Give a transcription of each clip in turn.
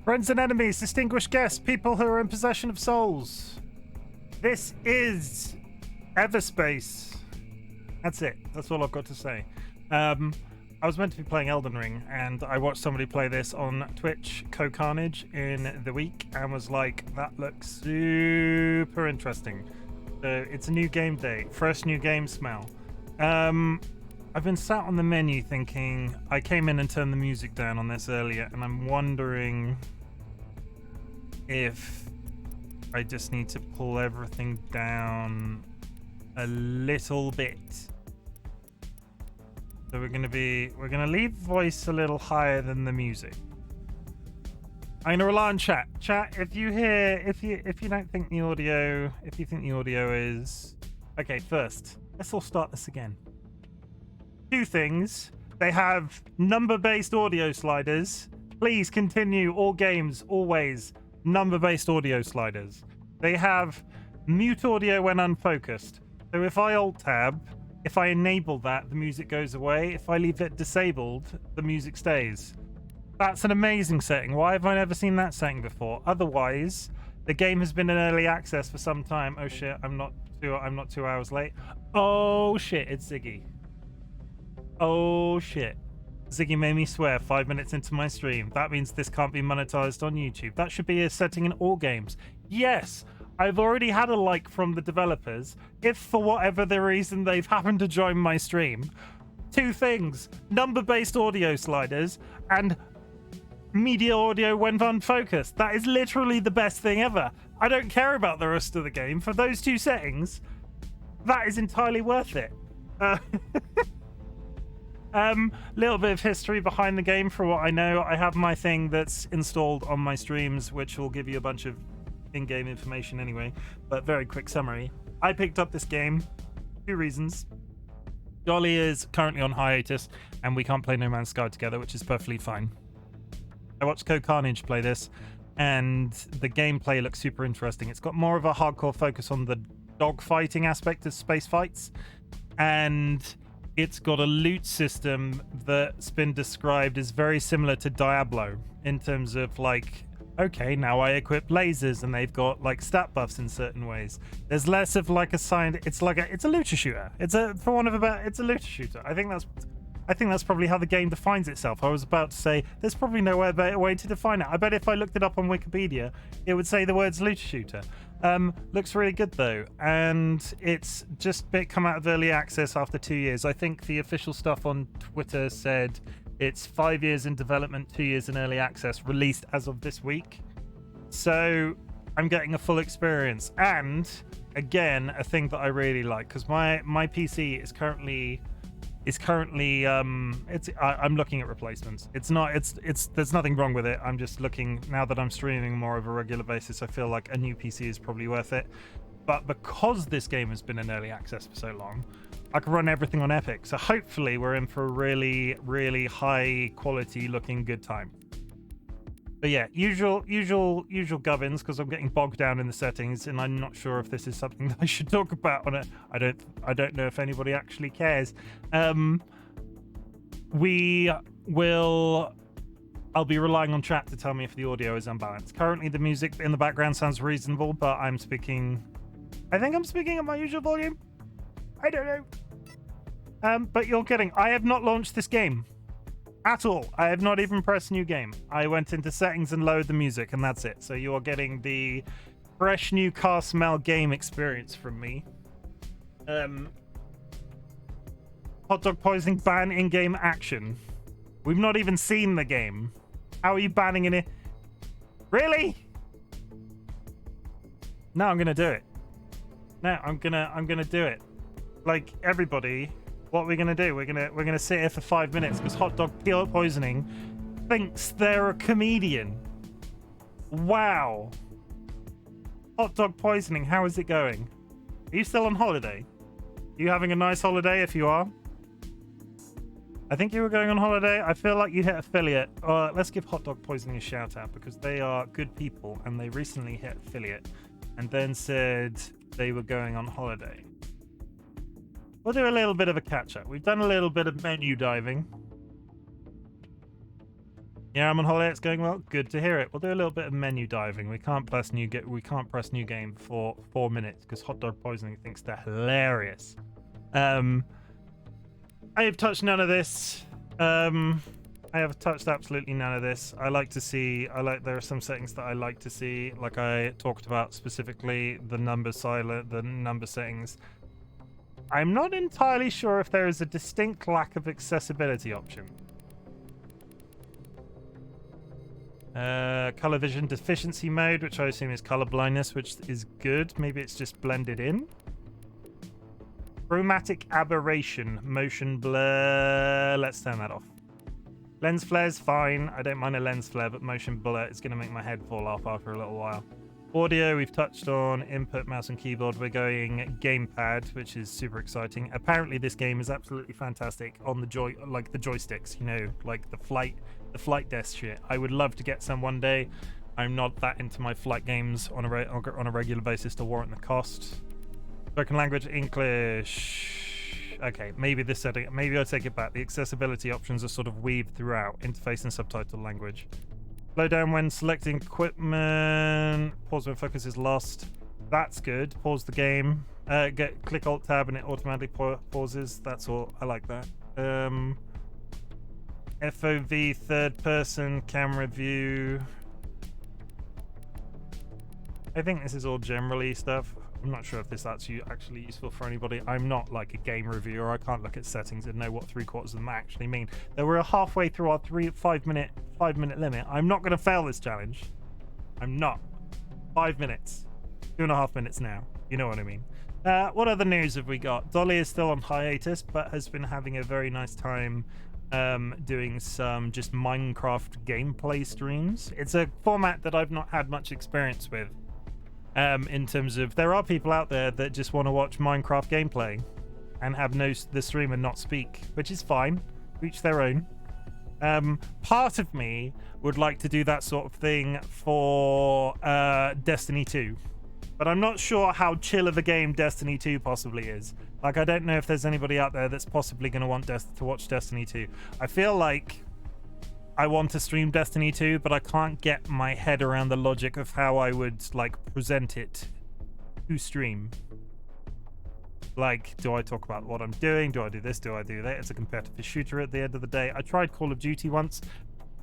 Friends and enemies, distinguished guests, people who are in possession of souls. This is Everspace. That's it. That's all I've got to say. I was meant to be playing Elden Ring, and I watched somebody play this on Twitch, Co-Carnage, in the week, and was like, that looks super interesting. So it's a new game day, first new game smell. I've been sat on the menu thinking, I came in and turned the music down on this earlier, and I'm wondering if I just need to pull everything down a little bit. So we're gonna leave voice a little higher than the music. I'm gonna rely on chat. Chat, if you don't think the audio, if you think the audio is okay, first, let's all start this again. Two things. They have number-based audio sliders. Please continue all games, always number-based audio sliders. They have mute audio when unfocused. So if I alt-tab, if I enable that, the music goes away. If I leave it disabled, the music stays. That's an amazing setting. Why have I never seen that setting before? Otherwise, the game has been in early access for some time. Oh shit, I'm not 2 hours late. Oh shit, it's Ziggy. Oh shit. Ziggy made me swear 5 minutes into my stream. That means this can't be monetized on YouTube. That should be a setting in all games. Yes, I've already had a like from the developers. If for whatever the reason they've happened to join my stream, two things: number-based audio sliders and media audio when unfocused. That is literally the best thing ever. I don't care about the rest of the game. For those two settings, that is entirely worth it. Little bit of history behind the game. For what I know, I have my thing that's installed on my streams, which will give you a bunch of in-game information anyway, but very quick summary. I picked up this game, two reasons. Dolly is currently on hiatus, and we can't play No Man's Sky together, which is perfectly fine. I watched Co-Carnage play this, and the gameplay looks super interesting. It's got more of a hardcore focus on the dogfighting aspect of space fights, and it's got a loot system that's been described as very similar to Diablo in terms of like, okay, now I equip lasers and they've got like stat buffs in certain ways. There's less of like a sign. It's a looter shooter. It's a looter shooter. I think that's probably how the game defines itself. I was about to say there's probably no better way to define it. I bet if I looked it up on Wikipedia, it would say the words looter shooter. Looks really good though, and it's just come out of early access after 2 years. I think the official stuff on Twitter said it's 5 years in development, 2 years in early access, released as of this week. So I'm getting a full experience. And again, a thing that I really like, because my PC is currently I'm looking at replacements. There's nothing wrong with it. I'm just looking, now that I'm streaming more of a regular basis, I feel like a new PC is probably worth it. But because this game has been in early access for so long, I can run everything on Epic. So hopefully we're in for a really, really high quality looking good time. But yeah, usual gubbins, because I'm getting bogged down in the settings, and I'm not sure if this is something that I should talk about on it. I don't know if anybody actually cares. I'll be relying on chat to tell me if the audio is unbalanced. Currently the music in the background sounds reasonable, but I think I'm speaking at my usual volume. I don't know. But you're kidding. I have not launched this game at all. I have not even pressed new game. I went into settings and lowered the music, and that's it. So you are getting the fresh new car smell game experience from me. Hot dog poisoning ban in-game action. We've not even seen the game. How are you banning it? Really? No, I'm gonna do it. No, I'm gonna do it. Like, everybody, what are we gonna do? We're gonna sit here for 5 minutes because hot dog poisoning thinks they're a comedian. Wow. Hot dog poisoning, how is it going? Are you still on holiday? Are you having a nice holiday if you are? I think you were going on holiday. I feel like you hit affiliate. Let's give hot dog poisoning a shout out because they are good people and they recently hit affiliate and then said they were going on holiday. We'll do a little bit of a catch-up. We've done a little bit of menu diving. Yeah, I'm on holiday. It's going well. Good to hear it. We'll do a little bit of menu diving. We can't press new game for 4 minutes because Hot Dog Poisoning thinks they're hilarious. I have touched none of this. I have touched absolutely none of this. There are some settings that I like to see, like I talked about specifically the number settings. I'm not entirely sure if there is a distinct lack of accessibility option. Color vision deficiency mode, which I assume is color blindness, which is good. Maybe it's just blended in. Chromatic aberration, motion blur. Let's turn that off. Lens flare's fine. I don't mind a lens flare, but motion blur is going to make my head fall off after a little while. Audio, we've touched on. Input, mouse and keyboard. We're going gamepad, which is super exciting. Apparently, this game is absolutely fantastic on the joysticks. You know, like the flight desk shit. I would love to get some one day. I'm not that into my flight games on a regular basis to warrant the cost. Spoken language, English. Okay, maybe I'll take it back. The accessibility options are sort of weaved throughout interface and subtitle language. Slow down when selecting equipment. Pause when focus is lost. That's good. Pause the game. Click Alt Tab and it automatically pauses. That's all. I like that. FOV third person camera view. I think this is all generally stuff. I'm not sure if this is actually useful for anybody. I'm not like a game reviewer. I can't look at settings and know what 3/4 of them actually mean. Though we're halfway through our 5 minute limit. I'm not going to fail this challenge. I'm not. 5 minutes. 2.5 minutes now. You know what I mean. What other news have we got? Dolly is still on hiatus, but has been having a very nice time doing some just Minecraft gameplay streams. It's a format that I've not had much experience with. In terms of, there are people out there that just want to watch Minecraft gameplay and have the streamer not speak, which is fine. Each their own. Part of me would like to do that sort of thing for Destiny 2, but I'm not sure how chill of a game Destiny 2 possibly is. Like, I don't know if there's anybody out there that's possibly going to want to watch Destiny 2. I feel like I want to stream Destiny 2, but I can't get my head around the logic of how I would like present it to stream. Like, do I talk about what I'm doing? Do I do this? Do I do that? It's a competitive shooter at the end of the day. I tried Call of Duty once,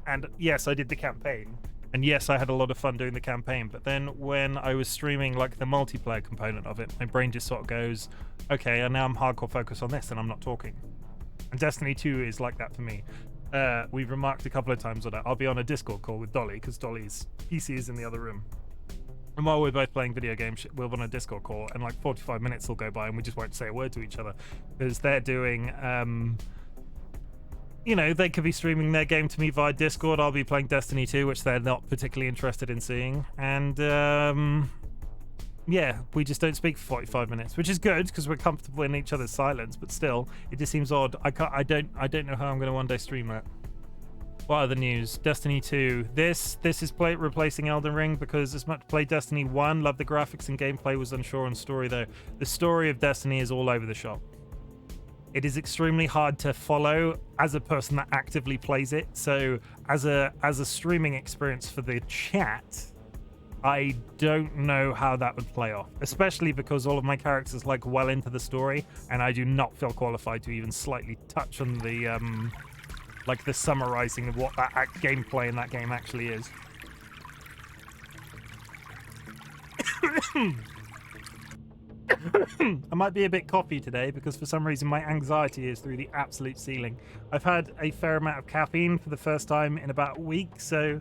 and yes, I did the campaign. And yes, I had a lot of fun doing the campaign. But then when I was streaming like the multiplayer component of it, my brain just sort of goes, okay, and now I'm hardcore focused on this and I'm not talking. And Destiny 2 is like that for me. We've remarked a couple of times on that. I'll be on a Discord call with Dolly because Dolly's PC is in the other room. And while we're both playing video games, we're on a Discord call and like 45 minutes will go by and we just won't say a word to each other because they're doing, they could be streaming their game to me via Discord. I'll be playing Destiny 2, which they're not particularly interested in seeing. And we just don't speak for 45 minutes, which is good because we're comfortable in each other's silence. But still, it just seems odd. I don't know how I'm going to one day stream that. What other news? Destiny 2. This is replacing Elden Ring because as much play Destiny 1, loved the graphics and gameplay, was unsure on story though. The story of Destiny is all over the shop. It is extremely hard to follow as a person that actively plays it. So as a streaming experience for the chat, I don't know how that would play off, especially because all of my characters like well into the story, and I do not feel qualified to even slightly touch on the the summarizing of what that gameplay in that game actually is. I might be a bit coffee today because for some reason my anxiety is through the absolute ceiling. I've had a fair amount of caffeine for the first time in about a week, so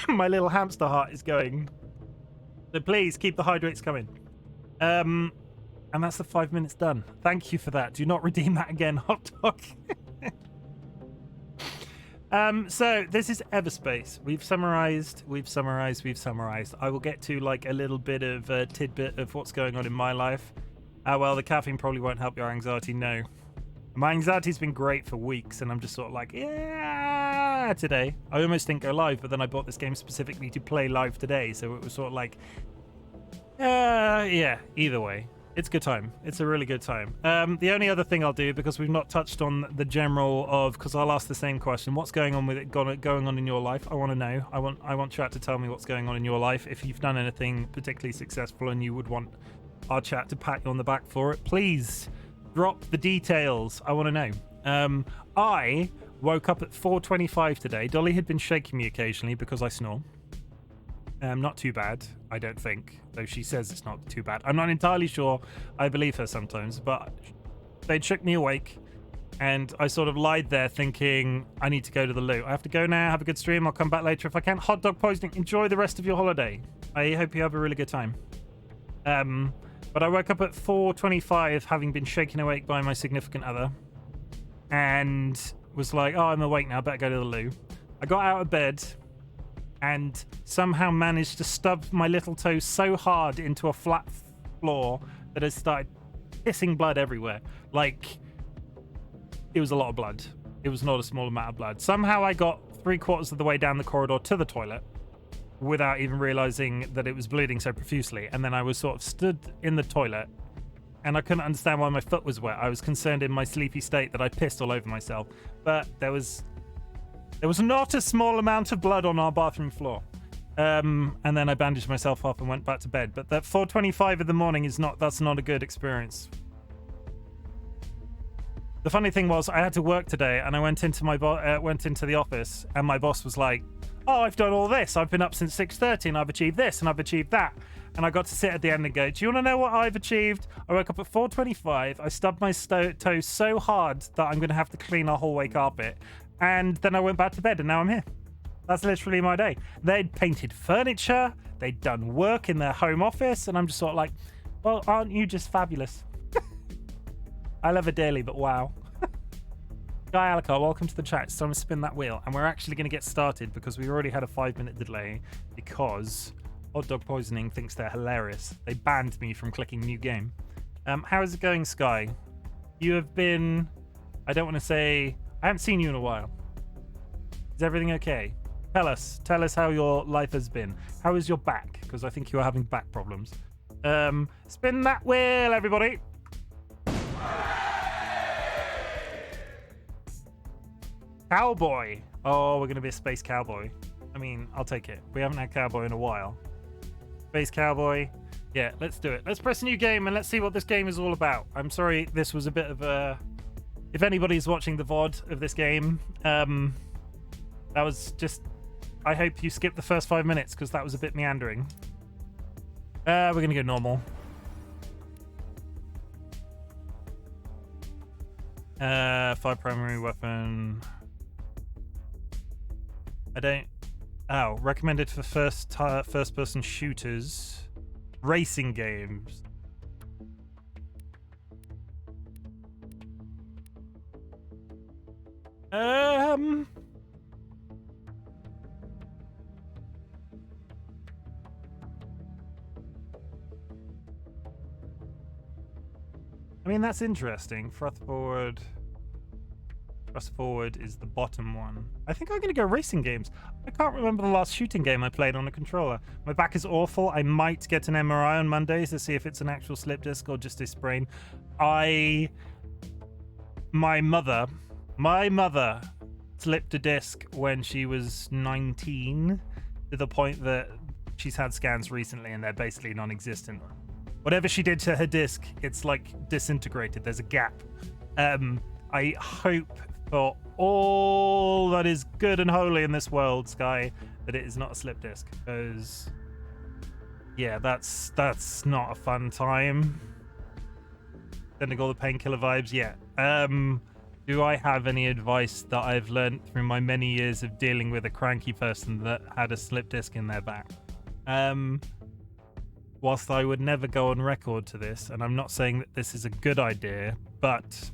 my little hamster heart is going. So please keep the hydrates coming. And that's the 5 minutes done. Thank you for that. Do not redeem that again, hot dog. So this is Everspace. We've summarized. I will get to like a little bit of a tidbit of what's going on in my life. Well, the caffeine probably won't help your anxiety. No. My anxiety's been great for weeks, and I'm just sort of like, yeah, today. I almost didn't go live, but then I bought this game specifically to play live today, so it was sort of like, yeah, either way. It's a good time. It's a really good time. The only other thing I'll do, because we've not touched on the general of, because I'll ask the same question, what's going on with it going on in your life? I want to know. I want chat to tell me what's going on in your life. If you've done anything particularly successful and you would want our chat to pat you on the back for it, please drop the details. I want to know. I woke up at 4:25 today. Dolly had been shaking me occasionally because I snore. Not too bad, I don't think, though she says it's not too bad. I'm not entirely sure. I believe her sometimes, but they'd shook me awake, and I sort of lied there thinking, I need to go to the loo. I have to go now. Have a good stream. I'll come back later if I can. Hot dog poisoning. Enjoy the rest of your holiday. I hope you have a really good time. But I woke up at 4:25, having been shaken awake by my significant other, and was like, oh, I'm awake now. Better go to the loo. I got out of bed and somehow managed to stub my little toe so hard into a flat floor that it started pissing blood everywhere. Like, it was a lot of blood. It was not a small amount of blood. Somehow I got 3/4 of the way down the corridor to the toilet without even realizing that it was bleeding so profusely. And then I was sort of stood in the toilet and I couldn't understand why my foot was wet. I was concerned in my sleepy state that I pissed all over myself. But there was not a small amount of blood on our bathroom floor. And then I bandaged myself up and went back to bed. But that 4:25 in the morning that's not a good experience. The funny thing was, I had to work today, and I went into the office, and my boss was like, "Oh, I've done all this. I've been up since 6:30, and I've achieved this, and I've achieved that." And I got to sit at the end and go, "Do you want to know what I've achieved? I woke up at 4:25. I stubbed my toe so hard that I'm going to have to clean our hallway carpet." And then I went back to bed, and now I'm here. That's literally my day. They'd painted furniture. They'd done work in their home office. And I'm just sort of like, well, aren't you just fabulous? I love her dearly, but wow. Guy Alacar, welcome to the chat. It's time to spin that wheel. And we're actually going to get started because we already had a 5-minute delay because Hot Dog Poisoning thinks they're hilarious. They banned me from clicking new game. How is it going, Sky? You have been... I don't want to say... I haven't seen you in a while. Is everything okay? Tell us how your life has been. How is your back? Because I think you are having back problems. Spin that wheel, everybody. Cowboy. Oh, we're going to be a space cowboy. I mean, I'll take it. We haven't had cowboy in a while. Space cowboy. Yeah, let's do it. Let's press a new game and let's see what this game is all about. I'm sorry, this was a bit of a... If anybody's watching the VOD of this game, that was just... I hope you skipped the first 5 minutes because that was a bit meandering. We're going to go normal. Fire primary weapon. I don't... Oh, recommended for first-person shooters. Racing games. I mean, that's interesting. Thrust forward is the bottom one. I think I'm going to go racing games. I can't remember the last shooting game I played on a controller. My back is awful. I might get an MRI on Monday to see if it's an actual slip disc or just a sprain. My mother slipped a disc when she was 19 to the point that she's had scans recently and they're basically non-existent. Whatever she did to her disc, it's like disintegrated. There's a gap. I hope for all that is good and holy in this world, Sky, that it is not a slip disc. Because, yeah, that's not a fun time. Sending all the painkiller vibes, yeah. Do I have any advice that I've learned through my many years of dealing with a cranky person that had a slip disc in their back? Whilst I would never go on record to this, and I'm not saying that this is a good idea, but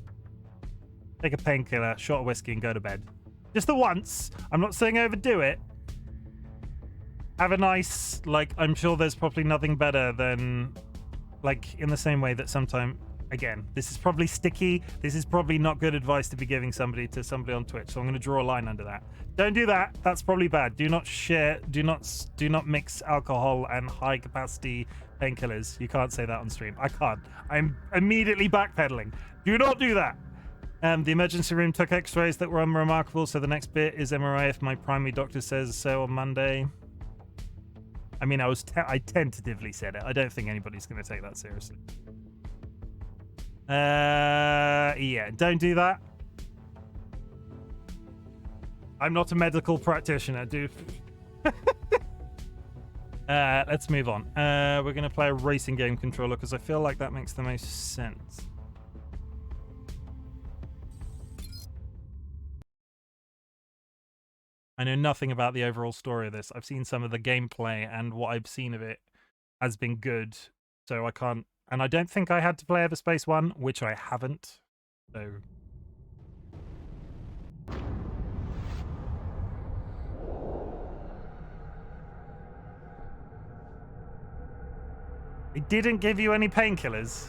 take a painkiller, shot of whiskey, and go to bed. Just the once. I'm not saying overdo it. Have a nice, like, I'm sure there's probably nothing better than, like, in the same way that sometimes Again, this is probably sticky. This is probably not good advice to be giving somebody on Twitch. So I'm going to draw a line under that. Don't do that. That's probably bad. Do not share. Do not mix alcohol and high capacity painkillers. You can't say that on stream. I can't. I'm immediately backpedaling. Do not do that. The emergency room took X-rays that were unremarkable. So the next bit is MRI if my primary doctor says so on Monday. I mean, I tentatively said it. I don't think anybody's going to take that seriously. Yeah, don't do that. I'm not a medical practitioner, dude. Let's move on. We're gonna play a racing game controller because I feel like that makes the most sense. I know nothing about the overall story of this. I've seen some of the gameplay, and what I've seen of it has been good, so I can't. And I don't think I had to play Everspace 1, which I haven't. So. It didn't give you any painkillers.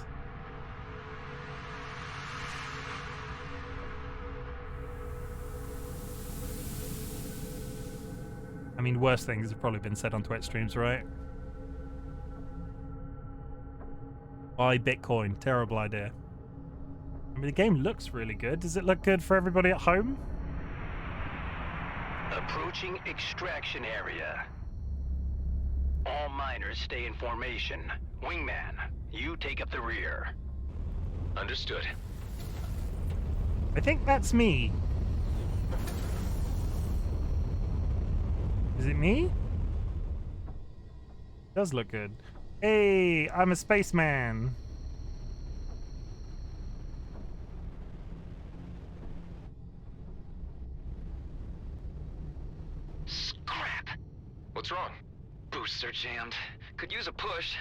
I mean, worse things have probably been said on Twitch streams, right? Buy Bitcoin. Terrible idea. I mean, the game looks really good. Does it look good for everybody at home? Approaching extraction area. All miners stay in formation. Wingman, you take up the rear. Understood. I think that's me. Is it me? It does look good. Hey, I'm a spaceman. Scrap. What's wrong? Boosts are jammed. Could use a push.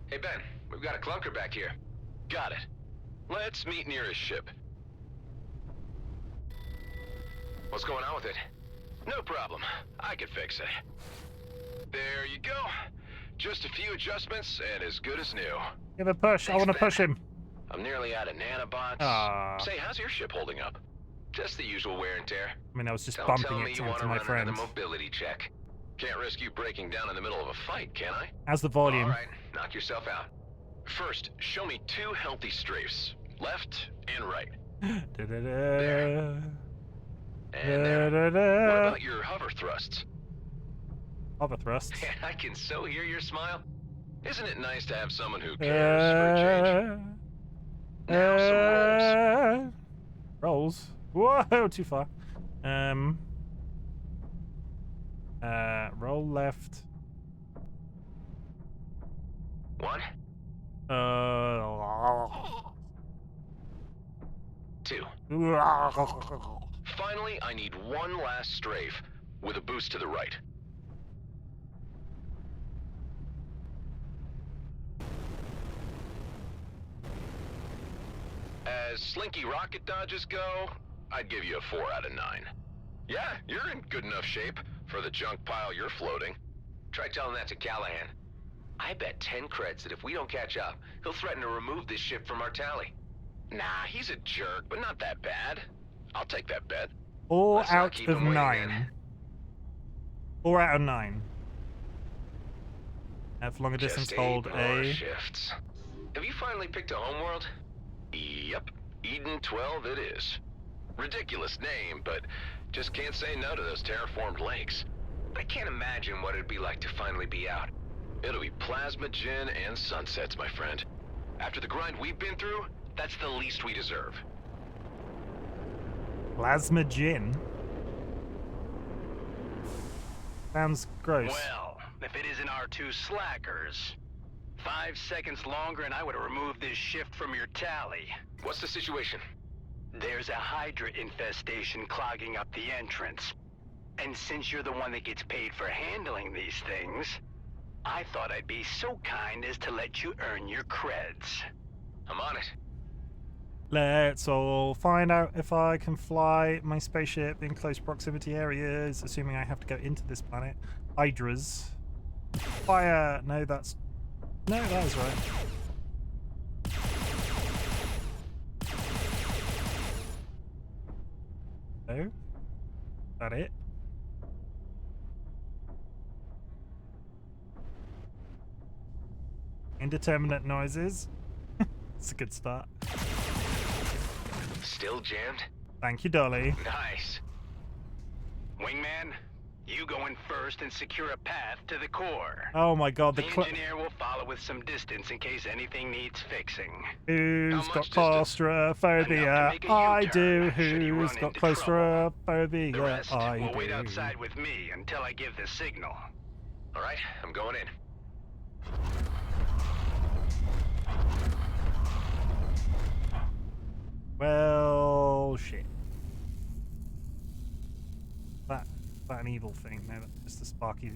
Hey, Ben, we've got a clunker back here. Got it. Let's meet near his ship. What's going on with it? No problem. I can fix it. There you go. Just a few adjustments and as good as new. Give a push. Thanks, I want to push him. I'm nearly out of nanobots. Aww. Say, how's your ship holding up? Just the usual wear and tear. I mean, I was just bumping it into my friend. Mobility check. Can't risk you breaking down in the middle of a fight, can I? How's the volume? All right, knock yourself out. First, show me 2 healthy strafes, left and right. There. And there. What about your hover thrusts? Hover thrusts? I can so hear your smile. Isn't it nice to have someone who cares for a change? Now some rolls. Rolls? Whoa, too far. Roll left. 1. 2. Finally, I need one last strafe with a boost to the right. As slinky rocket dodges go, I'd give you a 4 out of 9. Yeah, you're in good enough shape for the junk pile you're floating. Try telling that to Callahan. I bet 10 creds that if we don't catch up, he'll threaten to remove this ship from our tally. Nah, he's a jerk, but not that bad. I'll take that bet. 4 out of 9. 4 out of 9. For longer distance, hold A. Shifts. Have you finally picked a homeworld? Yep, Eden 12 it is. Ridiculous name, but just can't say no to those terraformed lakes. I can't imagine what it'd be like to finally be out. It'll be plasma gin and sunsets, my friend. After the grind we've been through, that's the least we deserve. Plasma gin? Sounds gross. Well, if it isn't our 2 slackers. 5 seconds longer and I would have removed this shift from your tally. What's the situation? There's a Hydra infestation clogging up the entrance. And since you're the one that gets paid for handling these things, I thought I'd be so kind as to let you earn your creds. I'm on it. Let's all find out if I can fly my spaceship in close proximity areas, assuming I have to go into this planet. Hydras. Fire! No, that is right. Is that it? Indeterminate noises. It's a good start. Still jammed? Thank you, Dolly. Nice. Wingman, you go in first and secure a path to the core. Oh my god, The engineer will follow with some distance in case anything needs fixing. Who's got distance? claustrophobia? Enough to make a I U-turn do. should he Who's run got into trouble. claustrophobia? The rest I will do. wait outside with me until I give the signal. All right, I'm going in. Well, shit. That an evil thing? No, that's just a sparky.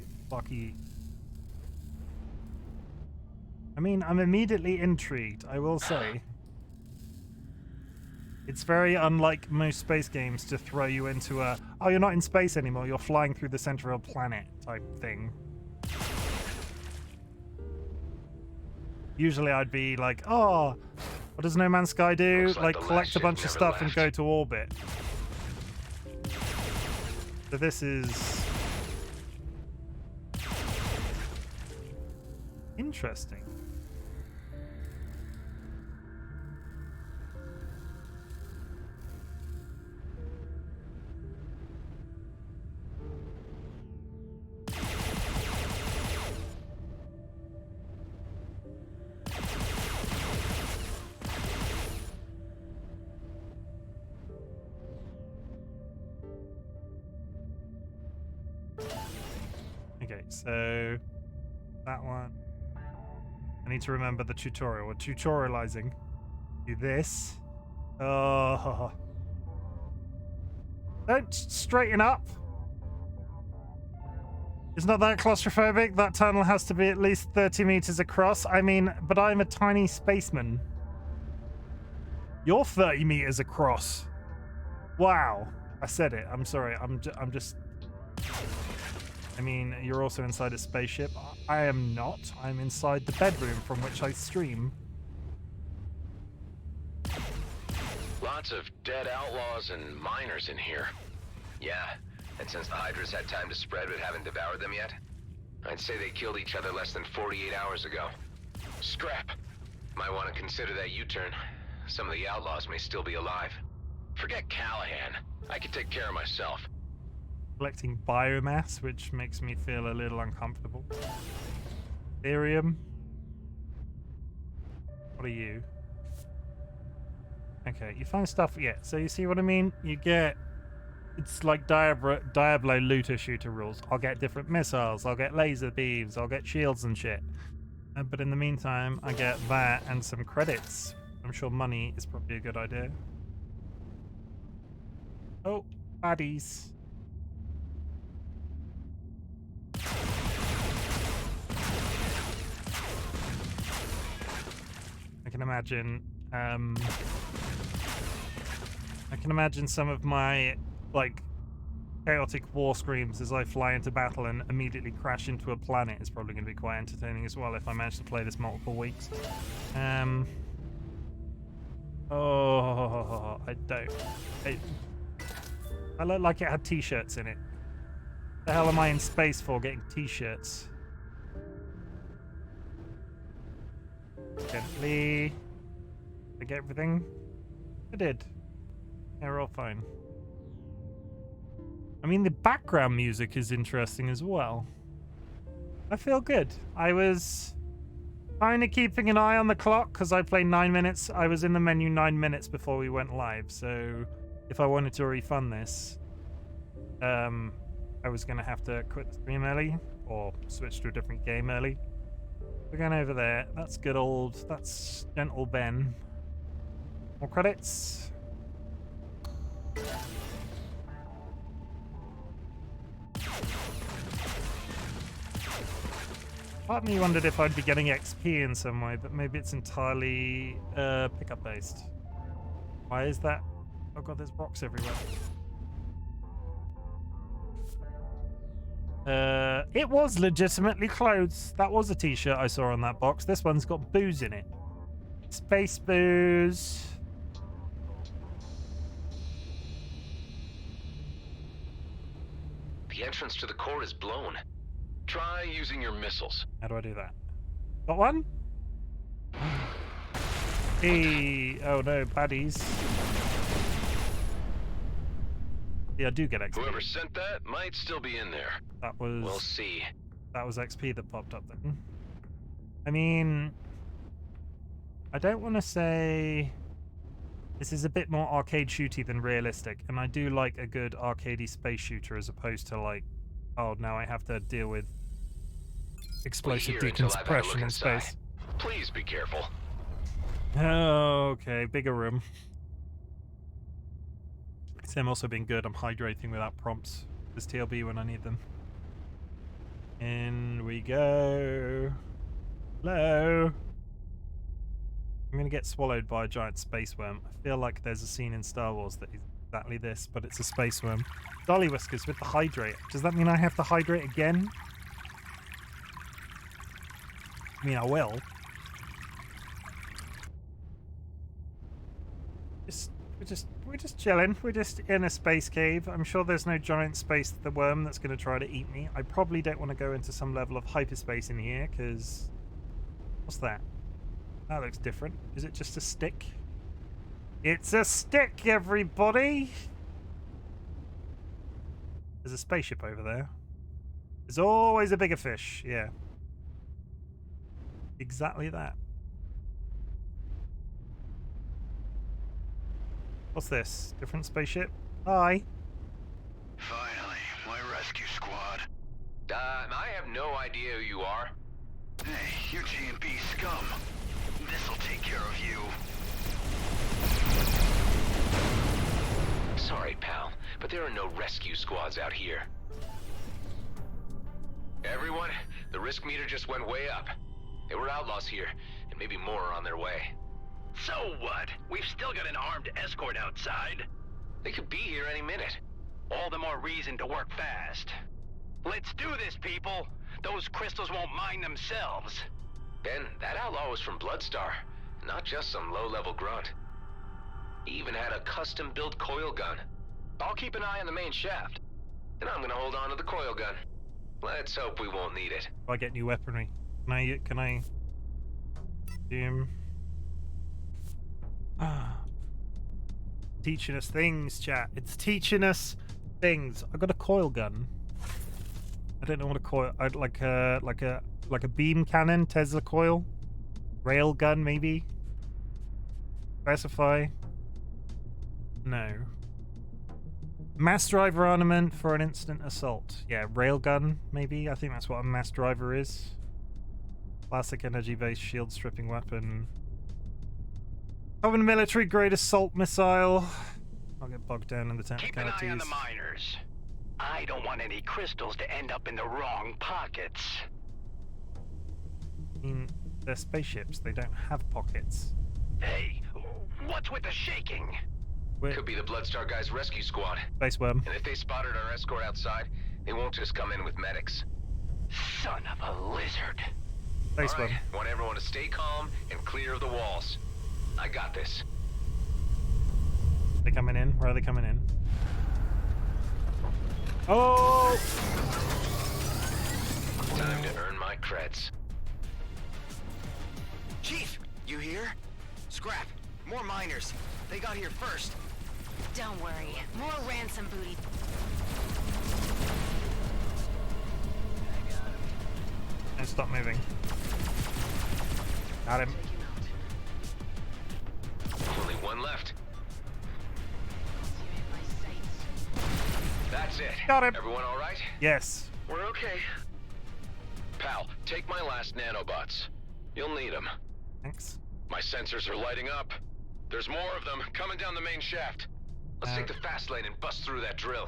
I mean, I'm immediately intrigued, I will say. It's very unlike most space games to throw you into a, oh, you're not in space anymore, you're flying through the center of a planet type thing. Usually I'd be like, oh, what does No Man's Sky do? Looks like the Collect last a bunch of ship stuff never and left. go to orbit. So this is interesting. Okay, so that one. I need to remember the tutorial. We're tutorializing. Do this. Oh. Don't straighten up. It's not that claustrophobic. That tunnel has to be at least 30 meters across. I mean, but I'm a tiny spaceman. You're 30 meters across. Wow. I said it. I'm sorry. I'm just... I mean, you're also inside a spaceship. I am not. I'm inside the bedroom from which I stream. Lots of dead outlaws and miners in here. Yeah, and since the Hydras had time to spread but haven't devoured them yet, I'd say they killed each other less than 48 hours ago. Scrap. Might want to consider that U-turn. Some of the outlaws may still be alive. Forget Callahan. I can take care of myself. Collecting biomass, which makes me feel a little uncomfortable. Ethereum. What are you? Okay, you find stuff. Yeah, so you see what I mean? You get... It's like Diablo looter shooter rules. I'll get different missiles, I'll get laser beams, I'll get shields and shit. But in the meantime, I get that and some credits. I'm sure money is probably a good idea. Oh, baddies. I can imagine some of my like chaotic war screams as I fly into battle and immediately crash into a planet is probably going to be quite entertaining as well if I manage to play this multiple weeks. Oh, I don't. I look like it had t-shirts in it. The hell am I in space for getting t-shirts? Gently. Did I get everything? I did. Yeah, we're all fine. I mean, the background music is interesting as well. I feel good. I was kind of keeping an eye on the clock because I played 9 minutes. I was in the menu 9 minutes before we went live, so if I wanted to refund this, I was going to have to quit the stream early or switch to a different game early. We're going over there. That's good old... That's Gentle Ben. More credits. Part of me wondered if I'd be getting XP in some way, but maybe it's entirely pickup based. Why is that? Oh god, there's rocks everywhere. It was legitimately clothes. That was a t-shirt I saw on that box. This one's got booze in it. Space booze. The entrance to the core is blown. Try using your missiles. How do I do that? Got one? Hey, oh no, baddies. Yeah, I do get XP. Whoever sent that might still be in there. That was... We'll see. That was XP that popped up then. I mean... I don't want to say... This is a bit more arcade shooty than realistic, and I do like a good arcadey space shooter as opposed to like, oh, now I have to deal with explosive decompression in space. Please be careful. Oh, okay, bigger room. See, I'm also being good. I'm hydrating without prompts. There's TLB when I need them. In we go. Hello. I'm gonna get swallowed by a giant space worm. I feel like there's a scene in Star Wars that is exactly this, but it's a space worm. DollyWhiskers with the hydrate. Does that mean I have to hydrate again? I mean, I will. We're just chilling. We're just in a space cave. I'm sure there's no giant space worm that's going to try to eat me. I probably don't want to go into some level of hyperspace in here, because... What's that? That looks different. Is it just a stick? It's a stick, everybody! There's a spaceship over there. There's always a bigger fish, yeah. Exactly that. What's this? Different spaceship? Hi. Finally, my rescue squad. I have no idea who you are. Hey, you're GMP scum. This'll take care of you. Sorry, pal, but there are no rescue squads out here. Everyone, the risk meter just went way up. There were outlaws here, and maybe more are on their way. So what? We've still got an armed escort outside. They could be here any minute. All the more reason to work fast. Let's do this, people! Those crystals won't mind themselves. Ben, that outlaw was from Bloodstar, not just some low-level grunt. He even had a custom-built coil gun. I'll keep an eye on the main shaft, and I'm gonna hold on to the coil gun. Let's hope we won't need it. I get new weaponry. Can I... Zoom. Teaching us things, chat. It's teaching us things. I got a coil gun. I don't know what a coil. I'd like a beam cannon, Tesla coil, rail gun, maybe. Specify. No. Mass driver armament for an instant assault. Yeah, rail gun, maybe. I think that's what a mass driver is. Classic energy-based shield stripping weapon. Common military-grade assault missile. I'll get bogged down in the technicalities. Keep an eye on the miners. I don't want any crystals to end up in the wrong pockets. I mean, they're spaceships. They don't have pockets. Hey, what's with the shaking? Could be the Bloodstar guys' rescue squad. Space worm. And if they spotted our escort outside, they won't just come in with medics. Son of a lizard. Space All right, worm. want everyone to stay calm and clear of the walls. I got this. They coming in? Where are they coming in? Oh! Time to earn my creds. Chief, you here? Scrap. More miners. They got here first. Don't worry. More ransom booty. And stop moving. Got him. Only one left. That's it. Got him. Everyone all right? Yes. We're okay. Pal, take my last nanobots. You'll need them. Thanks. My sensors are lighting up. There's more of them coming down the main shaft. Let's take the fast lane and bust through that drill.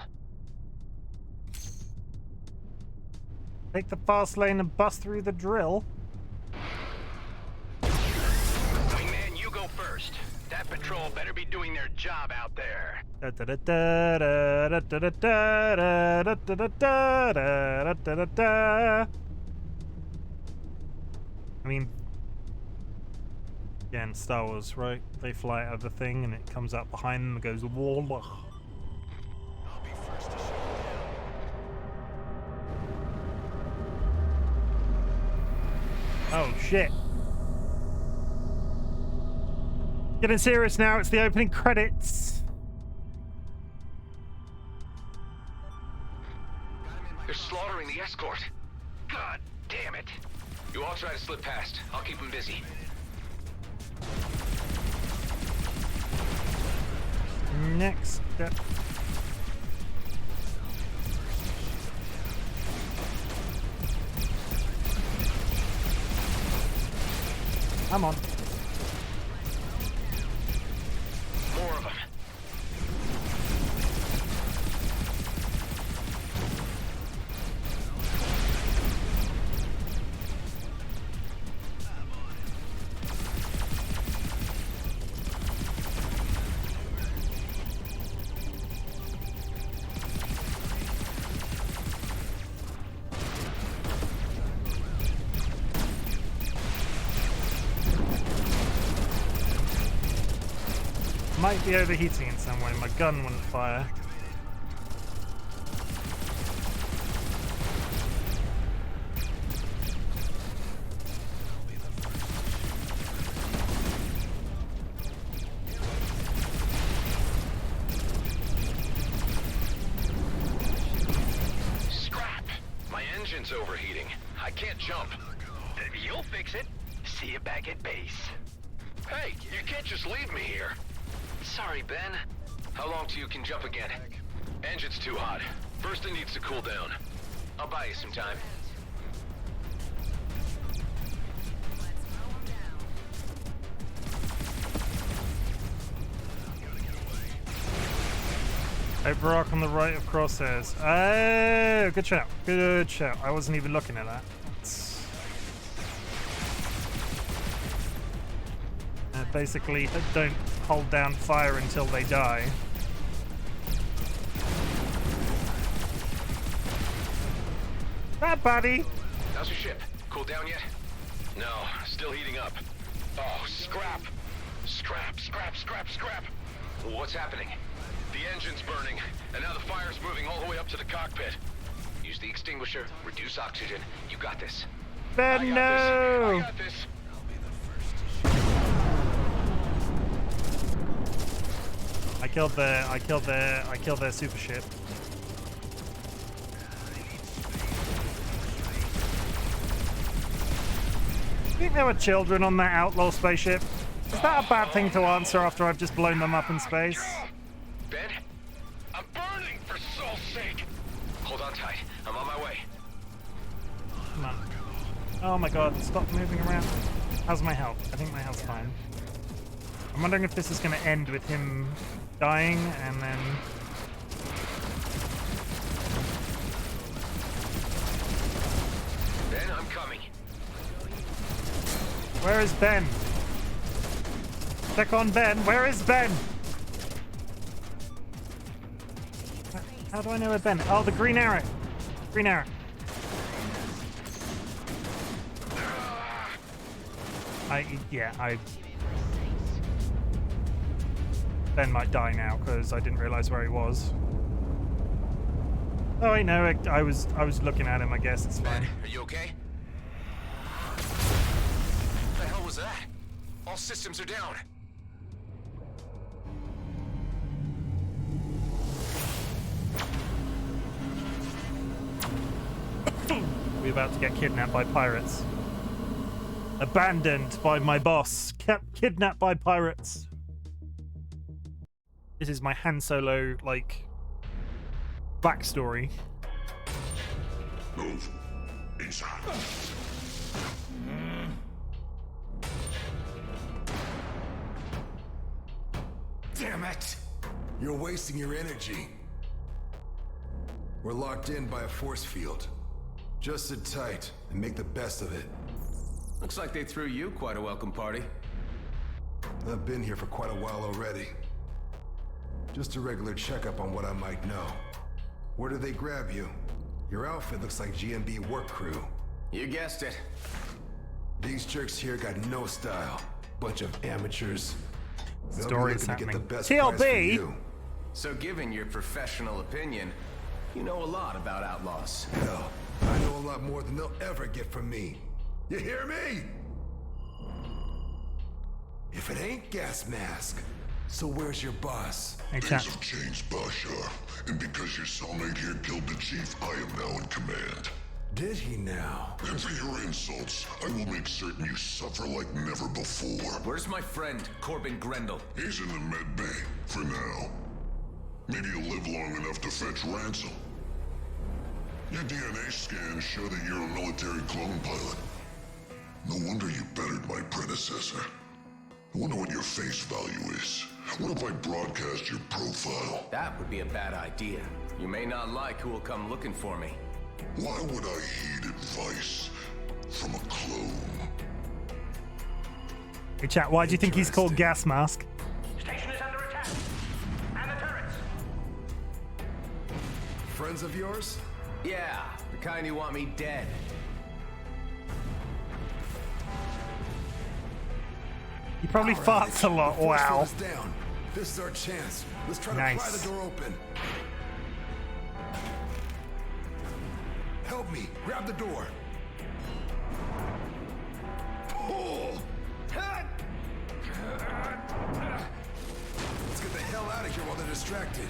Take the fast lane and bust through the drill. Wingman, you go first. That patrol better be doing their job out there. I mean, again, Star Wars, right? They fly out of the thing and it comes out behind them and goes, Wall. I'll be first to shoot Oh, shit. Getting serious now. It's the opening credits. They're slaughtering the escort. God damn it. You all try to slip past. I'll keep them busy. Next step. Come on. More of them. Might be overheating in some way. My gun wouldn't fire. Scrap! My engine's overheating. I can't jump. You'll fix it. See you back at base. Hey, you can't just leave me here. Sorry, Ben. How long till you can jump again? Engine's too hot. First it needs to cool down. I'll buy you some time. Overrock on the right of crosshairs. Oh, good shout. Good shout. I wasn't even looking at that. Basically, don't hold down fire until they die. That buddy. How's your ship? Cooled down yet? No, still heating up. Oh, scrap! Scrap, scrap, scrap, scrap! What's happening? The engine's burning, and now the fire's moving all the way up to the cockpit. Use the extinguisher, reduce oxygen. You got this. Ben, no! I got this. I killed their super ship. You think there were children on that outlaw spaceship? Is that a bad thing to answer after I've just blown them up in space? Ben, I'm burning for soul's sake. Hold on tight. I'm on my way. Come on. Oh my god, stop moving around. How's my health? I think my health's fine. I'm wondering if this is going to end with him dying and then... Ben, I'm coming. Where is Ben? Check on Ben. Where is Ben? How do I know where Ben? Oh, the green arrow. Green arrow. Ben might die now because I didn't realize where he was. Oh wait, no, I was looking at him. I guess it's fine. Ben, are you okay? What the hell was that? All systems are down. We're about to get kidnapped by pirates. Abandoned by my boss. Kept kidnapped by pirates. This is my Han Solo, like, backstory. Move. Inside. Damn it! You're wasting your energy. We're locked in by a force field. Just sit tight and make the best of it. Looks like they threw you quite a welcome party. I've been here for quite a while already. Just a regular checkup on what I might know. Where did they grab you? Your outfit looks like GMB work crew. You guessed it. These jerks here got no style. Bunch of amateurs. They'll be Stories looking to get happening. the best price for TLB. you. So given your professional opinion, you know a lot about outlaws. Hell, I know a lot more than they'll ever get from me. You hear me? If it ain't gas mask, so where's your boss? Hey, Things chat. have changed, Basha, and because your cellmate here killed the chief, I am now in command. Did he now? And for your insults, I will make certain you suffer like never before. Where's my friend, Corbin Grendel? He's in the med bay, for now. Maybe you'll live long enough to fetch ransom. Your DNA scans show that you're a military clone pilot. No wonder you bettered my predecessor. I wonder what your face value is. What if I broadcast your profile? That would be a bad idea. You may not like who will come looking for me. Why would I heed advice from a clone? Hey, chat. Why do you think he's called Gas Mask? Station is under attack. And the turrets. Friends of yours? Yeah, the kind who want me dead. He probably All farts a lot. the force Wow. field is down. This is our chance. Let's try to pry Nice. the door open. Help me. Grab the door. Pull. Let's get the hell out of here while they're distracted.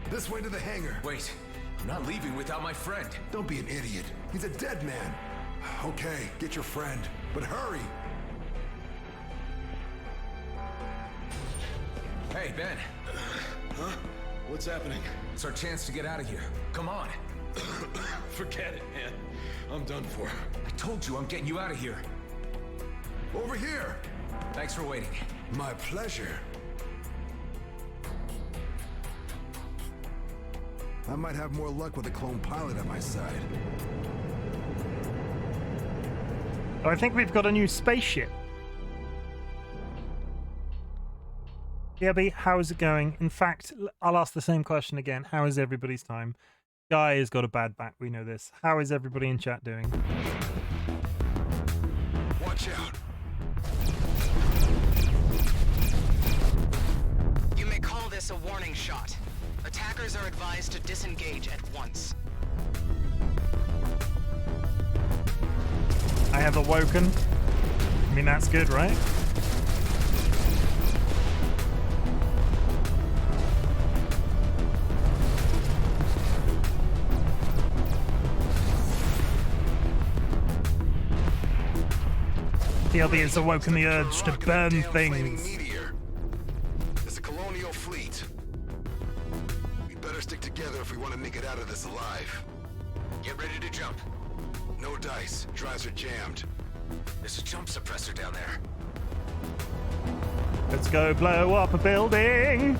This way to the hangar. Wait, I'm not leaving without my friend. Don't be an idiot. He's a dead man. Okay, get your friend, but hurry. Hey, Ben. Huh? What's happening? It's our chance to get out of here. Come on. Forget it, man. I'm done for. I told you I'm getting you out of here. Over here. Thanks for waiting. My pleasure. I might have more luck with a clone pilot at my side. I think we've got a new spaceship. BLB, how is it going? In fact, I'll ask the same question again. How is everybody's time? Guy has got a bad back, we know this. How is everybody in chat doing? Watch out. You may call this a warning shot. Attackers are advised to disengage at once. I have awoken. I mean, that's good, right? DLB has awoken the urge to burn things. Meteor. It's a colonial fleet. We better stick together if we want to make it out of this alive. Get ready to jump. No dice. Drives are jammed. There's a jump suppressor down there. Let's go blow up a building.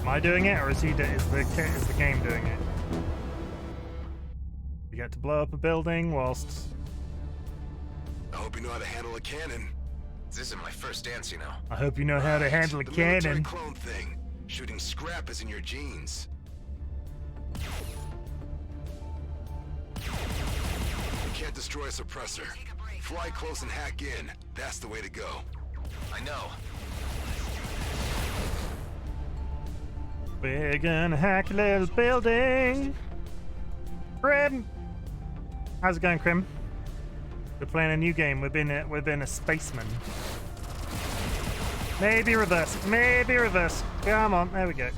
Am I doing it, or is the game doing it? We get to blow up a building whilst. I hope you know how to handle a cannon. This isn't my first dance, you know. I hope you know how to handle a The military cannon. clone thing. Shooting scrap is in your genes. You can't destroy a suppressor. Fly close and hack in. That's the way to go. I know. We're gonna hack a little building. Crim, how's it going, Crim? We're playing a new game. We've been a spaceman. Maybe reverse. Maybe reverse. Come on, there we go.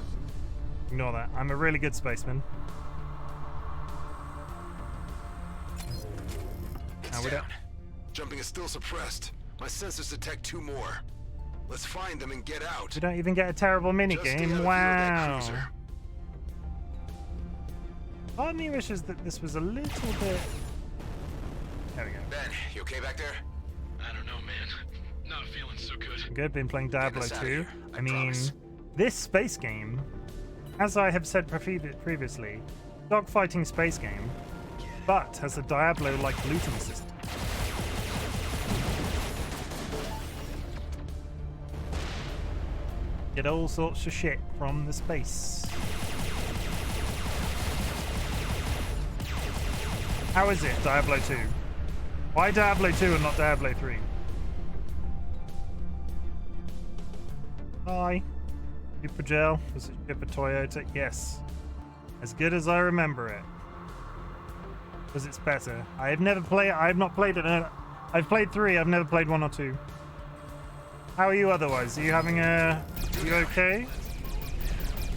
Ignore that. I'm a really good spaceman. Now we're down. Jumping is still suppressed. My sensors detect 2 more. Let's find them and get out. We don't even get a terrible mini Just stay out of game. view of that Wow. cruiser. Part of me wishes that this was a little bit. There we go. Ben, you okay back there? I don't know, man. Not feeling so good. Good. Been playing Diablo us outta 2. here, I I mean, promise. this space game, as I have said previously, dogfighting space game, but has a Diablo-like looting system. Get all sorts of shit from the space. How is it, Diablo 2? Why Diablo 2 and not Diablo 3? Hi. Super Gel. Was it Super Toyota? Yes. As good as I remember it. because it's better. I have not played it. I've played 3. I've never played 1 or 2. How are you otherwise? Are you having a... you okay?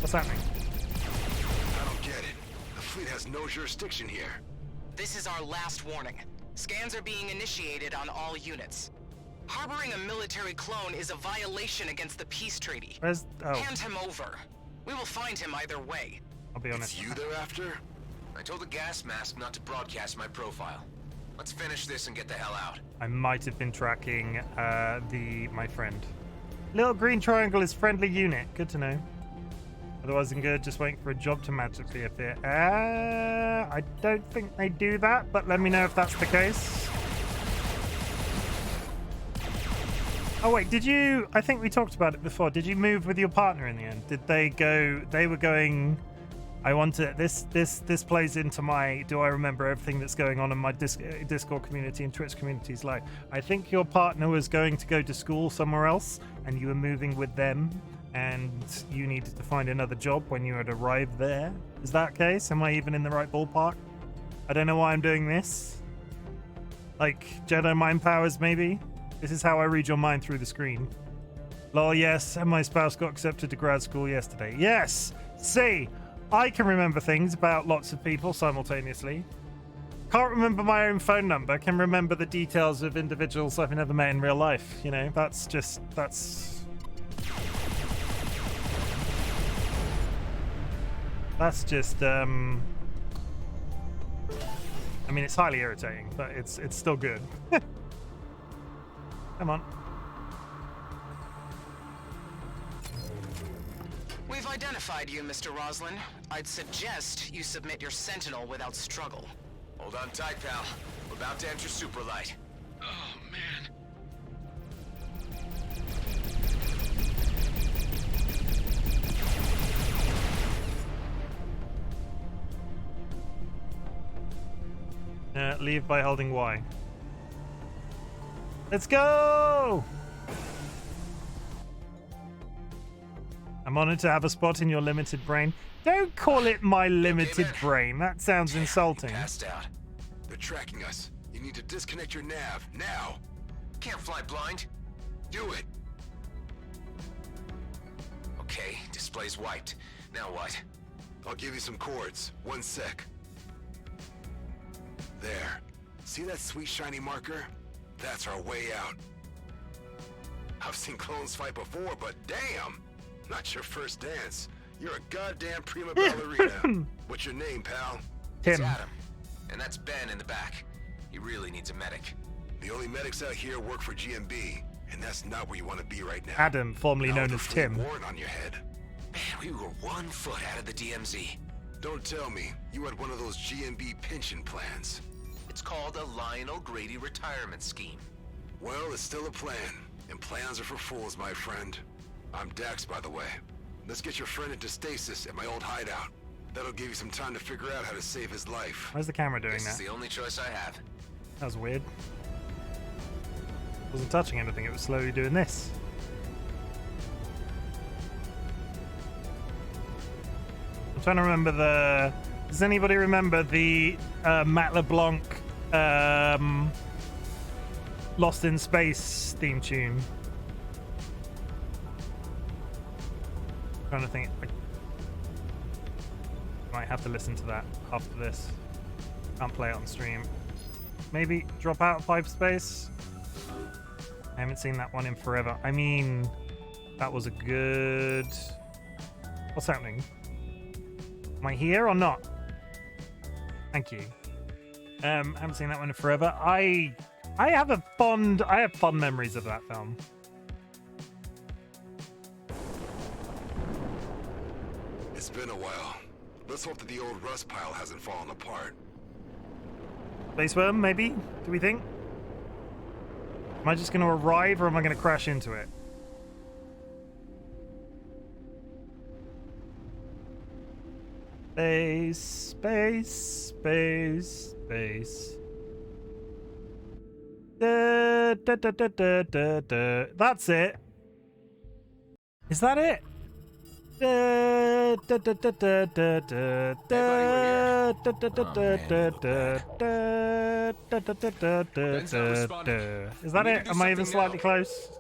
What's happening? I don't get it. The fleet has no jurisdiction here. This is our last warning. Scans are being initiated on all units. Harboring a military clone is a violation against the peace treaty. Where's... oh, Hand him over. We will find him either way. I'll be honest. It's you they're after? I told the gas mask not to broadcast my profile. Let's finish this and get the hell out. I might have been tracking my friend. Little green triangle is friendly unit. Good to know. Otherwise I'm good. Just waiting for a job to magically appear. I don't think they do that, but let me know if that's the case. Oh wait, did you... I think we talked about it before. Did you move with your partner in the end? Did they go... They were going... I want to... This plays into my... Do I remember everything that's going on in my Discord community and Twitch community's life? I think your partner was going to go to school somewhere else and you were moving with them and you needed to find another job when you had arrived there. Is that the case? Am I even in the right ballpark? I don't know why I'm doing this. Like, Jedi mind powers, maybe? This is how I read your mind through the screen. Lol, yes, and my spouse got accepted to grad school yesterday. Yes! See, I can remember things about lots of people simultaneously. Can't remember my own phone number, can remember the details of individuals I've never met in real life. You know, that's just... That's just, I mean, it's highly irritating, but it's still good. Come on. We've identified you, Mr. Roslin. I'd suggest you submit your sentinel without struggle. Hold on tight, pal. We're about to enter Superlight. Oh, man. Leave by holding Y. Let's go! I'm honored to have a spot in your limited brain. Don't call it my limited brain. That sounds insulting. Passed out. They're tracking us. You need to disconnect your nav, now! Can't fly blind. Do it! Okay, display's wiped. Now what? I'll give you some chords. 1 sec. There. See that sweet shiny marker? That's our way out. I've seen clones fight before, but damn! Not your first dance. You're a goddamn prima ballerina. What's your name, pal? It's Tim. Adam. And that's Ben in the back. He really needs a medic. The only medics out here work for GMB, and that's not where you want to be right now. Adam, formerly Now known with as a fleet Tim. warrant on your head. Man, we were 1 foot out of the DMZ. Don't tell me you had one of those GMB pension plans. It's called a Lionel Grady retirement scheme. Well, it's still a plan, and plans are for fools, my friend. I'm Dax, by the way. Let's get your friend into stasis at my old hideout. That'll give you some time to figure out how to save his life. Where's the camera doing This is that? the only choice I have. That was weird. Wasn't touching anything, it was slowly doing this. I'm trying to remember the... Does anybody remember the Matt LeBlanc Lost in Space theme tune? I'm trying to think. I might have to listen to that after this. Can't play it on stream. Maybe drop out of Pipe Space? I haven't seen that one in forever. I mean, that was a good... What's happening? Am I here or not? Thank you. Haven't seen that one in forever. I have fond memories of that film. It's been a while. Let's hope that the old rust pile hasn't fallen apart. Space worm, maybe? Do we think? Am I just going to arrive or am I going to crash into it? Space, space, space, space. Da, da, da, da, da, da, da. That's it. Is that it? Da, that it? Am I even slightly close?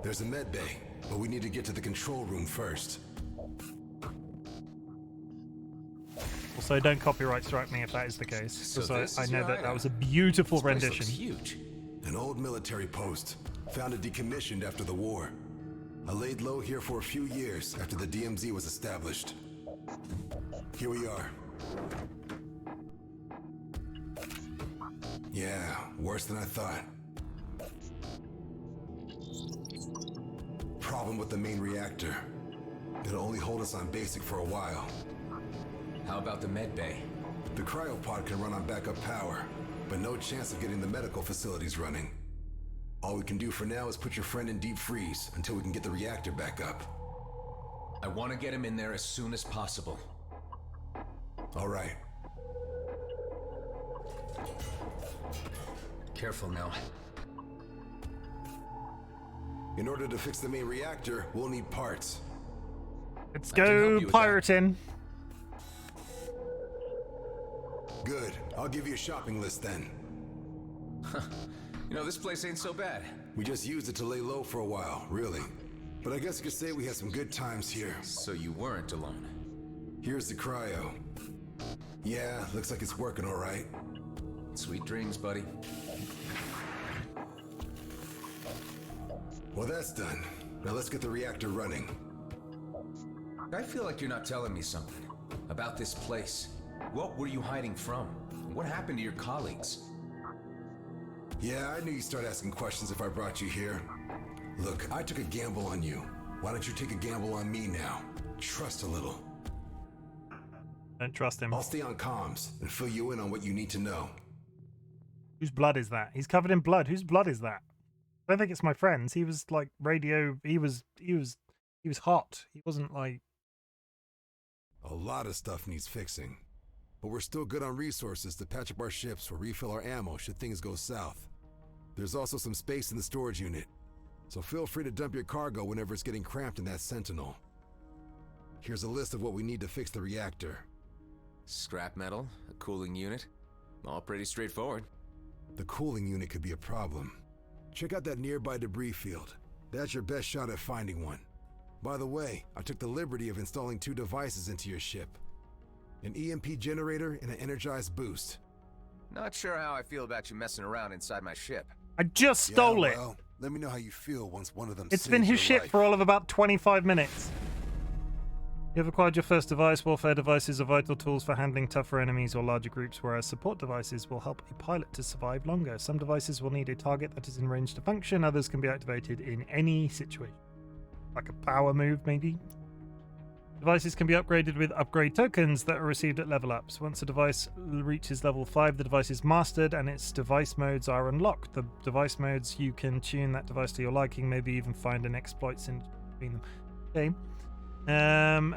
There's a med bay, but we need to get to the control room first. Also, don't copyright strike me if that is the case. So Because this I is know your that hideout. was a beautiful This place rendition. looks huge. An old military post, founded decommissioned after the war. I laid low here for a few years after the DMZ was established. Here we are. Yeah, worse than I thought. Problem with the main reactor. It'll only hold us on basic for a while. How about the med bay? The cryopod can run on backup power, but no chance of getting the medical facilities running. All we can do for now is put your friend in deep freeze until we can get the reactor back up. I want to get him in there as soon as possible. All right. Careful now. In order to fix the main reactor, we'll need parts. Let's I can help go you with that. pirating. Good. I'll give you a shopping list then. You know, this place ain't so bad. We just used it to lay low for a while, really. But I guess you could say we had some good times here. So you weren't alone. Here's the cryo. Yeah, looks like it's working all right. Sweet dreams, buddy. Well, that's done. Now let's get the reactor running. I feel like you're not telling me something about this place. What were you hiding from? What happened to your colleagues? Yeah, I knew you'd start asking questions if I brought you here. Look, I took a gamble on you. Why don't you take a gamble on me now? Trust a little. Don't trust him. I'll stay on comms and fill you in on what you need to know. Whose blood is that? He's covered in blood. Whose blood is that? I don't think it's my friend's. He was like radio. He was hot. He wasn't like. A lot of stuff needs fixing. But we're still good on resources to patch up our ships or refill our ammo should things go south. There's also some space in the storage unit, so feel free to dump your cargo whenever it's getting cramped in that Sentinel. Here's a list of what we need to fix the reactor. Scrap metal, a cooling unit. All pretty straightforward. The cooling unit could be a problem. Check out that nearby debris field. That's your best shot at finding one. By the way, I took the liberty of installing 2 devices into your ship. An EMP generator and an energized boost. Not sure how I feel about you messing around inside my ship. I just stole it. Well, let me know how you feel once one of them It's been saves his your ship life. for all of about 25 minutes. You have acquired your first device. Warfare devices are vital tools for handling tougher enemies or larger groups, whereas support devices will help a pilot to survive longer. Some devices will need a target that is in range to function. Others can be activated in any situation. Like a power move, maybe? Devices can be upgraded with upgrade tokens that are received at level ups. Once a device reaches level 5, the device is mastered and its device modes are unlocked. The device modes, you can tune that device to your liking, maybe even find an exploits in between them. Okay.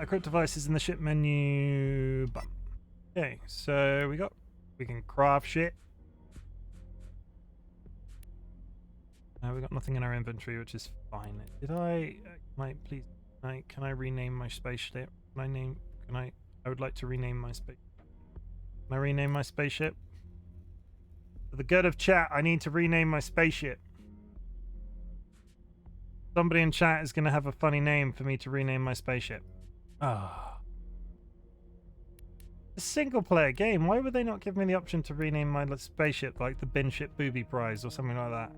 Equip devices in the ship menu. Bum. Okay, so we can craft shit. We got nothing in our inventory, which is fine. Did I can I rename my spaceship? I would like to rename my space. Can I rename my spaceship? For the good of chat, I need to rename my spaceship. Somebody in chat is going to have a funny name for me to rename my spaceship. Ah. A single player game. Why would they not give me the option to rename my spaceship like the Binship Booby Prize or something like that?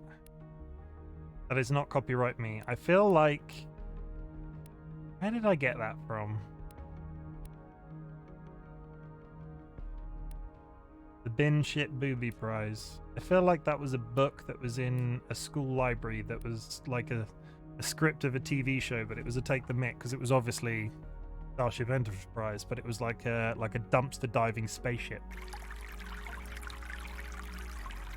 That is not copyright me. I feel like... Where did I get that from? The Binship Booby Prize. I feel like that was a book that was in a school library that was like a script of a TV show, but it was a take the mick because it was obviously Starship Enterprise, but it was like a dumpster diving spaceship.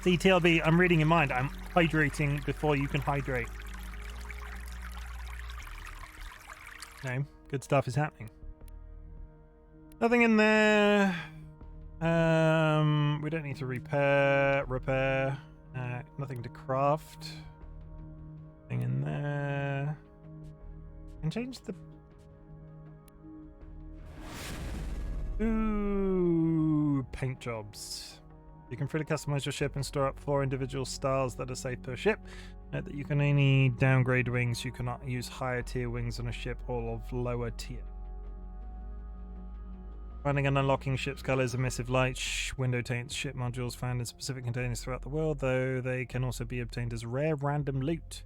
CTLB, I'm reading your mind. I'm hydrating before you can hydrate. No, good stuff is happening. Nothing in there. We don't need to repair. Nothing to craft. Nothing in there. Can change the Ooh, paint jobs. You can freely customize your ship and store up 4 individual styles that are safe per ship. Note that you can only downgrade wings. You cannot use higher tier wings on a ship or of lower tier. Finding and unlocking ship's colors, emissive light, window taints, ship modules found in specific containers throughout the world, though they can also be obtained as rare random loot.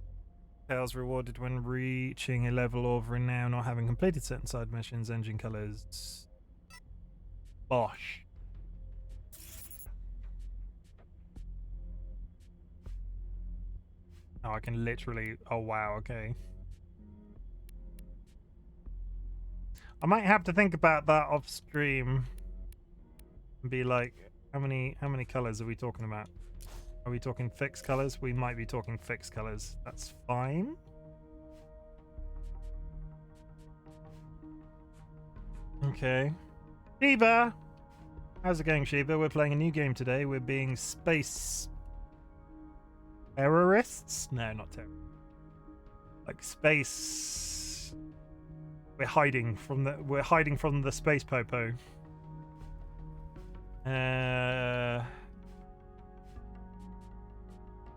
Tails rewarded when reaching a level of renown or having completed certain side missions. Engine colors. Bosh. Oh, I can literally. Oh, wow. Okay. I might have to think about that off stream and be like, how many colors are we talking about? Are we talking fixed colors? We might be talking fixed colors. That's fine. Okay. Shiva! How's it going, Shiva? We're playing a new game today. We're being space terrorists? No, not terrorists. Like space. We're hiding from the space popo.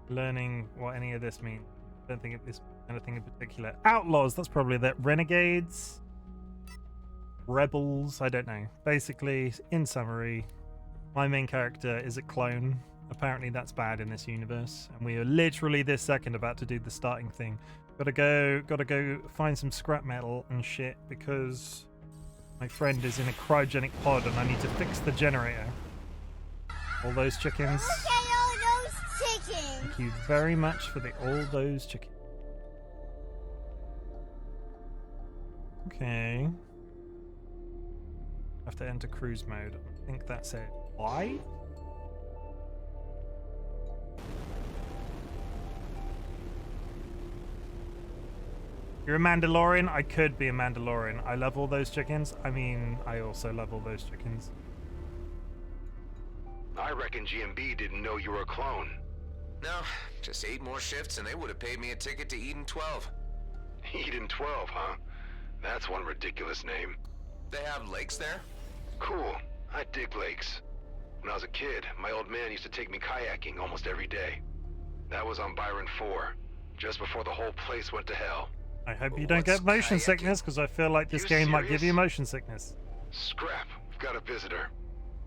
Learning what any of this means. I don't think this anything in particular. Outlaws, that's probably that. Renegades. Rebels, I don't know. Basically, in summary, my main character is a clone. Apparently that's bad in this universe, and we are literally this second about to do the starting thing. Gotta go find some scrap metal and shit because my friend is in a cryogenic pod and I need to fix the generator. All those chickens. Look at all those chickens! Thank you very much for the all those chickens. Okay. Have to enter cruise mode. I think that's it. Why? You're a Mandalorian? I could be a Mandalorian. I love all those chickens. I mean, I also love all those chickens. I reckon GMB didn't know you were a clone. No, just 8 more shifts and they would have paid me a ticket to Eden 12. Eden 12, huh? That's one ridiculous name. They have lakes there? Cool. I dig lakes. When I was a kid, my old man used to take me kayaking almost every day. That was on Byron 4, just before the whole place went to hell. I hope you don't get motion sickness, because I feel like this game might give you motion sickness. Scrap. We've got a visitor.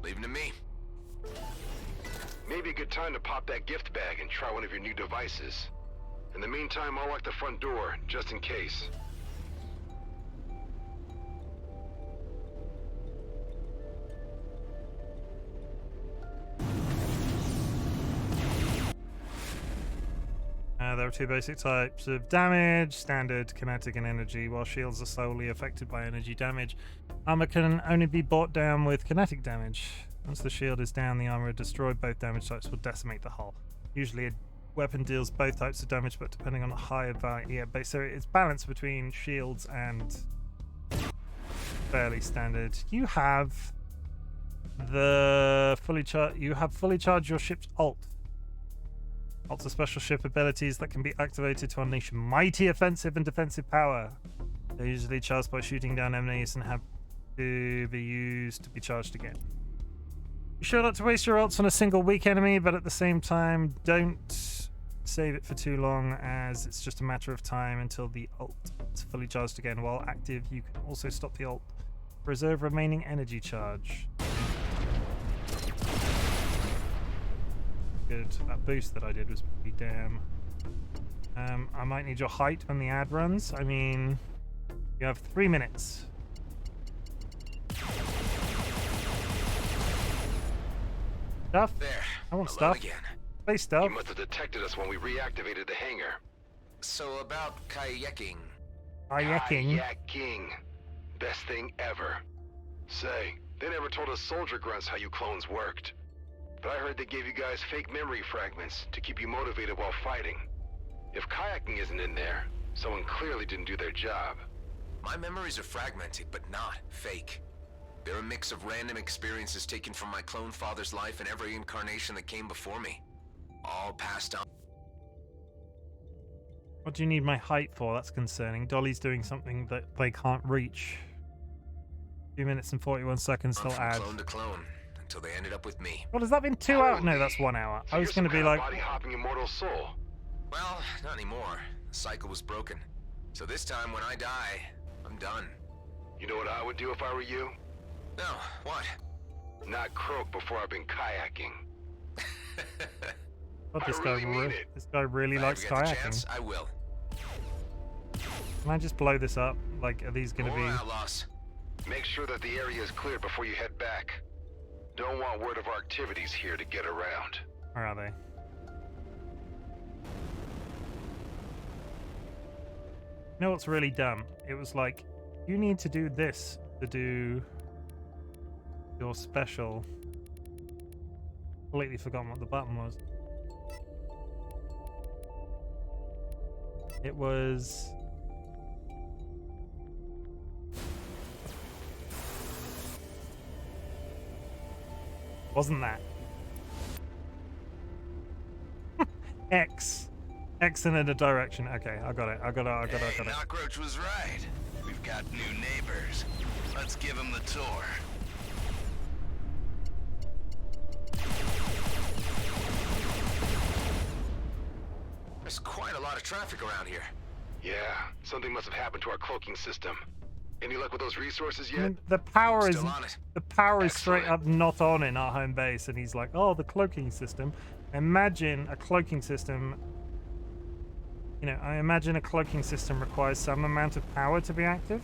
Leave him to me. Maybe a good time to pop that gift bag and try one of your new devices. In the meantime, I'll lock the front door, just in case. There are 2 basic types of damage, standard, kinetic, and energy, while shields are solely affected by energy damage. Armor can only be brought down with kinetic damage. Once the shield is down, the armor destroyed. Both damage types will decimate the hull. Usually a weapon deals both types of damage, but depending on the higher value, yeah, so it's balanced between shields and fairly standard. You have fully charged your ship's ult. Lots of special ship abilities that can be activated to unleash mighty offensive and defensive power. They're usually charged by shooting down enemies and have to be used to be charged again. Be sure not to waste your ults on a single weak enemy, but at the same time, don't save it for too long, as it's just a matter of time until the ult is fully charged again. While active, you can also stop the ult. Preserve remaining energy charge. Good. That boost that I did was pretty damn. I might need your height when the ad runs. I mean, you have 3 minutes. Stuff? There. I want Alone stuff. Again. Space stuff. You must have detected us when we reactivated the hangar. So about kayaking. Kayaking. Kayaking. Best thing ever. Say, they never told us soldier grunts how you clones worked. But I heard they gave you guys fake memory fragments to keep you motivated while fighting. If kayaking isn't in there, someone clearly didn't do their job. My memories are fragmented, but not fake. They're a mix of random experiences taken from my clone father's life and every incarnation that came before me. All passed on. What do you need my height for? That's concerning. Dolly's doing something that they can't reach. 2 minutes and 41 seconds till From ad. clone to clone until they ended up with me. What, has that been 2 hours? No, that's 1 hour. I was going to be like... body hopping immortal soul. Well, not anymore. The cycle was broken. So this time when I die, I'm done. You know what I would do if I were you? No, what? Not croak before I've been kayaking. God, I really mean it. this guy really If I likes ever get the kayaking. chance, I will. Can I just blow this up? Like, are these going to More be... outlaws. Make sure that the area is cleared before you head back. Don't want word of our activities here to get around. Where are they? You know what's really dumb? It was like, you need to do this to do your special. Completely forgotten what the button was. It was... Wasn't that? X. X in a direction. Okay, I got it. I got it. Knockroach was right. We've got new neighbors. Let's give them the tour. There's quite a lot of traffic around here. Yeah, something must have happened to our cloaking system. Any luck with those resources I yet? mean, the power is Still on it. straight up not on in our home base, and he's like, "Oh, the cloaking system." Imagine a cloaking system. You know, I imagine a cloaking system requires some amount of power to be active.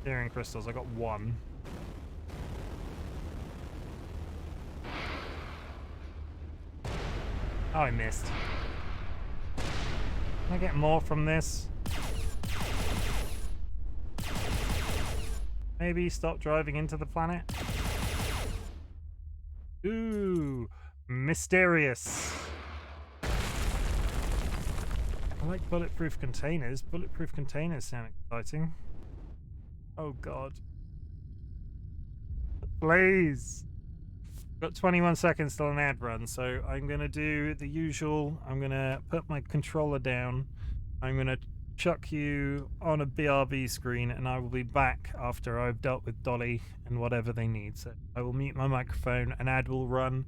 Steering crystals. I got 1. Oh, I missed. Can I get more from this? Maybe stop driving into the planet. Ooh, mysterious. I like bulletproof containers. Bulletproof containers sound exciting. Oh god. Please. Got 21 seconds till an ad run, so I'm gonna do the usual. I'm gonna put my controller down. I'm gonna chuck you on a BRB screen, and I will be back after I've dealt with Dolly and whatever they need. So I will mute my microphone, an ad will run.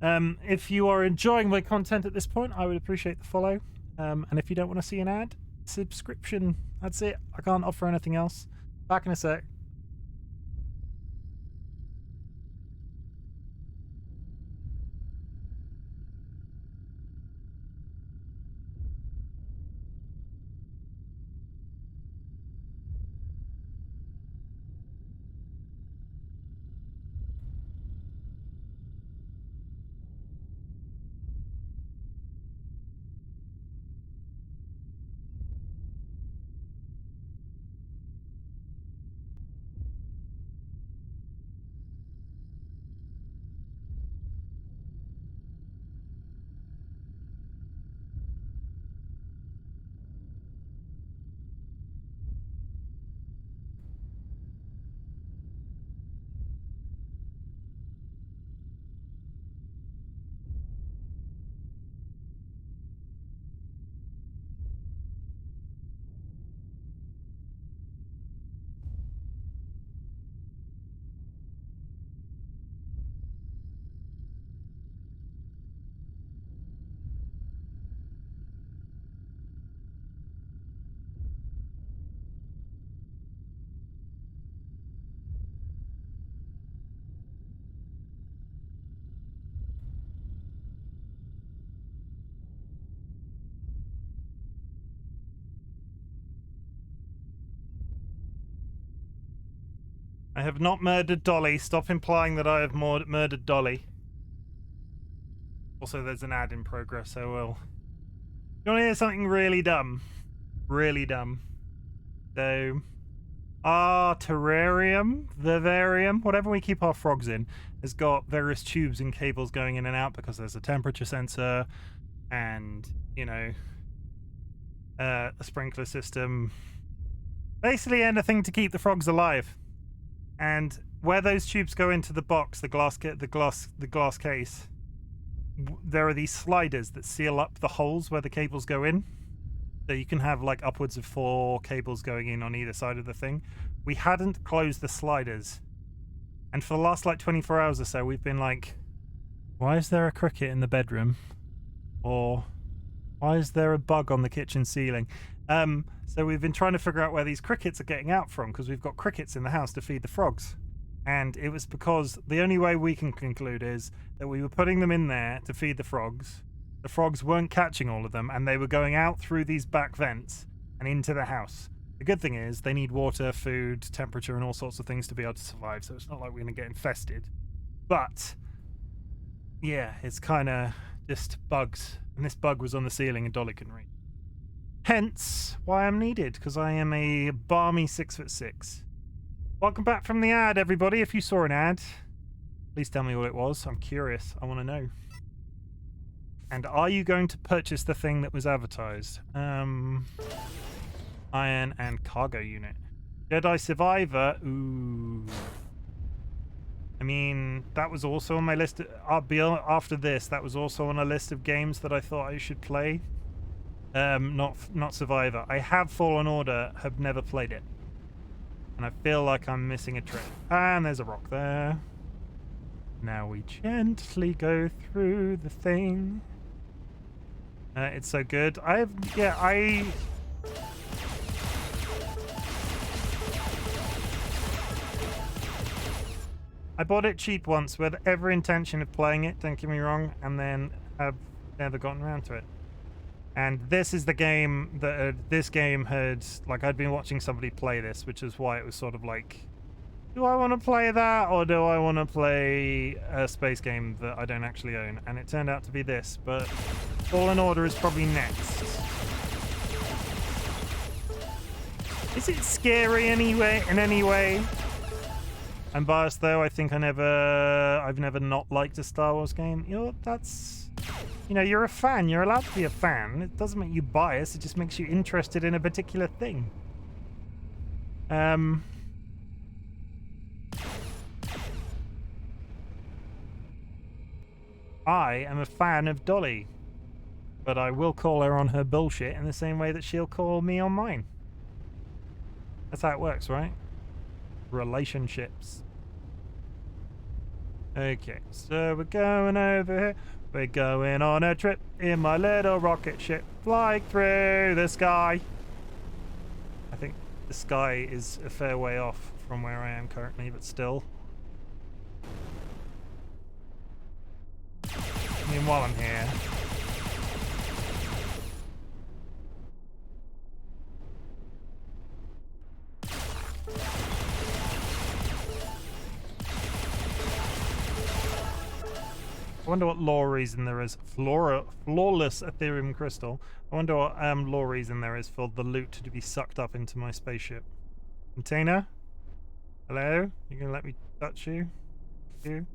If you are enjoying my content at this point, I would appreciate the follow. And if you don't want to see an ad, subscription. That's it. I can't offer anything else. Back in a sec. I have not murdered Dolly. Stop implying that I have murdered Dolly. Also, there's an ad in progress, so we'll... You want to hear something really dumb? Really dumb. So, our terrarium, vivarium, whatever we keep our frogs in, has got various tubes and cables going in and out because there's a temperature sensor and, you know, a sprinkler system. Basically anything to keep the frogs alive. And where those tubes go into the box, the glass case, there are these sliders that seal up the holes where the cables go in. So you can have like upwards of 4 cables going in on either side of the thing. We hadn't closed the sliders. And for the last like 24 hours or so, we've been like, why is there a cricket in the bedroom? Or why is there a bug on the kitchen ceiling? So we've been trying to figure out where these crickets are getting out from, because we've got crickets in the house to feed the frogs. And it was because the only way we can conclude is that we were putting them in there to feed the frogs. The frogs weren't catching all of them, and they were going out through these back vents and into the house. The good thing is they need water, food, temperature, and all sorts of things to be able to survive, so it's not like we're going to get infested. But, yeah, it's kind of just bugs. And this bug was on the ceiling and Dolly couldn't reach. Hence why I'm needed, because I am a balmy 6'6". Welcome back from the ad, everybody. If you saw an ad, please tell me what it was. I'm curious. I want to know. And are you going to purchase the thing that was advertised? Iron and cargo unit. Jedi Survivor. Ooh. I mean, that was also on my list. After this, that was also on a list of games that I thought I should play. Not Survivor. I have Fallen Order, have never played it. And I feel like I'm missing a trick. And there's a rock there. Now we gently go through the thing. It's so good. I bought it cheap once with every intention of playing it, don't get me wrong, and then have never gotten around to it. And this is the game that this game had, like, I'd been watching somebody play this, which is why it was sort of like, do I want to play that, or do I want to play a space game that I don't actually own? And it turned out to be this, but Fallen Order is probably next. Is it scary anyway? In any way? I'm biased though. I think I've never not liked a Star Wars game. You're a fan. You're allowed to be a fan. It doesn't make you biased. It just makes you interested in a particular thing. I am a fan of Dolly, but I will call her on her bullshit in the same way that she'll call me on mine. That's how it works, right? Relationships. Okay, so we're going over here. We're going on a trip in my little rocket ship, flying through the sky. I think the sky is a fair way off from where I am currently, but still. I mean, while I'm here. I wonder what law reason there is. Flawless Ethereum crystal. I wonder what law reason there is for the loot to be sucked up into my spaceship. Container? Hello? You gonna let me touch you? You?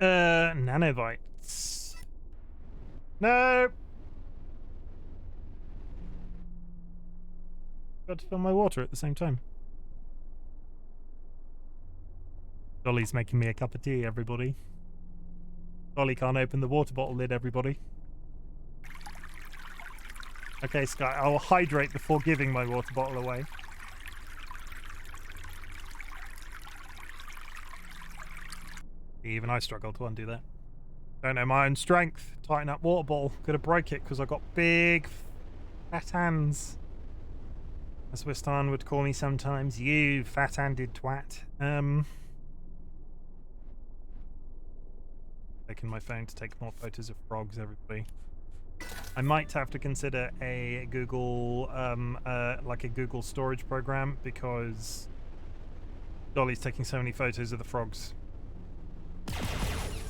Nanobites. No! Got to fill my water at the same time. Dolly's making me a cup of tea, everybody. Dolly can't open the water bottle lid, everybody. Okay, Sky, I'll hydrate before giving my water bottle away. Even I struggle to undo that. Don't know my own strength. Tighten up water bottle. Gonna break it because I've got big, fat hands. As Wistan would call me sometimes. You fat-handed twat. Taking my phone to take more photos of frogs, everybody. I might have to consider a Google, like a Google storage program, because Dolly's taking so many photos of the frogs.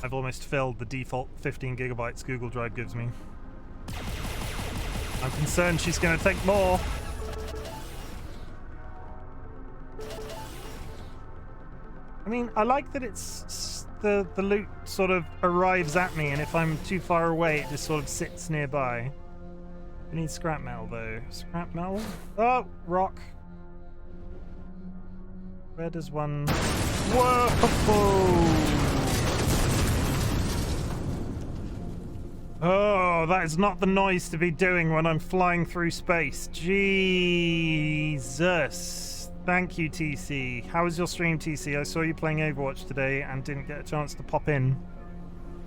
I've almost filled the default 15 gigabytes Google Drive gives me. I'm concerned she's going to take more. I mean, I like that it's the loot sort of arrives at me, and if I'm too far away, it just sort of sits nearby. We need scrap metal, though. Scrap metal? Oh, rock. Where does one... Whoa! Oh! Oh, that is not the noise to be doing when I'm flying through space. Jesus. Thank you, TC. How was your stream, TC? I saw you playing Overwatch today and didn't get a chance to pop in.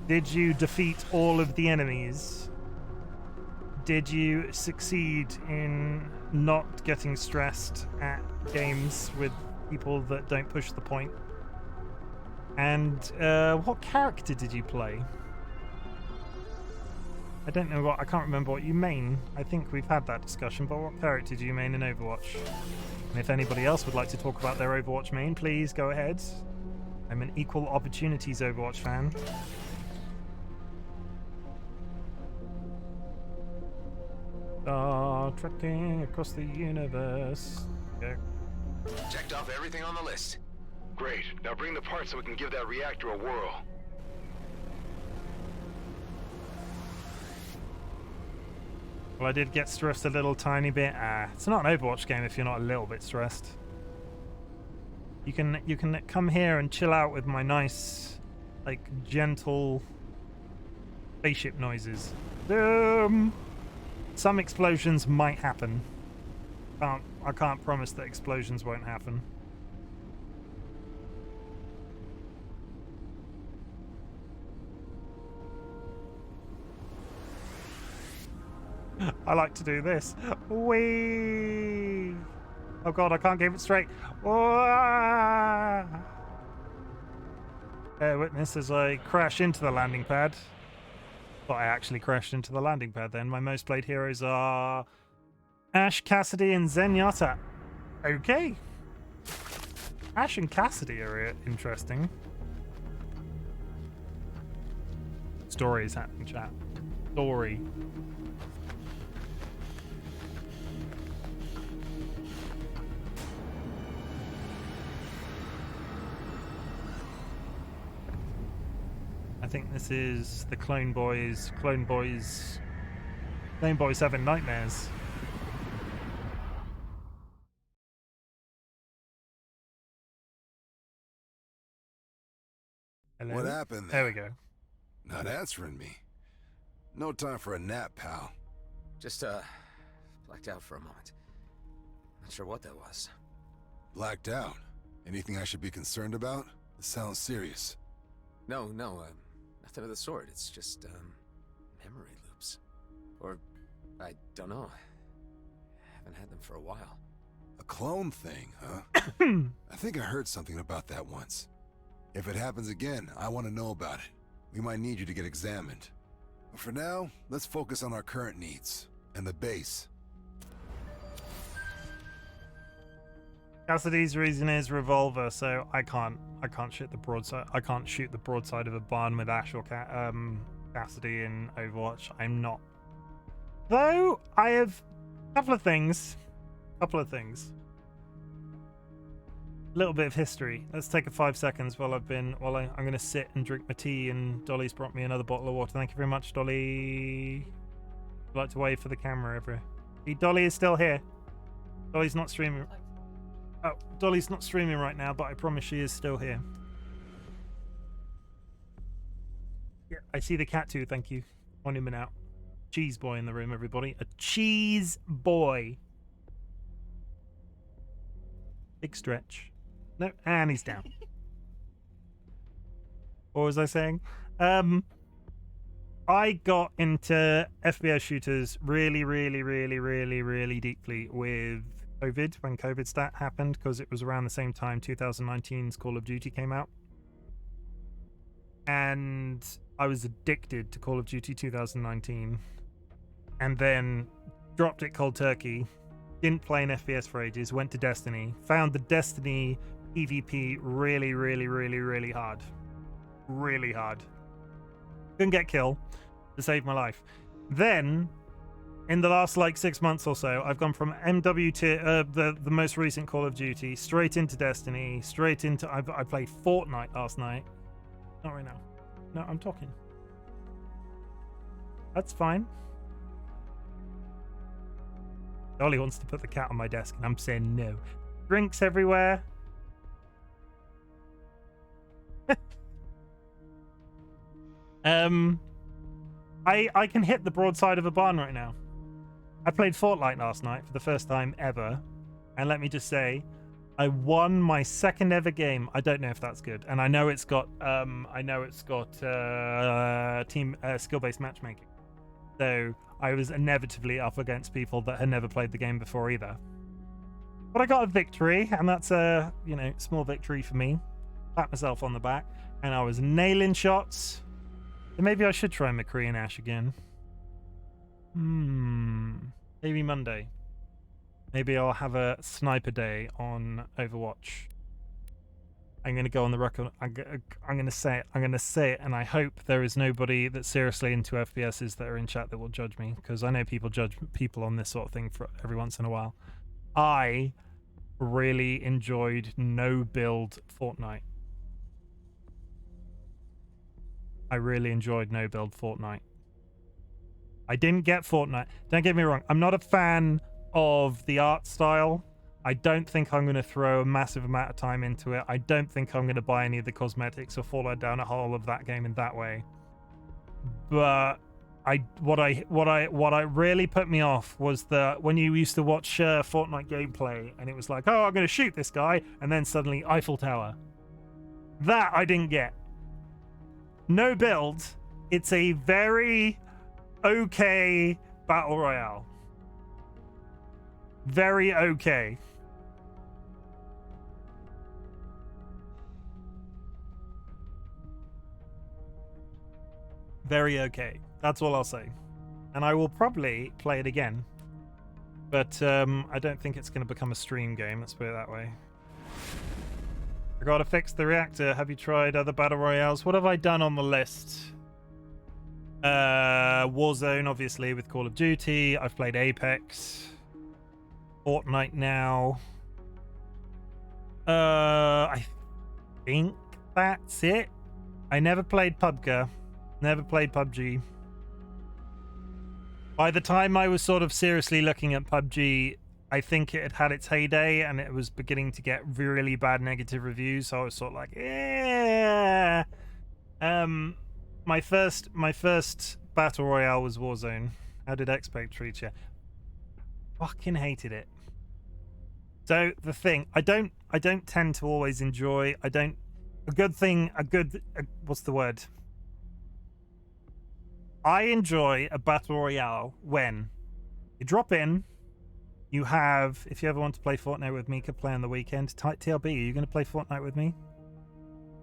Did you defeat all of the enemies? Did you succeed in not getting stressed at games with people that don't push the point? And what character did you play? I don't know I can't remember what you main. I think we've had that discussion, but what character do you main in Overwatch? And if anybody else would like to talk about their Overwatch main, please go ahead. I'm an equal opportunities Overwatch fan. Trekking across the universe. Go. Checked off everything on the list. Great. Now bring the parts so we can give that reactor a whirl. Well, I did get stressed a little tiny bit. It's not an Overwatch game if you're not a little bit stressed. You can come here and chill out with my nice, like, gentle spaceship noises. Some explosions might happen. I can't promise that explosions won't happen. I like to do this. Whee! Oh god, I can't keep it straight. Bear witness as I crash into the landing pad. But I actually crashed into the landing pad then. My most played heroes are Ash, Cassidy, and Zenyatta. Okay. Ash and Cassidy are interesting. Story is happening, chat. Story. I think this is the Clone Boys having nightmares. Hello? What happened There we go. Not answering me. No time for a nap, pal. Just, blacked out for a moment. Not sure what that was. Blacked out? Anything I should be concerned about? This sounds serious. No, nothing of the sort. It's just, memory loops. Or, I don't know. Haven't had them for a while. A clone thing, huh? I think I heard something about that once. If it happens again, I want to know about it. We might need you to get examined. But for now, let's focus on our current needs and the base. Cassidy's reason is revolver, so I can't shoot the broadside. I can't shoot the broadside of a barn with Ash or Cassidy in Overwatch. I'm not. Though I have a couple of things. A little bit of history. Let's take a 5 seconds while I'm going to sit and drink my tea, and Dolly's brought me another bottle of water. Thank you very much, Dolly. I'd like to wave for the camera over. Dolly is still here. Dolly's not streaming. Oh, Dolly's not streaming right now, but I promise she is still here. Yeah, I see the cat too, thank you. On him and out. Cheese boy in the room, everybody. A cheese boy. Big stretch. No, and he's down. What was I saying? I got into FPS shooters really deeply with COVID, when COVID happened, because it was around the same time 2019's Call of Duty came out. And I was addicted to Call of Duty 2019. And then dropped it cold turkey. Didn't play an FPS for ages, went to Destiny. Found the Destiny PvP really hard. Really hard. Couldn't get kill to save my life. Then, in the last 6 months or so, I've gone from MW to the most recent Call of Duty, straight into Destiny, straight into... I played Fortnite last night. Not right now. No, I'm talking. That's fine. Dolly wants to put the cat on my desk, and I'm saying no. Drinks everywhere. I can hit the broadside of a barn right now. I played Fortnite last night for the first time ever, and let me just say, I won my second ever game. I don't know if that's good, and I know it's got team skill-based matchmaking. So I was inevitably up against people that had never played the game before either. But I got a victory, and that's a small victory for me. Pat myself on the back, and I was nailing shots. So maybe I should try McCree and Ash again. Maybe Monday. Maybe I'll have a sniper day on Overwatch. I'm going to go on the record. I'm going to say it. I'm going to say it, and I hope there is nobody that's seriously into FPSs that are in chat that will judge me, because I know people judge people on this sort of thing for every once in a while. I really enjoyed no-build Fortnite. I really enjoyed no-build Fortnite. I didn't get Fortnite. Don't get me wrong. I'm not a fan of the art style. I don't think I'm going to throw a massive amount of time into it. I don't think I'm going to buy any of the cosmetics or fall down a hole of that game in that way. But what really put me off was when you used to watch Fortnite gameplay and it was like, oh, I'm going to shoot this guy, and then suddenly Eiffel Tower. That I didn't get. No build. It's a very okay battle royale. Very okay. Very okay. That's all I'll say. And I will probably play it again. But I don't think it's going to become a stream game, let's put it that way. I gotta fix the reactor. Have you tried other battle royales? What have I done on the list? Warzone, obviously, with Call of Duty. I've played Apex. Fortnite now. I think that's it. I never played PUBG. Never played PUBG. By the time I was sort of seriously looking at PUBG, I think it had had its heyday and it was beginning to get really bad negative reviews. So I was sort of like, yeah. My first battle royale was Warzone. How did Expect treat you? Fucking hated it. So the thing, I don't tend to always enjoy. What's the word? I enjoy a battle royale when you drop in. You have, if you ever want to play Fortnite with me, could play on the weekend. TLB, are you going to play Fortnite with me?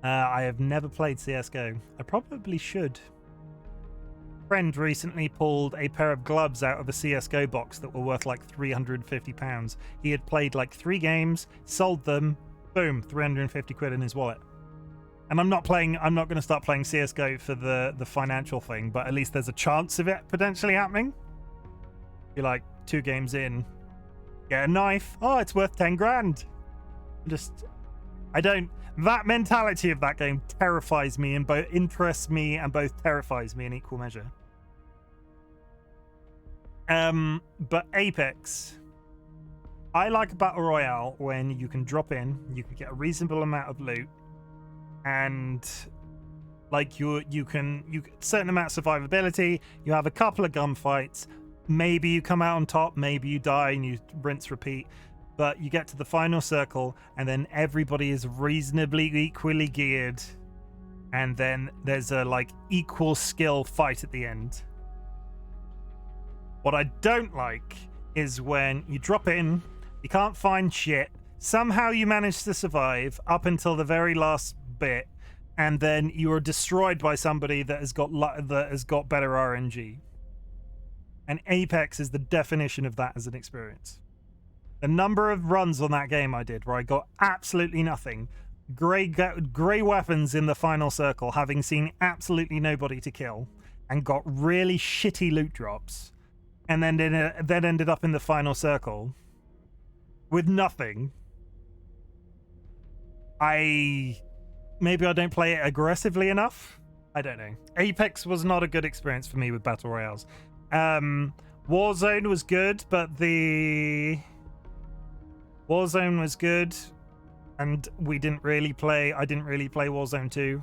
I have never played CSGO. I probably should. A friend recently pulled a pair of gloves out of a CSGO box that were worth like £350. He had played like 3 games, sold them, boom, 350 quid in his wallet. And I'm not going to start playing CSGO for the financial thing, but at least there's a chance of it potentially happening. You're like 2 games in, get a knife. Oh, it's worth 10 grand. That mentality of that game terrifies me and both interests me and both terrifies me in equal measure. But Apex, I like a battle royale when you can drop in, you can get a reasonable amount of loot, and like you can certain amount of survivability. You have a couple of gunfights. Maybe you come out on top, maybe you die and you rinse repeat, but you get to the final circle and then everybody is reasonably equally geared, and then there's a like equal skill fight at the end. What I don't like is when you drop in, you can't find shit, somehow you manage to survive up until the very last bit, and then you are destroyed by somebody that has got better RNG. And Apex is the definition of that as an experience. The number of runs on that game I did where I got absolutely nothing, grey weapons in the final circle, having seen absolutely nobody to kill, and got really shitty loot drops, and then ended up in the final circle with nothing. Maybe I don't play it aggressively enough. I don't know. Apex was not a good experience for me with battle royales. Warzone was good, but Warzone was good, and I didn't really play Warzone 2.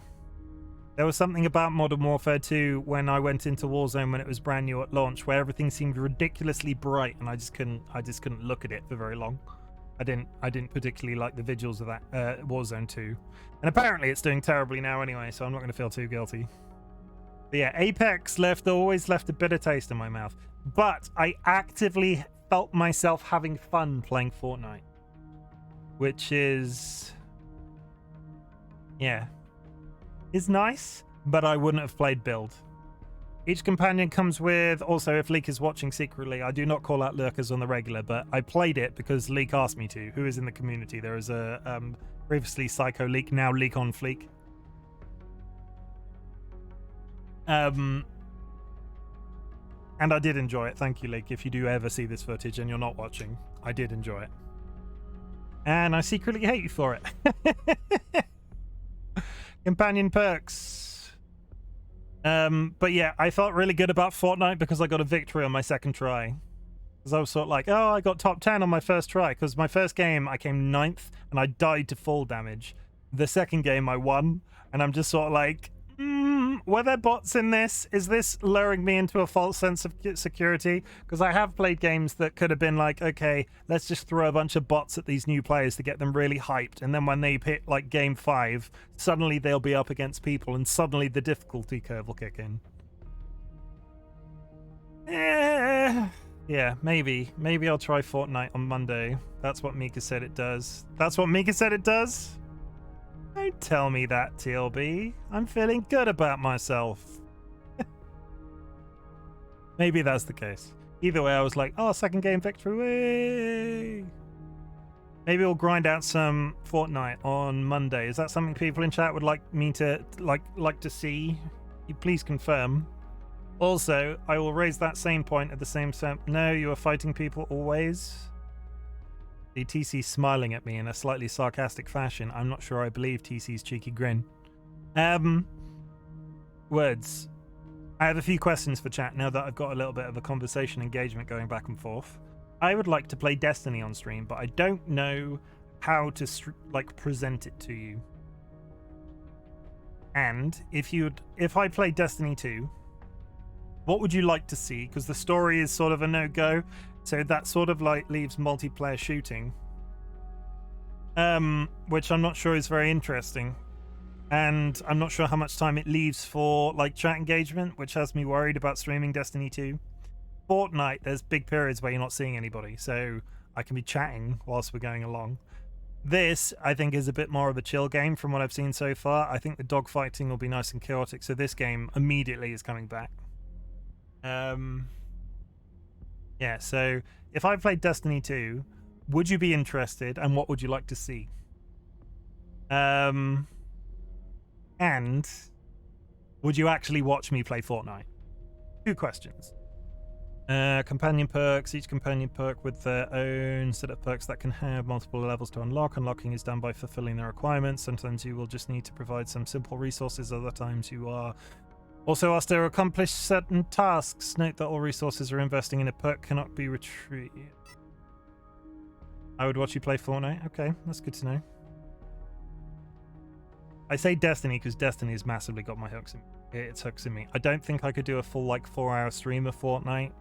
There was something about Modern Warfare 2 when I went into Warzone when it was brand new at launch, where everything seemed ridiculously bright, and I just couldn't look at it for very long. I didn't particularly like the visuals of that Warzone 2, and apparently it's doing terribly now anyway, so I'm not going to feel too guilty. But yeah, Apex always left a bitter taste in my mouth, but I actively felt myself having fun playing Fortnite, which is, yeah, is nice, but I wouldn't have played Build. Each companion comes with, also if Leek is watching secretly, I do not call out lurkers on the regular, but I played it because Leek asked me to, who is in the community. There is a previously Psycho Leek, now Leek on Fleek. And I did enjoy it. Thank you, Leek. If you do ever see this footage and you're not watching, I did enjoy it. And I secretly hate you for it. Companion perks. But yeah, I felt really good about Fortnite because I got a victory on my second try. Because I was sort of like, oh, I got top 10 on my first try. Because my first game, I came 9th and I died to fall damage. The second game, I won. And I'm just sort of like, were there bots in this? Is this luring me into a false sense of security? Because I have played games that could have been like, okay, let's just throw a bunch of bots at these new players to get them really hyped. And then when they hit like game 5, suddenly they'll be up against people and suddenly the difficulty curve will kick in. Yeah, maybe. Maybe I'll try Fortnite on Monday. That's what Mika said it does. That's what Mika said it does? Don't tell me that, TLB. I'm feeling good about myself. Maybe that's the case. Either way, I was like, oh, second game victory. Maybe we'll grind out some Fortnite on Monday. Is that something people in chat would like me to like to see? You please confirm. Also, I will raise that same point at the same time. No, you are fighting people always. The TC smiling at me in a slightly sarcastic fashion. I'm not sure I believe TC's cheeky grin. Words. I have a few questions for chat now that I've got a little bit of a conversation engagement going back and forth. I would like to play Destiny on stream, but I don't know how to present it to you. And if I play Destiny 2, what would you like to see? Because the story is sort of a no-go. So that sort of like leaves multiplayer shooting, which I'm not sure is very interesting. And I'm not sure how much time it leaves for like chat engagement, which has me worried about streaming Destiny 2. Fortnite, there's big periods where you're not seeing anybody, so I can be chatting whilst we're going along. This, I think, is a bit more of a chill game from what I've seen so far. I think the dogfighting will be nice and chaotic, so this game immediately is coming back. Yeah, so if I played Destiny 2, would you be interested, and what would you like to see? And would you actually watch me play Fortnite? 2 questions. Companion perks. Each companion perk with their own set of perks that can have multiple levels to unlock. Unlocking is done by fulfilling the requirements. Sometimes you will just need to provide some simple resources. Other times you are also asked to accomplish certain tasks. Note that all resources are investing in a perk cannot be retrieved. I would watch you play Fortnite. Okay, that's good to know. I say Destiny because Destiny has massively got my hooks in. It's hooks in me. I don't think I could do a full like 4-hour stream of Fortnite.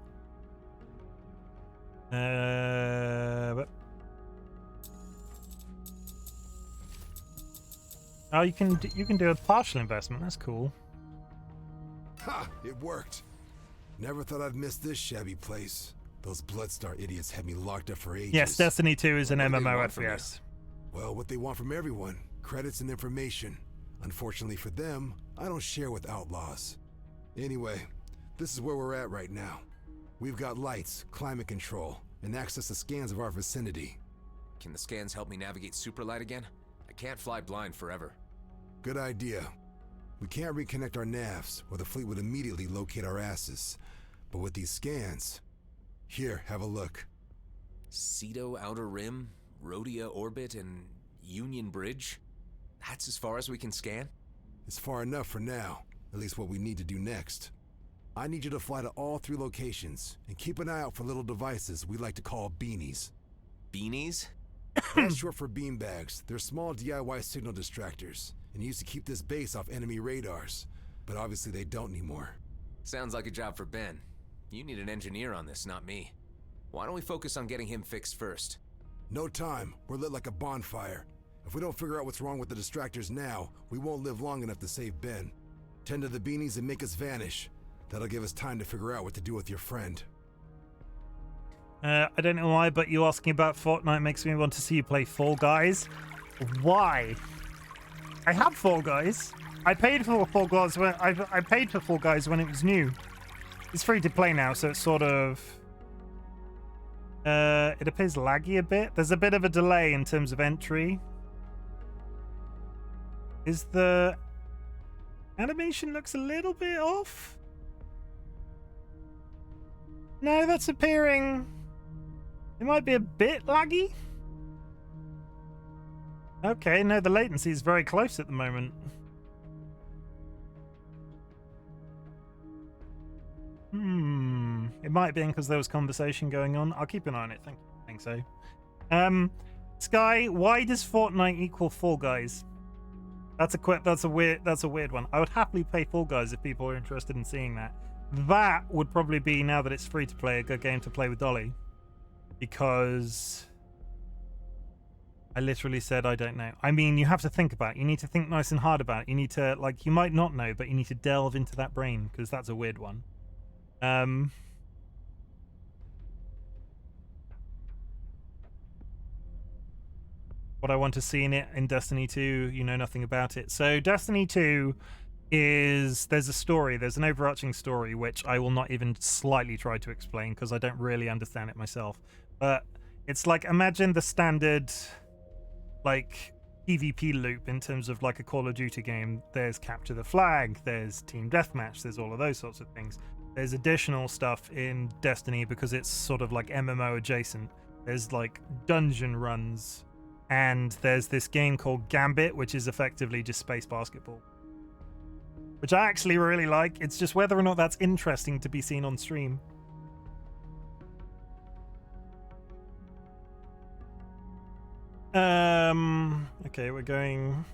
But oh, you can do a partial investment. That's cool. Ha! It worked. Never thought I'd miss this shabby place. Those Bloodstar idiots had me locked up for ages. Yes, Destiny 2 is an MMO FPS. Well, what they want from everyone. Credits and information. Unfortunately for them, I don't share with outlaws. Anyway, this is where we're at right now. We've got lights, climate control, and access to scans of our vicinity. Can the scans help me navigate Superlight again? I can't fly blind forever. Good idea. We can't reconnect our navs, or the fleet would immediately locate our asses. But with these scans... Here, have a look. Cedo Outer Rim, Rhodia Orbit, and Union Bridge? That's as far as we can scan? It's far enough for now, at least what we need to do next. I need you to fly to all 3 locations, and keep an eye out for little devices we like to call beanies. Beanies? That's short for beanbags. They're small DIY signal distractors, and used to keep this base off enemy radars. But obviously they don't anymore. Sounds like a job for Ben. You need an engineer on this, not me. Why don't we focus on getting him fixed first? No time. We're lit like a bonfire. If we don't figure out what's wrong with the distractors now, we won't live long enough to save Ben. Tend to the beanies and make us vanish. That'll give us time to figure out what to do with your friend. I don't know why, but you asking about Fortnite makes me want to see you play Fall Guys. Why? I have Fall Guys. I paid for Fall Guys when I paid for Fall Guys when it was new. It's free to play now, so it's sort of it appears laggy a bit. There's a bit of a delay in terms of entry. Is the animation looks a little bit off? No, that's appearing. It might be a bit laggy. Okay, no, the latency is very close at the moment. It might be because there was conversation going on. I'll keep an eye on it. I think so. Sky, why does Fortnite equal Fall Guys? That's a weird one. I would happily play Fall Guys if people are interested in seeing that. That would probably be, now that it's free to play, a good game to play with Dolly. Because I literally said I don't know. I mean, you have to think about it. You need to think nice and hard about it. You need to, like, you might not know, but you need to delve into that brain, because that's a weird one. What I want to see in it in Destiny 2, you know nothing about it. So Destiny 2 there's a story, there's an overarching story, which I will not even slightly try to explain because I don't really understand it myself. But it's like, imagine the standard like PvP loop in terms of like a Call of Duty game. There's capture the flag, there's team deathmatch, there's all of those sorts of things. There's additional stuff in Destiny because it's sort of like MMO adjacent. There's like dungeon runs, and there's this game called Gambit, which is effectively just space basketball, which I actually really like. It's just whether or not that's interesting to be seen on stream. Okay, we're going.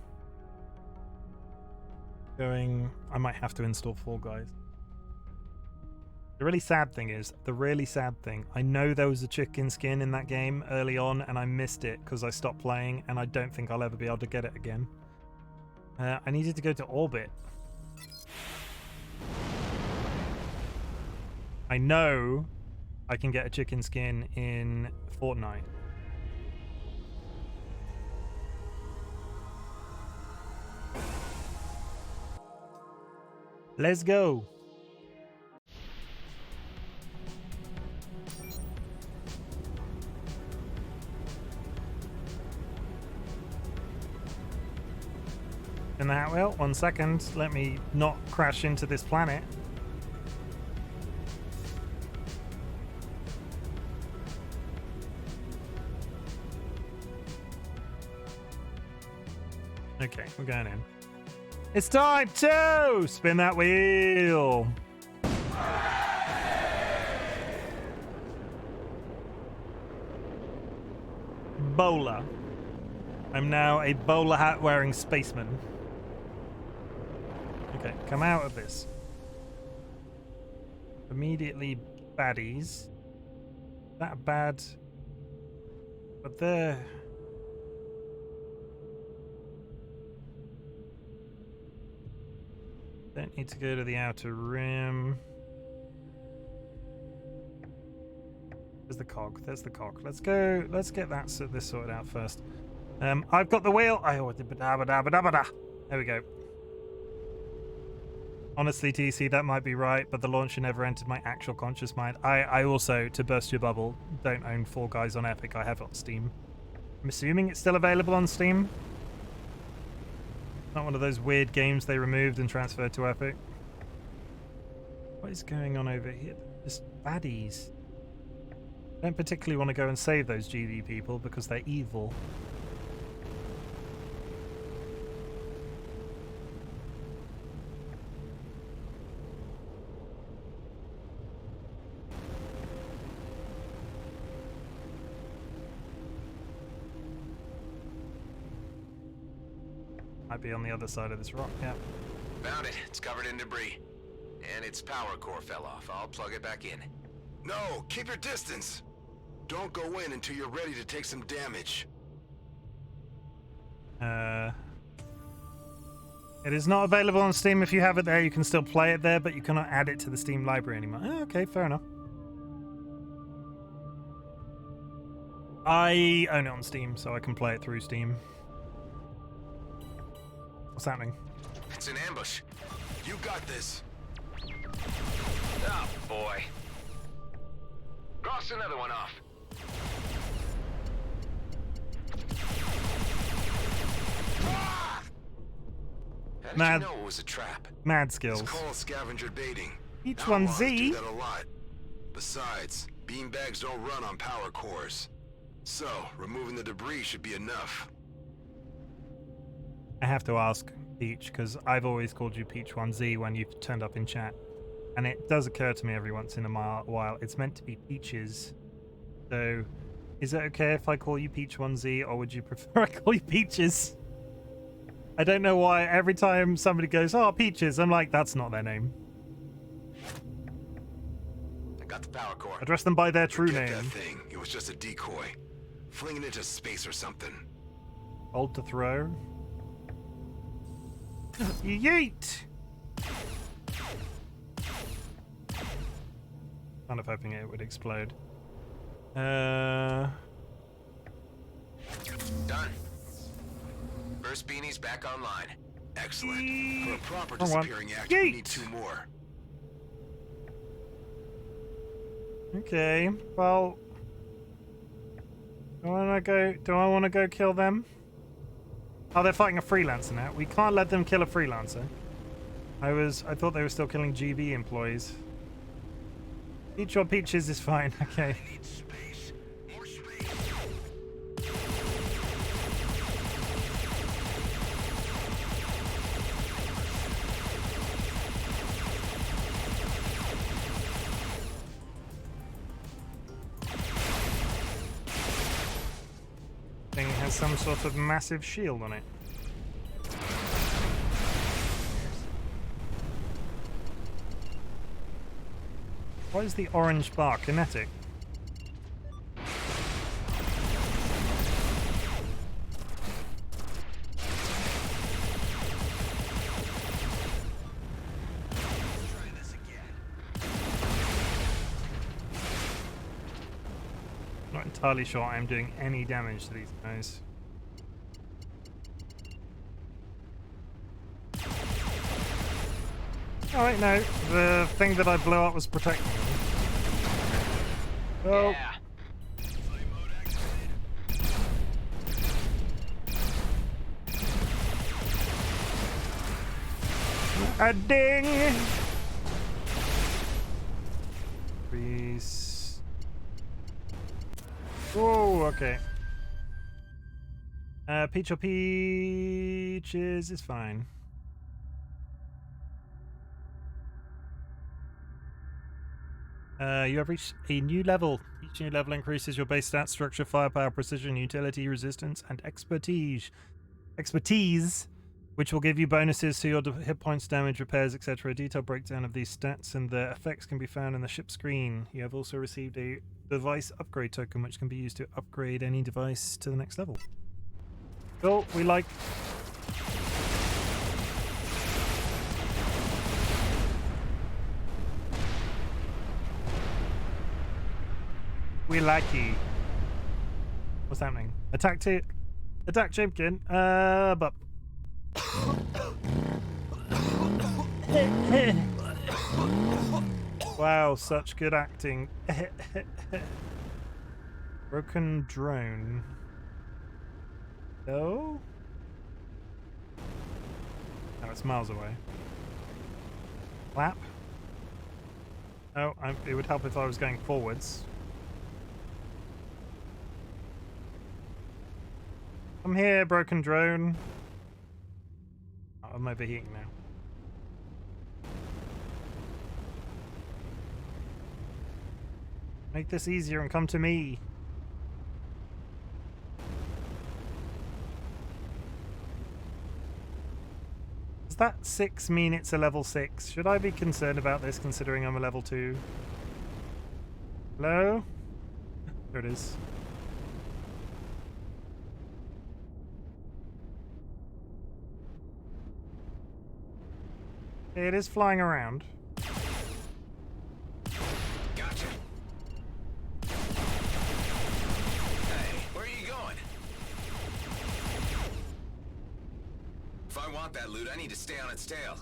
I might have to install Fall Guys. The really sad thing, I know there was a chicken skin in that game early on, and I missed it because I stopped playing, and I don't think I'll ever be able to get it again. I needed to go to orbit. I know I can get a chicken skin in Fortnite. Let's go. In the Hat Wheel, 1 second. Let me not crash into this planet. Okay, we're going in. It's time to spin that wheel. Bowler. I'm now a bowler hat wearing spaceman. Okay, come out of this. Immediately baddies. Is that bad? But there. Don't need to go to the outer rim. There's the cog. There's the cog. Let's go. Let's get this sorted out first. I've got the wheel. There we go. Honestly, TC, that might be right, but the launcher never entered my actual conscious mind. I also, to burst your bubble, don't own Fall Guys on Epic. I have it on Steam. I'm assuming it's still available on Steam. Not one of those weird games they removed and transferred to Epic. What is going on over here? Just baddies. I don't particularly want to go and save those GV people because they're evil. Might be on the other side of this rock, yeah. Found it. It's covered in debris. And its power core fell off. I'll plug it back in. No, keep your distance. Don't go in until you're ready to take some damage. It is not available on Steam. If you have it there, you can still play it there, but you cannot add it to the Steam library anymore. Oh, okay, fair enough. I own it on Steam, so I can play it through Steam. What's happening? It's an ambush. You got this. Oh, boy. Cross another one off. How did Mad. you know it was a trap? Mad It's skills. called scavenger baiting. Each one Outlaws Z. do that a lot. Besides, beanbags don't run on power cores. So, removing the debris should be enough. I have to ask Peach, because I've always called you Peach 1Z when you've turned up in chat. And it does occur to me every once in a while, it's meant to be Peaches. So, is it okay if I call you Peach 1Z, or would you prefer I call you Peaches? I don't know why every time somebody goes, oh, Peaches, I'm like, that's not their name. I got the power core. Address them by their true Forget name. that thing. It was just a decoy. Fling it into space or something. Hold to throw. Yeet! Kind of hoping it would explode. Done. First beanie's back online. Excellent. For a proper Come on. disappearing act, we need Yeet. 2 more. Okay, well, do I want to go kill them? Oh, they're fighting a freelancer now. We can't let them kill a freelancer. I thought they were still killing GB employees. Peach or Peaches is fine. Okay. Thing has some sort of massive shield on it. Why is the orange bar kinetic? Not entirely sure I'm doing any damage to these guys. Oh wait, no. The thing that I blew up was protecting them. Oh. Yeah. A ding! Please. Oh, okay. Peach or Peaches is fine. You have reached a new level. Each new level increases your base stats, structure, firepower, precision, utility, resistance, and expertise. Which will give you bonuses to your hit points, damage, repairs, etc. A detailed breakdown of these stats and their effects can be found in the ship screen. You have also received a device upgrade token, which can be used to upgrade any device to the next level. Cool, we like... We like you. What's happening? Attack Chimken. But... Wow, such good acting. Broken drone. No? No, it's miles away. Clap. Oh, it would help if I was going forwards. I'm here, broken drone. Oh, I'm overheating now. Make this easier and come to me. Does that 6 mean it's a level 6? Should I be concerned about this considering I'm a level 2? Hello? There it is. It is flying around. Gotcha. Hey, where are you going? If I want that loot, I need to stay on its tail.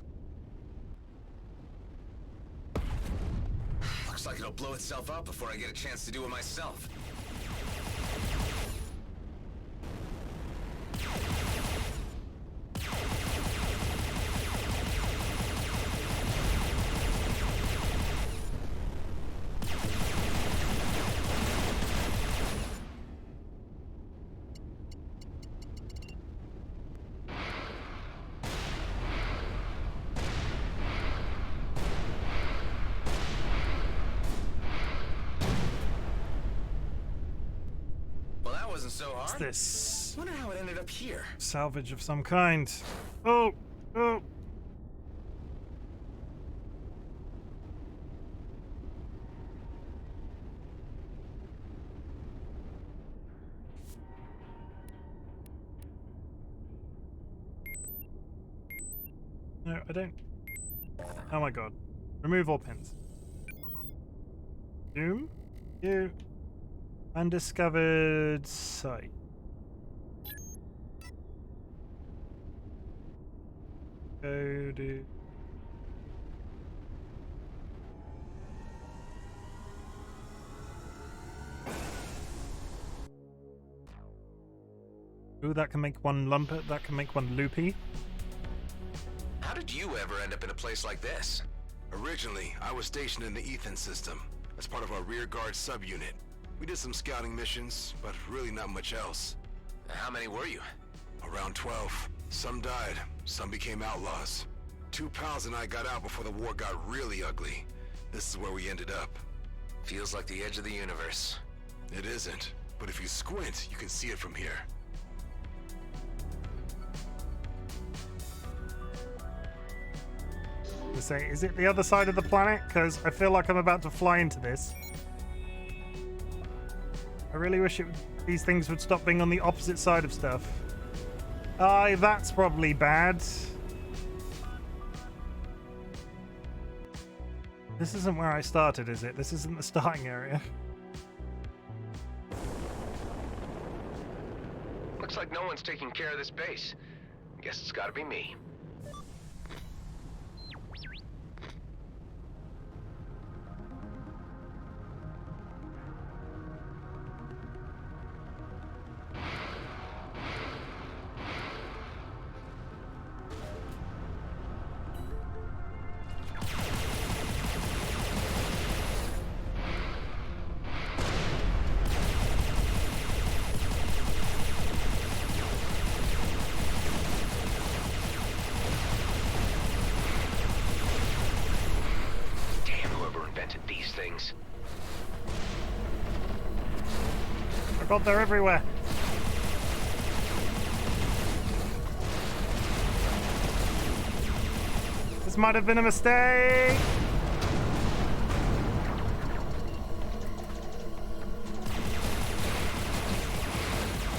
Looks like it'll blow itself up before I get a chance to do it myself. So hard. What's this? Wonder how it ended up here. Salvage of some kind. Oh, oh. No, I don't. Oh my god. Remove all pins. Doom? You. Undiscovered site. Go to... Ooh, that can make one lumpet, that can make one loopy. How did you ever end up in a place like this? Originally, I was stationed in the Ethan system as part of our rear guard subunit. We did some scouting missions, but really not much else. How many were you? Around 12. Some died, some became outlaws. 2 pals and I got out before the war got really ugly. This is where we ended up. Feels like the edge of the universe. It isn't, but if you squint, you can see it from here. To say, is it the other side of the planet? Because I feel like I'm about to fly into this. I really wish these things would stop being on the opposite side of stuff. That's probably bad. This isn't where I started, is it? This isn't the starting area. Looks like no one's taking care of this base. Guess it's gotta be me. God, they're everywhere. This might have been a mistake.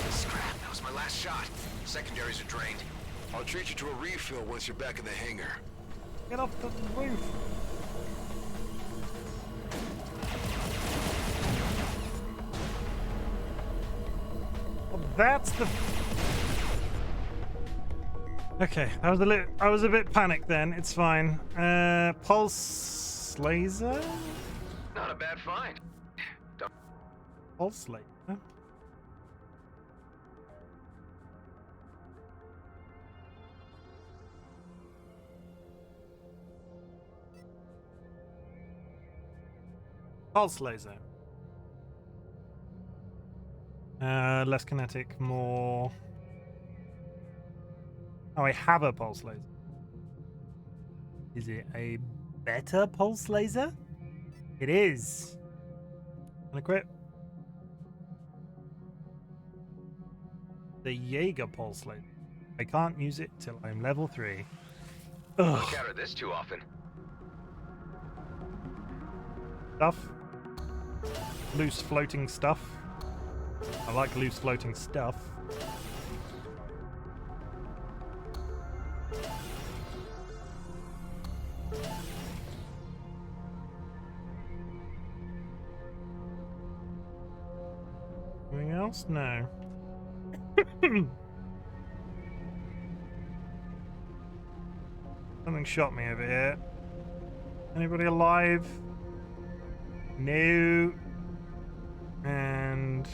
Scrap, that was my last shot. Secondaries are drained. I'll treat you to a refill once you're back in the hangar. Get off the roof. That's the... Okay, I was a bit panicked then. It's fine. Pulse laser? Not a bad find. Pulse laser? Pulse laser. Less kinetic, more... Oh, I have a pulse laser. Is it a better pulse laser? It is. Unequip. The Jaeger pulse laser. I can't use it till I'm level 3. Don't encounter this too often. Stuff. Loose floating stuff. I like loose floating stuff. Anything else? No. Something shot me over here. Anybody alive? No. And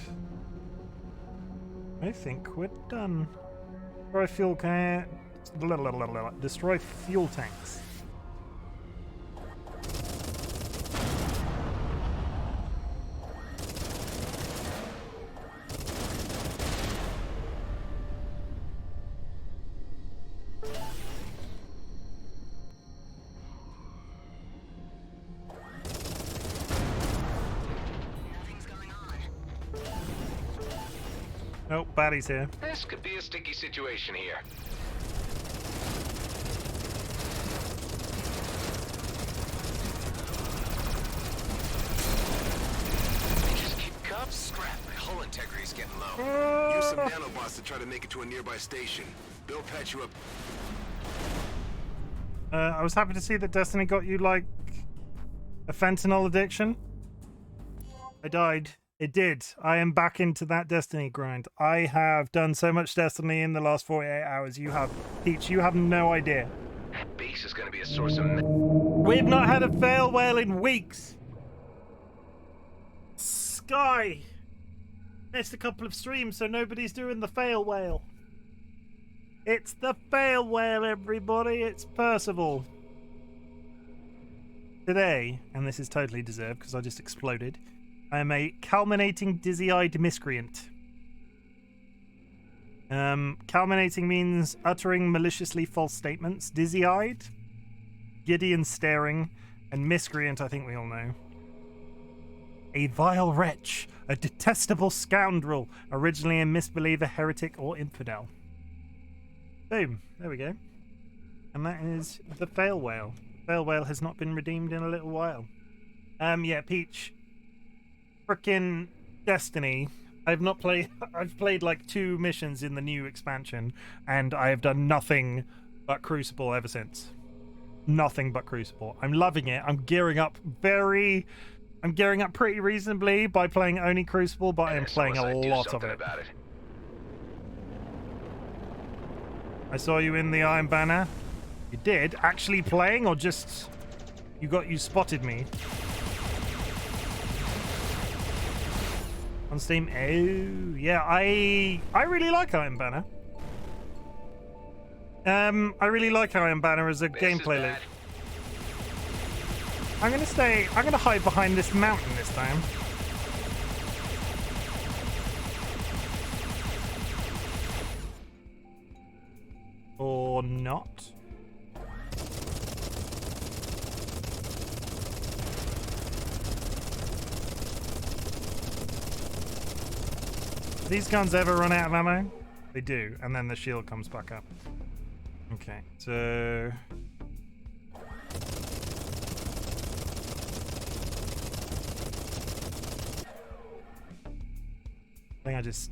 I think we're done. Destroy fuel can. Destroy fuel tanks. Nope, baddies here. This could be a sticky situation here. Just keep cups, scrap. My hull integrity's getting low. Use some nanobots to try to make it to a nearby station. They'll patch you up. I was happy to see that Destiny got you, like, a fentanyl addiction. I died. It did. I am back into that Destiny grind. I have done so much Destiny in the last 48 hours. You have, Peach, you have no idea. Base is going to be a source of... We've not had a fail whale in weeks. Sky. Missed a couple of streams, so nobody's doing the fail whale. It's the fail whale, everybody. It's Percival. Today, and this is totally deserved because I just exploded, I am a culminating dizzy-eyed miscreant. Culminating means uttering maliciously false statements. Dizzy-eyed, giddy and staring, and miscreant I think we all know. A vile wretch, a detestable scoundrel, originally a misbeliever, heretic, or infidel. Boom, there we go. And that is the fail whale. Fail whale has not been redeemed in a little while. Yeah, Peach. Frickin' Destiny. I've played like 2 missions in the new expansion, and I have done nothing but Crucible ever since. Nothing but Crucible. I'm loving it. I'm gearing up pretty reasonably by playing only Crucible, but I am playing a lot of it. I saw you in the Iron Banner. You did? Actually playing, or just you spotted me? On Steam? Oh, yeah, I really like Iron Banner. I really like Iron Banner as a gameplay loop. I'm gonna hide behind this mountain this time. Or not. These guns ever run out of ammo? They do, and then the shield comes back up. Okay, so... I think I just...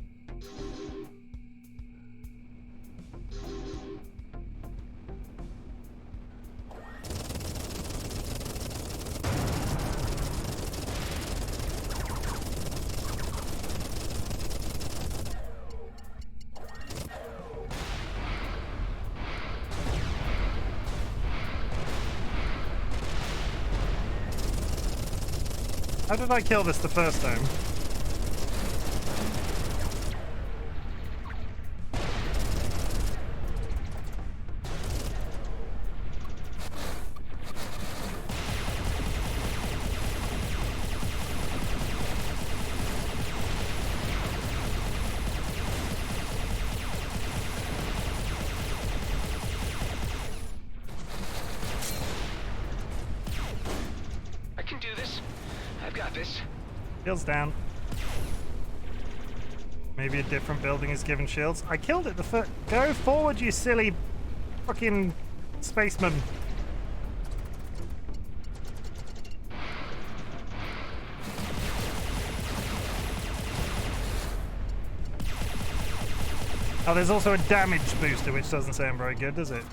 How did I kill this the first time? Shields down. Maybe a different building is given shields. I killed it the foot. Go forward, you silly fucking spaceman. Oh, there's also a damage booster, which doesn't sound very good, does it?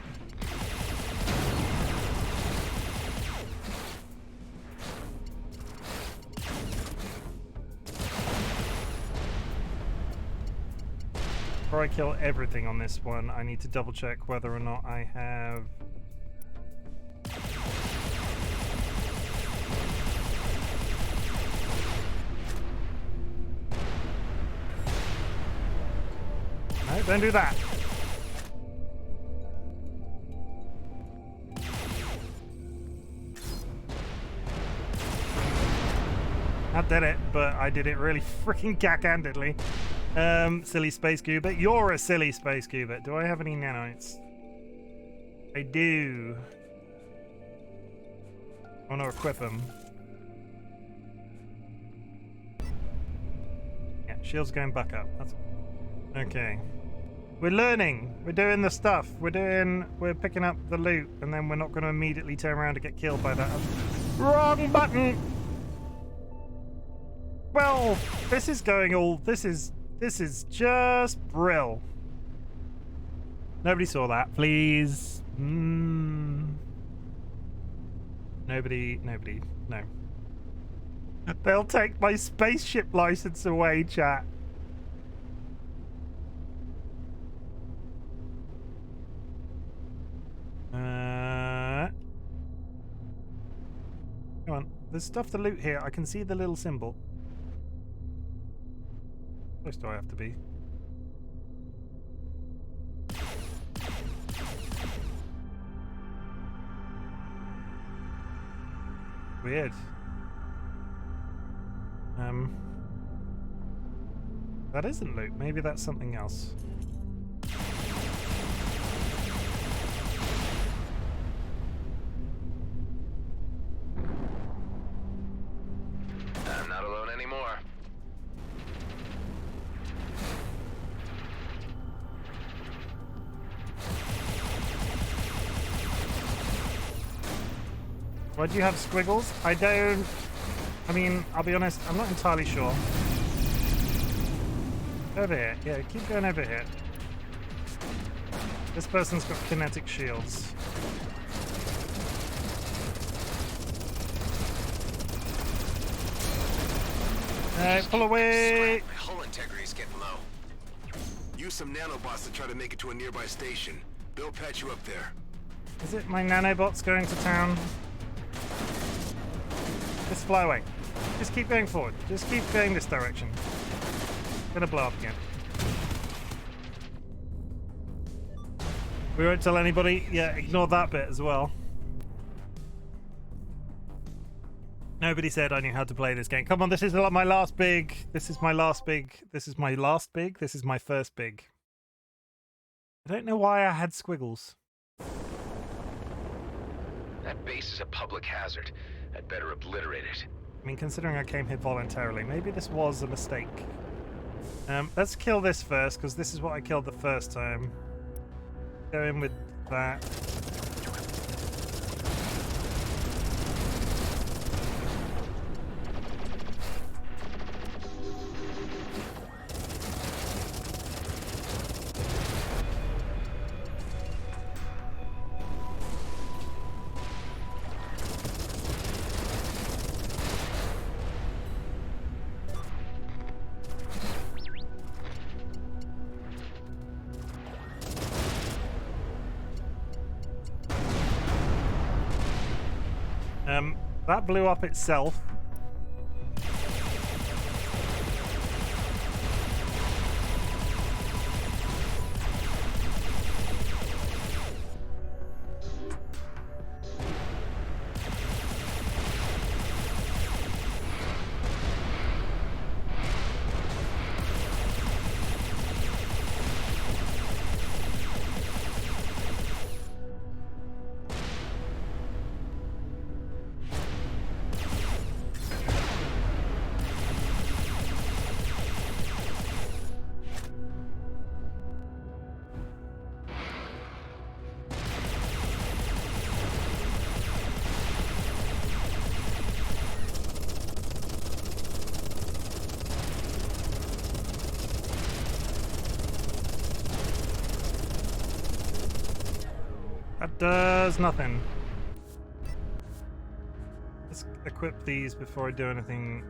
Before I kill everything on this one, I need to double check whether or not I have... No, don't do that. I did it, but I did it really freaking cack-handedly. Silly space cubit. You're a silly space cubit. Do I have any nanites? I do. I want to equip them. Yeah, shield's going back up. That's okay. We're learning. We're doing the stuff. We're picking up the loot, and then we're not going to immediately turn around to get killed by that. Wrong button. Well, this is going all. This is just brill. Nobody saw that, please. Nobody, no. They'll take my spaceship license away, chat. Come on, there's stuff to loot here. I can see the little symbol. How close do I have to be? Weird. That isn't loot. Maybe that's something else. I'm not alone anymore. Why do you have squiggles? I don't... I mean, I'll be honest, I'm not entirely sure. Over here. Yeah, keep going over here. This person's got kinetic shields. Pull away! My hull integrity's getting low. Use some nanobots to try to make it to a nearby station. They'll patch you up there. Is it my nanobots going to town? Just fly away. Just keep going forward. Just keep going this direction. It's gonna blow up again. We won't tell anybody. Yeah, ignore that bit as well. Nobody said I knew how to play this game. Come on, this is my last big. This is my last big. This is my last big. This is my first big. I don't know why I had squiggles. That base is a public hazard. I'd better obliterate it. I mean, considering I came here voluntarily, maybe this was a mistake. Let's kill this first, because this is what I killed the first time. Go in with that. That blew up itself. That does nothing. Let's equip these before I do anything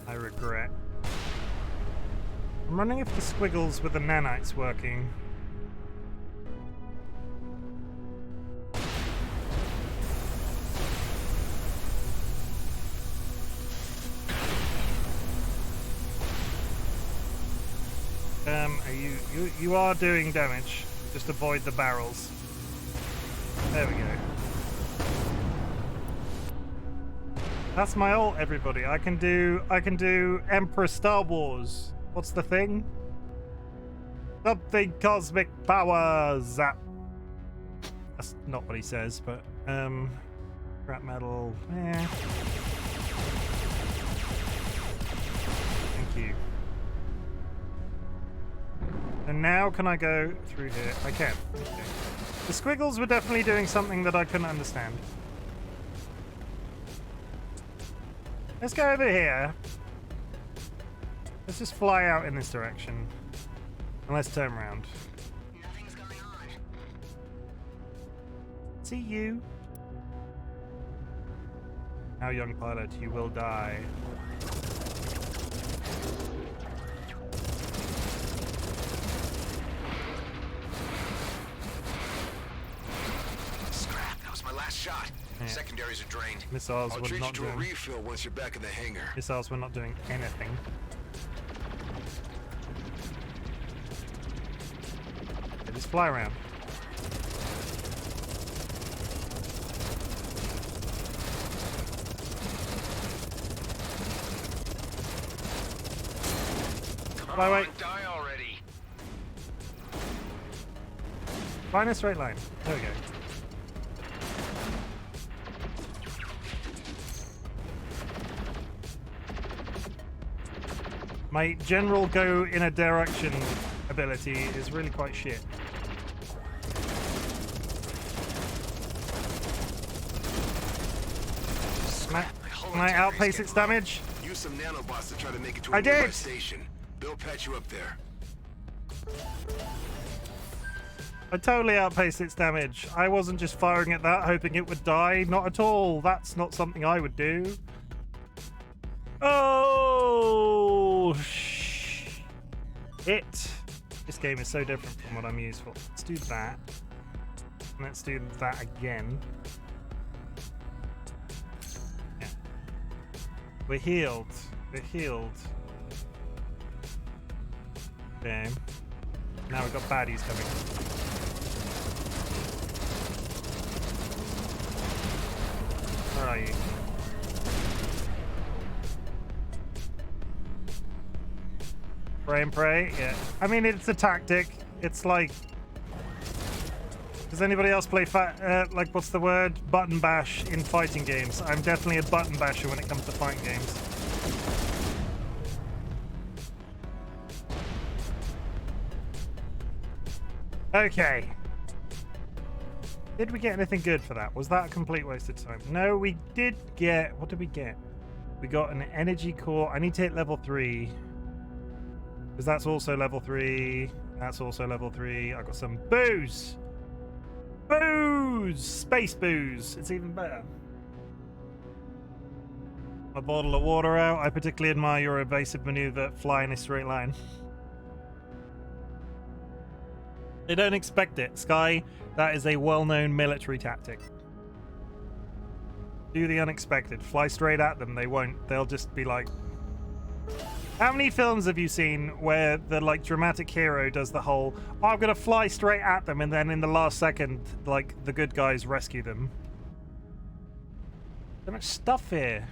I regret. I'm wondering if the squiggles with the nanites working. You are doing damage. Just avoid the barrels. There we go. That's my ult, everybody. I can do Emperor Star Wars. What's the thing? Something cosmic power zap. That's not what he says, but scrap metal. Eh. Thank you. And now can I go through here? I can. Okay. The squiggles were definitely doing something that I couldn't understand. Let's go over here. Let's just fly out in this direction. And let's turn around. Nothing's going on. See you. Now, young pilot, you will die. Shot. Yeah. Secondaries are drained. Missiles I'll were treat not you to doing. a refill once you're back in the hangar. Missiles were not doing anything. Okay, just fly around. Fly away. Die already. Fly in a straight line. There we go. My general go in a direction ability is really quite shit. Can I outpace its damage? Use some nanobots to try to make it to I a nearby did! station. They'll patch you up there. I totally outpaced its damage. I wasn't just firing at that hoping it would die. Not at all. That's not something I would do. Oh, shit. This game is so different from what I'm used for. Let's do that. And let's do that again. Yeah. We're healed. We're healed. Okay. Now we've got baddies coming. Where are you? Pray and pray, yeah. I mean, it's a tactic. It's like... Does anybody else play like, what's the word? Button bash in fighting games. I'm definitely a button basher when it comes to fighting games. Okay. Did we get anything good for that? Was that a complete waste of time? No, we did get... What did we get? We got an energy core. I need to hit level 3. Because that's also level 3. That's also level 3. I got some booze. Booze! Space booze. It's even better. A bottle of water out. I particularly admire your evasive maneuver. Fly in a straight line. They don't expect it. Sky, that is a well-known military tactic. Do the unexpected. Fly straight at them. They won't. They'll just be like... How many films have you seen where the like dramatic hero does the whole, oh, I'm gonna fly straight at them, and then in the last second, like the good guys rescue them? So much stuff here.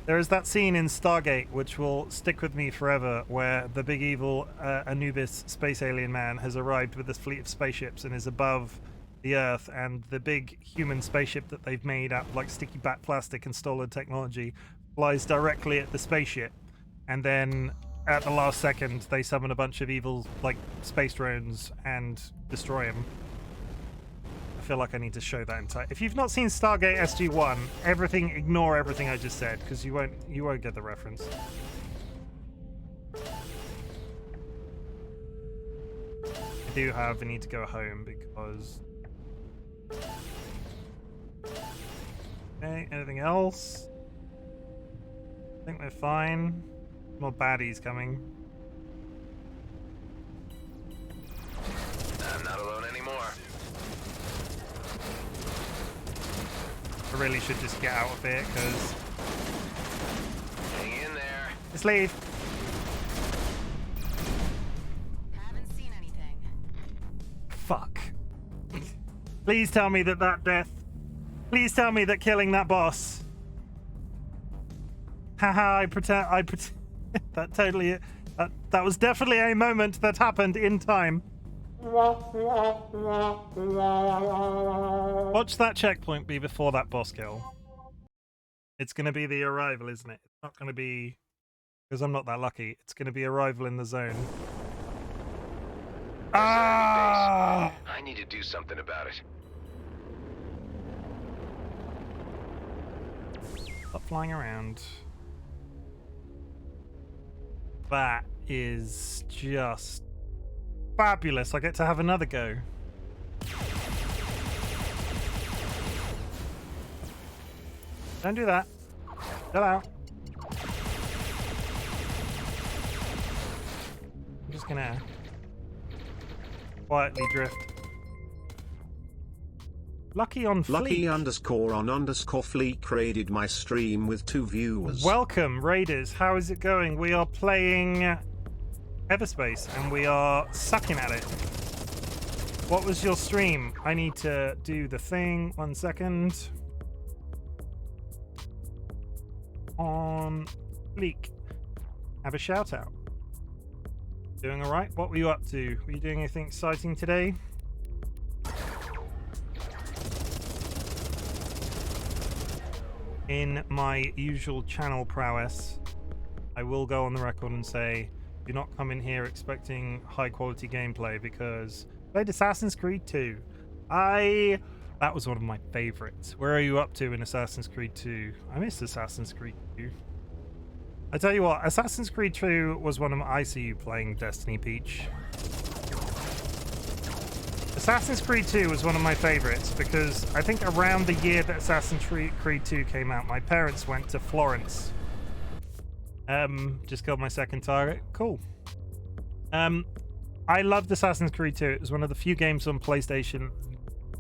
There is that scene in Stargate which will stick with me forever, where the big evil Anubis space alien man has arrived with this fleet of spaceships and is above the Earth, and the big human spaceship that they've made out of like sticky back plastic and stolen technology flies directly at the spaceship, and then at the last second they summon a bunch of evil like space drones and destroy him. I feel like I need to show that entire... If you've not seen Stargate SG-1, ignore everything I just said, because you won't get the reference. I do have, I need to go home because... Okay, anything else? I think we're fine. More baddies coming. I'm not alone anymore. I really should just get out of it, because... Hang in there. Let's leave. Haven't seen anything. Fuck. Please tell me that death... Please tell me that killing that boss... Haha, I pretend... that totally... That was definitely a moment that happened in time. Watch that checkpoint be before that boss kill. It's going to be the arrival, isn't it? It's not going to be... Because I'm not that lucky. It's going to be arrival in the zone. Ah! I need to do something about it. Stop flying around. That is just fabulous. I get to have another go. Don't do that. Chill out. I'm just gonna quietly drift. Lucky on Fleek. Lucky_on_Fleek raided my stream with 2 viewers. Welcome, Raiders. How is it going? We are playing Everspace and we are sucking at it. What was your stream? I need to do the thing. 1 second. On Fleek. Have a shout out. Doing alright? What were you up to? Were you doing anything exciting today? In my usual channel prowess, I will go on the record and say, do not come in here expecting high quality gameplay, because I played Assassin's Creed 2. That was one of my favorites. Where are you up to in Assassin's Creed 2? I miss Assassin's Creed 2. I tell you what, Assassin's Creed 2 was one of my... I see you playing Destiny, Peach. Assassin's Creed 2 was one of my favorites because I think around the year that Assassin's Creed 2 came out, my parents went to Florence. Just killed my second target. Cool. I loved Assassin's Creed 2. It was one of the few games on PlayStation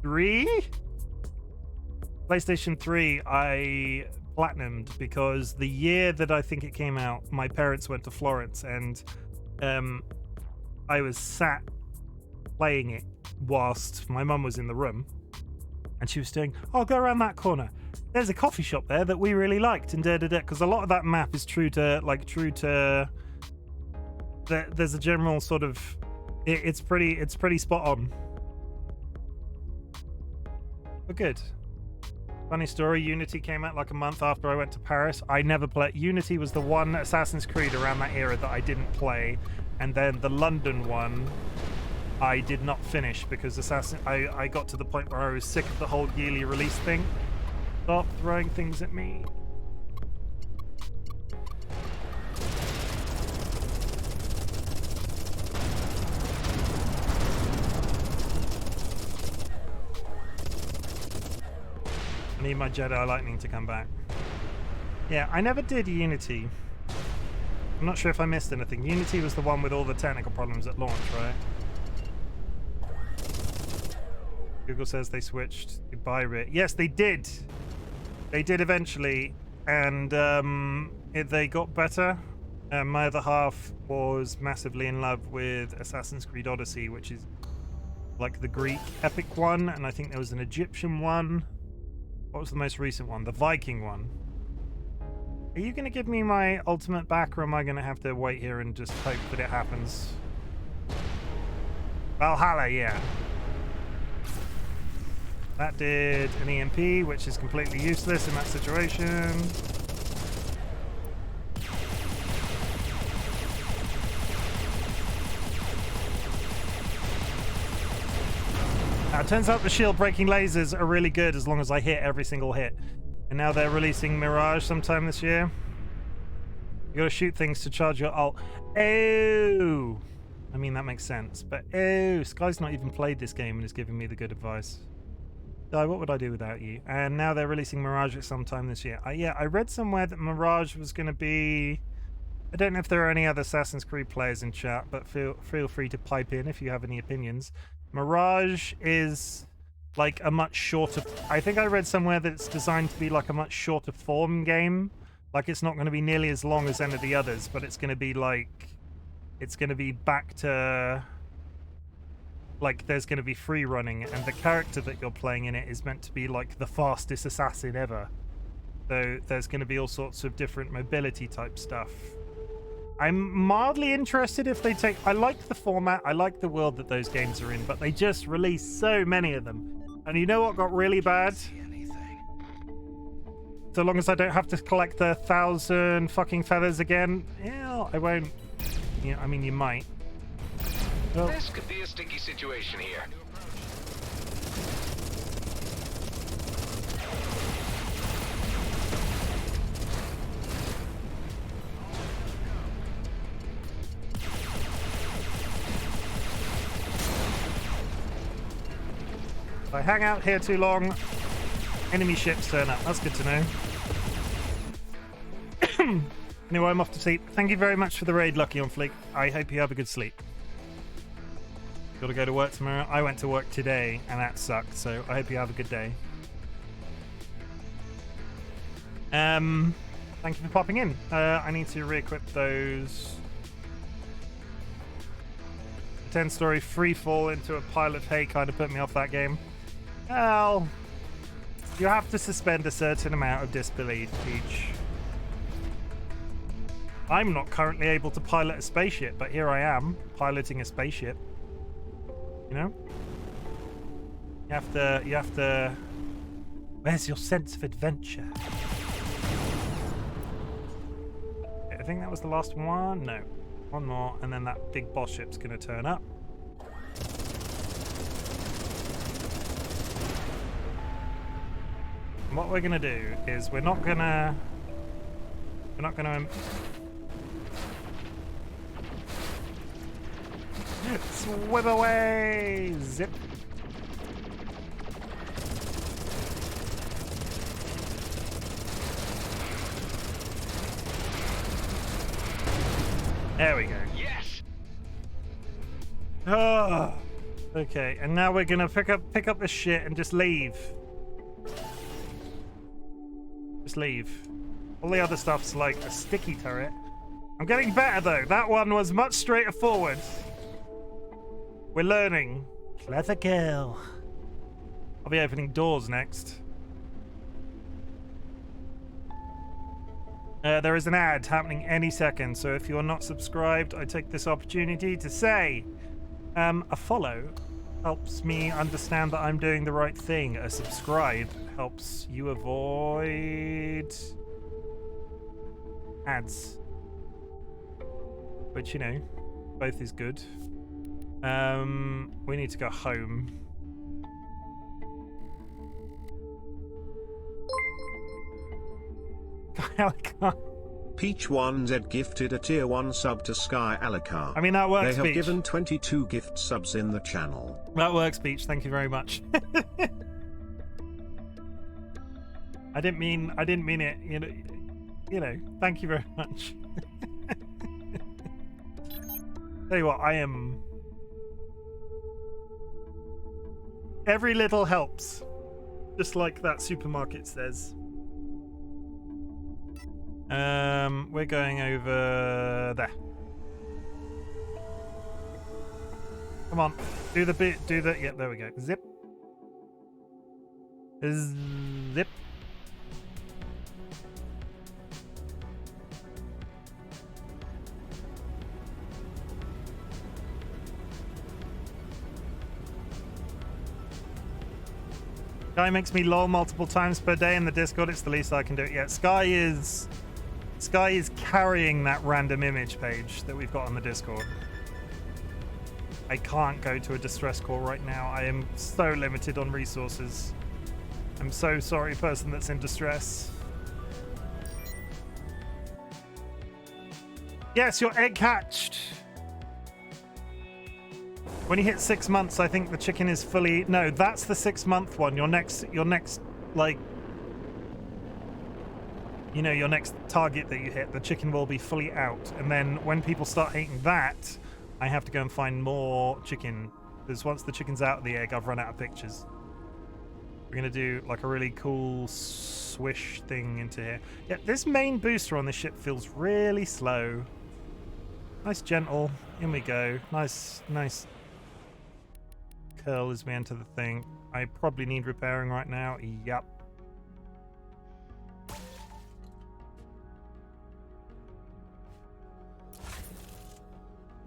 3? PlayStation 3 I platinumed because the year that I think it came out, my parents went to Florence and I was sat playing it whilst my mum was in the room and she was doing, oh, go around that corner, there's a coffee shop there that we really liked, and because a lot of that map is true to there's a general sort of it's pretty spot on. But good. Funny story, Unity came out like a month after I went to Paris. I never played Unity. Was the one Assassin's Creed around that era that I didn't play, and then the London one I did not finish because I got to the point where I was sick of the whole yearly release thing. Stop throwing things at me. I need my Jedi Lightning to come back. Yeah, I never did Unity. I'm not sure if I missed anything. Unity was the one with all the technical problems at launch, right? Google says they switched to Byrit. Yes, they did. They did eventually, and they got better. My other half was massively in love with Assassin's Creed Odyssey, which is like the Greek epic one, and I think there was an Egyptian one. What was the most recent one? The Viking one. Are you going to give me my ultimate back, or am I going to have to wait here and just hope that it happens? Valhalla, yeah. That did an EMP, which is completely useless in that situation. It turns out the shield-breaking lasers are really good as long as I hit every single hit. And now they're releasing Mirage sometime this year. You gotta shoot things to charge your ult. Oh! I mean, that makes sense. But, oh, Sky's not even played this game and is giving me the good advice. Di, what would I do without you? And now they're releasing Mirage at some time this year. Yeah, I read somewhere that Mirage was going to be... I don't know if there are any other Assassin's Creed players in chat, but feel free to pipe in if you have any opinions. Mirage is like a much shorter... I think I read somewhere that it's designed to be like a much shorter form game. Like, it's not going to be nearly as long as any of the others, but it's going to be like... It's going to be back to... Like, there's going to be free running, and the character that you're playing in it is meant to be like the fastest assassin ever. So there's going to be all sorts of different mobility type stuff. I'm mildly interested if they take... I like the format, I like the world that those games are in, but they just released so many of them. And you know what got really bad? So long as I don't have to collect the 1,000 fucking feathers again, yeah, I won't. Yeah, I mean, you might. Well, this could be a sticky situation here. if I hang out here too long, enemy ships turn up. That's good to know. Anyway, I'm off to sleep. Thank you very much for the raid, Lucky on Fleek. I hope you have a good sleep. Got to go to work tomorrow. I went to work today, and that sucked, so I hope you have a good day. Thank you for popping in. I need to re-equip those. 10-story free fall into a pile of hay kind of put me off that game. Well, you have to suspend a certain amount of disbelief each. I'm not currently able to pilot a spaceship, but here I am, piloting a spaceship. You know? You have to... Where's your sense of adventure? I think that was the last one. No. One more, and then that big boss ship's gonna turn up. And what we're gonna do is we're not gonna swim away! Zip! There we go. Yes. Oh, okay, and now we're gonna pick up this shit and just leave. Just leave. All the other stuff's like a sticky turret. I'm getting better though. That one was much straighter forward. We're learning. Clever girl. I'll be opening doors next. There is an ad happening any second, so if you're not subscribed, I take this opportunity to say a follow helps me understand that I'm doing the right thing. A subscribe helps you avoid ads, which, you know, both is good. We need to go home. Peach 1Z gifted a tier 1 sub to Sky Alucard. I mean, that works. They have Peach. given 22 gift subs in the channel. That works, Peach. Thank you very much. I didn't mean it. You know. Thank you very much. Tell you what, I am. Every little helps, just like that supermarket says. We're going over there. Come on, do the bit, do the, yeah, there we go. Zip. Zip. Sky makes me lol multiple times per day in the Discord. It's the least I can do. Yeah, Sky is carrying that random image page that we've got on the Discord. I can't go to a distress call right now. I am so limited on resources. I'm so sorry, person that's in distress. Yes, your egg hatched. When you hit 6 months, I think the chicken is fully... No, that's the 6-month one. Your next, like... You know, your next target that you hit, the chicken will be fully out. And then when people start eating that, I have to go and find more chicken. Because once the chicken's out of the egg, I've run out of pictures. We're going to do like a really cool swish thing into here. Yeah, this main booster on this ship feels really slow. Nice gentle. In we go. Nice curl as we enter the thing. I probably need repairing right now. Yep.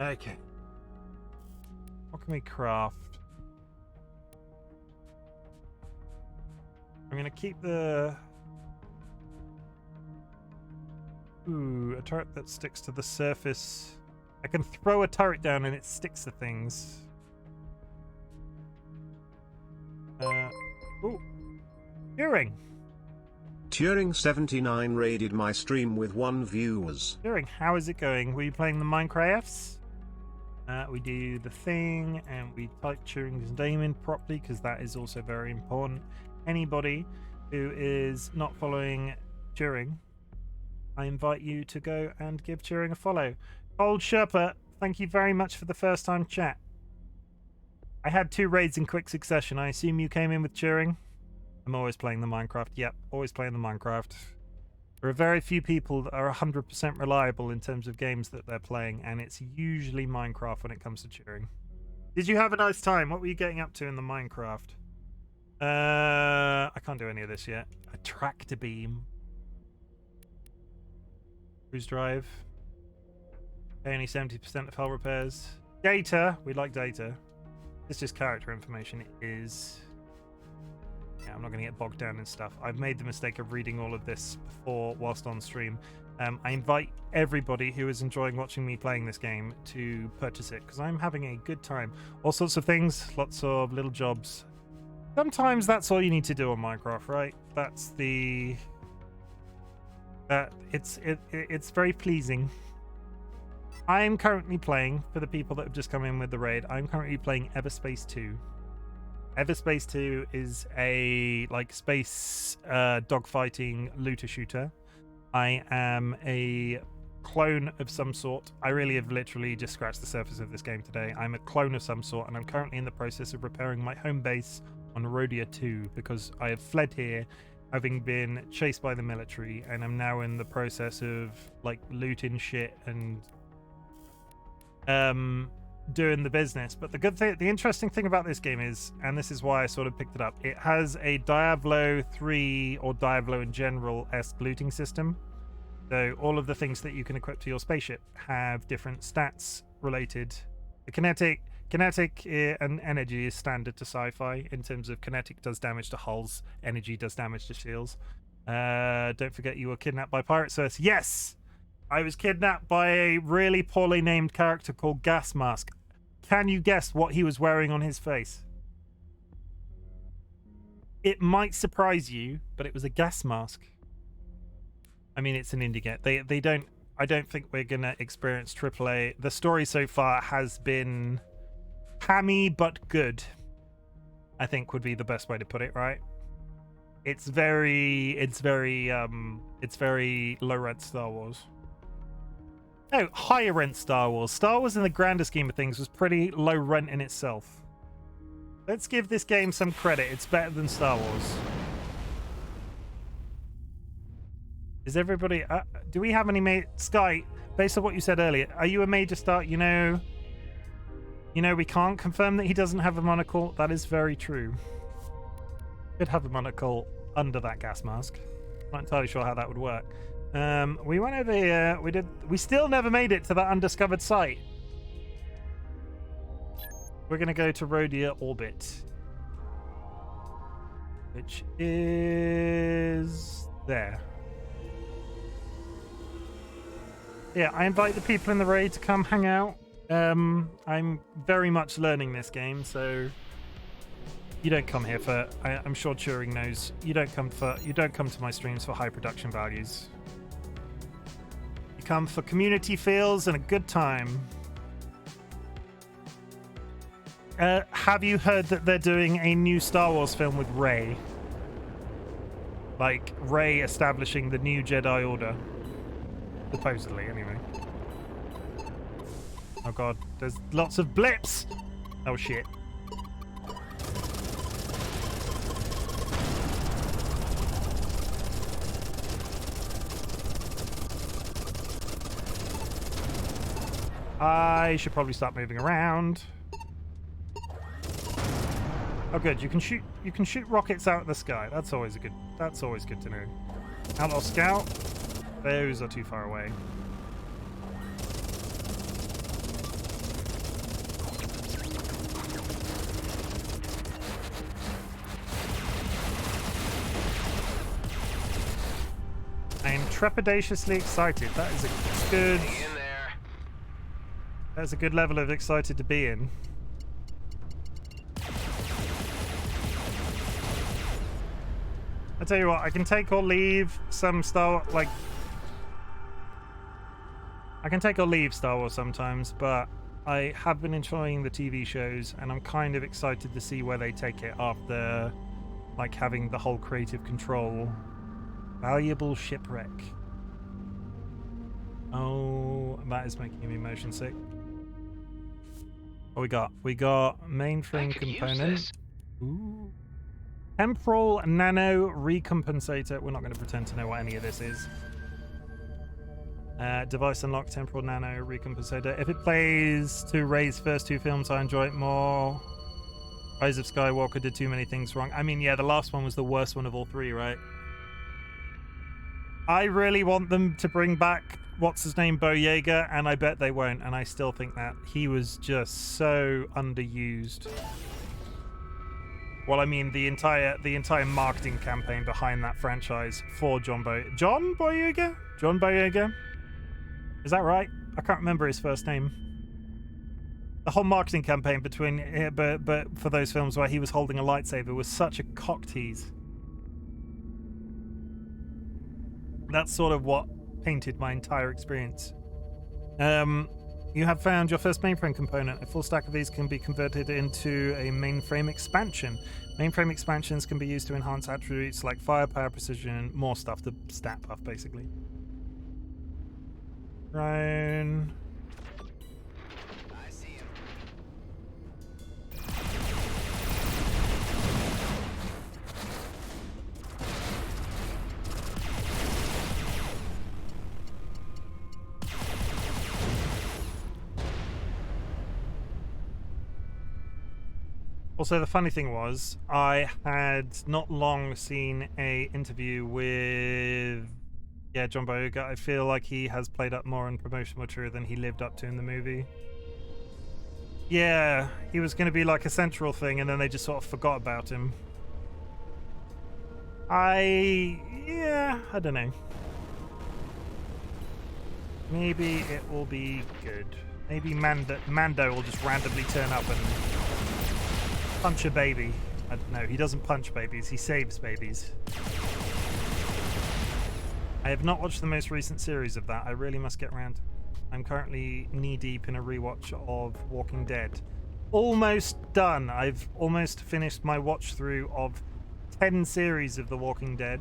Okay. What can we craft? I'm gonna keep the... Ooh, a turret that sticks to the surface. I can throw a turret down and it sticks to things. Ooh. Turing! Turing79 raided my stream with 1 viewers. Turing, how is it going? Were you playing the Minecrafts? We do the thing and we type Turing's name in properly because that is also very important. Anybody who is not following Turing, I invite you to go and give Turing a follow. Old Sherpa, thank you very much for the first time chat. I had 2 raids in quick succession. I assume you came in with Turing? I'm always playing the Minecraft. Yep, always playing the Minecraft. There are very few people that are 100% reliable in terms of games that they're playing, and it's usually Minecraft when it comes to Turing. Did you have a nice time? What were you getting up to in the Minecraft? I can't do any of this yet. A tractor beam. Cruise drive. Only 70% of hull repairs. Data. We like data. It's just character information. It is... Yeah, I'm not going to get bogged down in stuff. I've made the mistake of reading all of this before whilst on stream. I invite everybody who is enjoying watching me playing this game to purchase it because I'm having a good time. All sorts of things, lots of little jobs. Sometimes that's all you need to do on Minecraft, right? That's the... It's very pleasing. I'm currently playing, for the people that have just come in with the raid, I'm currently playing Everspace 2. Everspace 2 is a like space dogfighting looter shooter. I am a clone of some sort. I really have literally just scratched the surface of this game today. I'm a clone of some sort, and I'm currently in the process of repairing my home base on Rhodia 2 because I have fled here, having been chased by the military, and I'm now in the process of like looting shit and doing the business. But the interesting thing about this game is, and this is why I sort of picked it up, it has a Diablo 3 or Diablo in general-esque looting system. So all of the things that you can equip to your spaceship have different stats related. The kinetic and energy is standard to sci-fi in terms of kinetic does damage to hulls, energy does damage to shields. Don't forget you were kidnapped by pirates. So yes, I was kidnapped by a really poorly named character called Gas Mask. Can you guess what he was wearing on his face? It might surprise you, but it was a gas mask. I mean, it's an indie game. They don't... I don't think we're gonna experience AAA. The story so far has been hammy but good, I think would be the best way to put it, right? It's very low rent Star Wars. No, higher rent Star Wars. Star Wars in the grander scheme of things was pretty low rent in itself. Let's give this game some credit. It's better than Star Wars. Is everybody... do we have any... Sky, based on what you said earlier, are you a major star? You know, we can't confirm that he doesn't have a monocle. That is very true. Could have a monocle under that gas mask. Not entirely sure how that would work. We went over here. We still never made it to that undiscovered site. We're going to go to Rhodia Orbit, which is there. Yeah, I invite the people in the raid to come hang out. I'm very much learning this game, so you don't come here for... I'm sure Turing knows. You don't come to my streams for high production values. You come for community feels and a good time. have you heard that they're doing a new Star Wars film with Rey? Like, Rey establishing the new Jedi Order. Supposedly, anyway. Oh god, there's lots of blips! Oh shit. I should probably start moving around. Oh good, you can shoot rockets out of the sky. That's always good to know. Outlaw Scout. Those are too far away. I am trepidatiously excited. That is a good... That's a good level of excited to be in. I tell you what, I can take or leave some Star I can take or leave Star Wars sometimes, but I have been enjoying the TV shows, and I'm kind of excited to see where they take it after, like, having the whole creative control. Valuable shipwreck. Oh, that is making me motion sick. What we got? We got mainframe component. Ooh. Temporal nano recompensator. We're not going to pretend to know what any of this is. Device unlock temporal nano recompensator. If it plays to Rey's first two films, I enjoy it more. Rise of Skywalker did too many things wrong. I mean, yeah, the last one was the worst one of all three, right? I really want them to bring back what's-his-name, Boyega, and I bet they won't, and I still think that he was just so underused. Well, I mean, the entire marketing campaign behind that franchise for John Boyega? John Boyega? Is that right? I can't remember his first name. The whole marketing campaign between, but for those films where he was holding a lightsaber was such a cock tease. That's sort of what painted my entire experience. You have found your first mainframe component. A full stack of these can be converted into a mainframe expansion. Mainframe expansions can be used to enhance attributes like firepower, precision, more stuff, the stat buff, basically. Drone. I see him. Also, the funny thing was, I had not long seen a interview with, John Boyega. I feel like he has played up more in promotional material than he lived up to in the movie. Yeah, he was going to be like a central thing, and then they just sort of forgot about him. I don't know. Maybe it will be good. Maybe Mando will just randomly turn up and punch a baby. I don't know, he doesn't punch babies, he saves babies. I have not watched the most recent series of that. I really must get around. I'm currently knee-deep in a rewatch of Walking Dead. Almost done. I've almost finished my watch through of 10 series of The Walking Dead.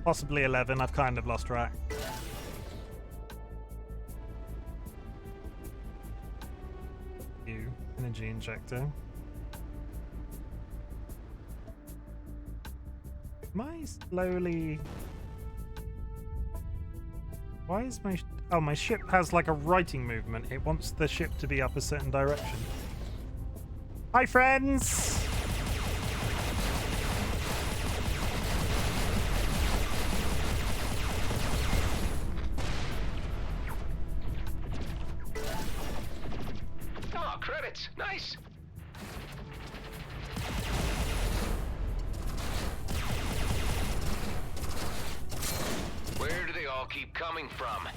Possibly 11, I've kind of lost track. Energy injector. Am I slowly... Why is my... Oh, my ship has like a writing movement. It wants the ship to be up a certain direction. Hi, friends! Oh, credits. Nice. Where do they all keep coming from?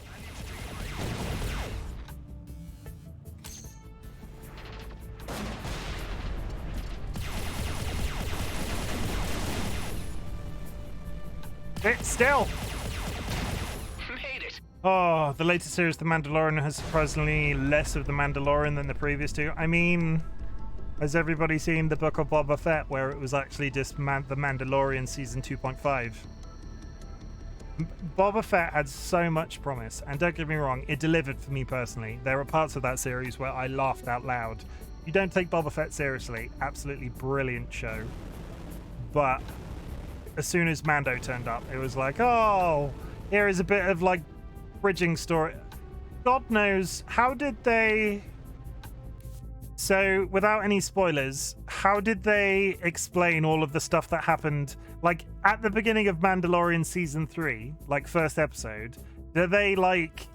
Sit still! Made it. Oh, the latest series, The Mandalorian, has surprisingly less of the Mandalorian than the previous two. I mean, has everybody seen the Book of Boba Fett, where it was actually just The Mandalorian season 2.5? Boba Fett had so much promise, and don't get me wrong, it delivered for me personally. There are parts of that series where I laughed out loud. You don't take Boba Fett seriously, absolutely brilliant show. But as soon as Mando turned up, it was like, oh, here is a bit of like bridging story. God knows, how did they... So, without any spoilers, how did they explain all of the stuff that happened? Like, at the beginning of Mandalorian Season 3, like, first episode, do they, like,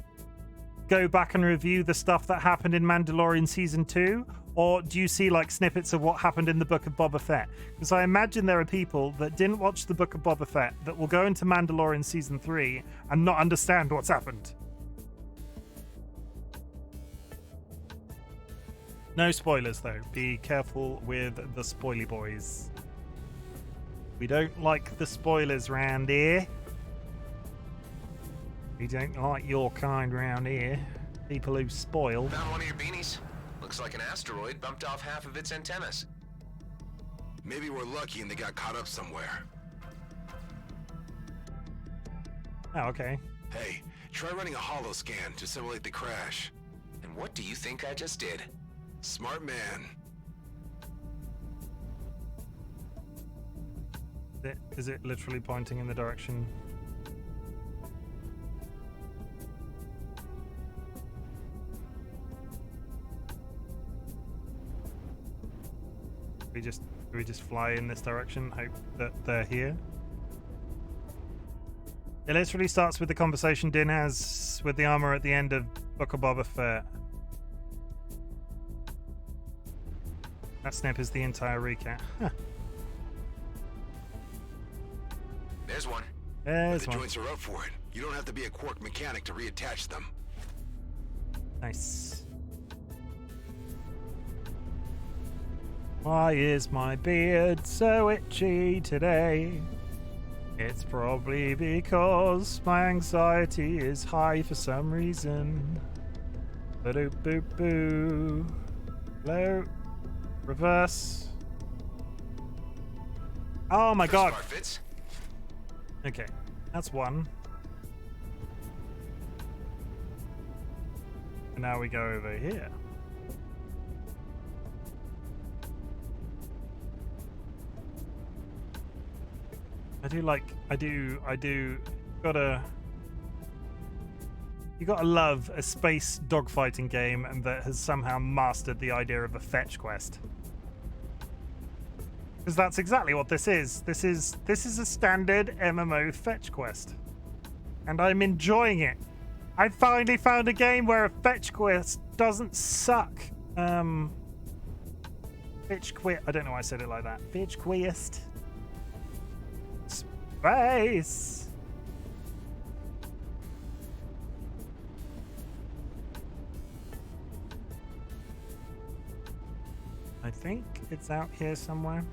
go back and review the stuff that happened in Mandalorian Season 2? Or do you see, like, snippets of what happened in the Book of Boba Fett? Because I imagine there are people that didn't watch the Book of Boba Fett that will go into Mandalorian Season 3 and not understand what's happened. No spoilers, though. Be careful with the spoily boys. We don't like the spoilers round here. We don't like your kind round here. People who spoil. Found one of your beanies. Looks like an asteroid bumped off half of its antennas. Maybe we're lucky and they got caught up somewhere. Oh, okay. Hey, try running a holo scan to simulate the crash. And what do you think I just did? Smart man. Is it literally pointing in the direction? Do we just fly in this direction, hope that they're here? It literally starts with the conversation Din has with the armor at the end of Book of Boba Fett. That snip is the entire recap. Huh. There's one. There's the one. joints are up for it. You don't have to be a Quark mechanic to reattach them. Nice. Why is my beard so itchy today? It's probably because my anxiety is high for some reason. Ba-doop boop boo. Hello. Reverse. Oh my god. Fits. Okay, that's one. And now we go over here. You gotta love a space dogfighting game and that has somehow mastered the idea of a fetch quest. Because that's exactly what this is. This is a standard MMO fetch quest. And I'm enjoying it. I finally found a game where a fetch quest doesn't suck. Fetch quest. I don't know why I said it like that. Fetch quest. Space. I think it's out here somewhere.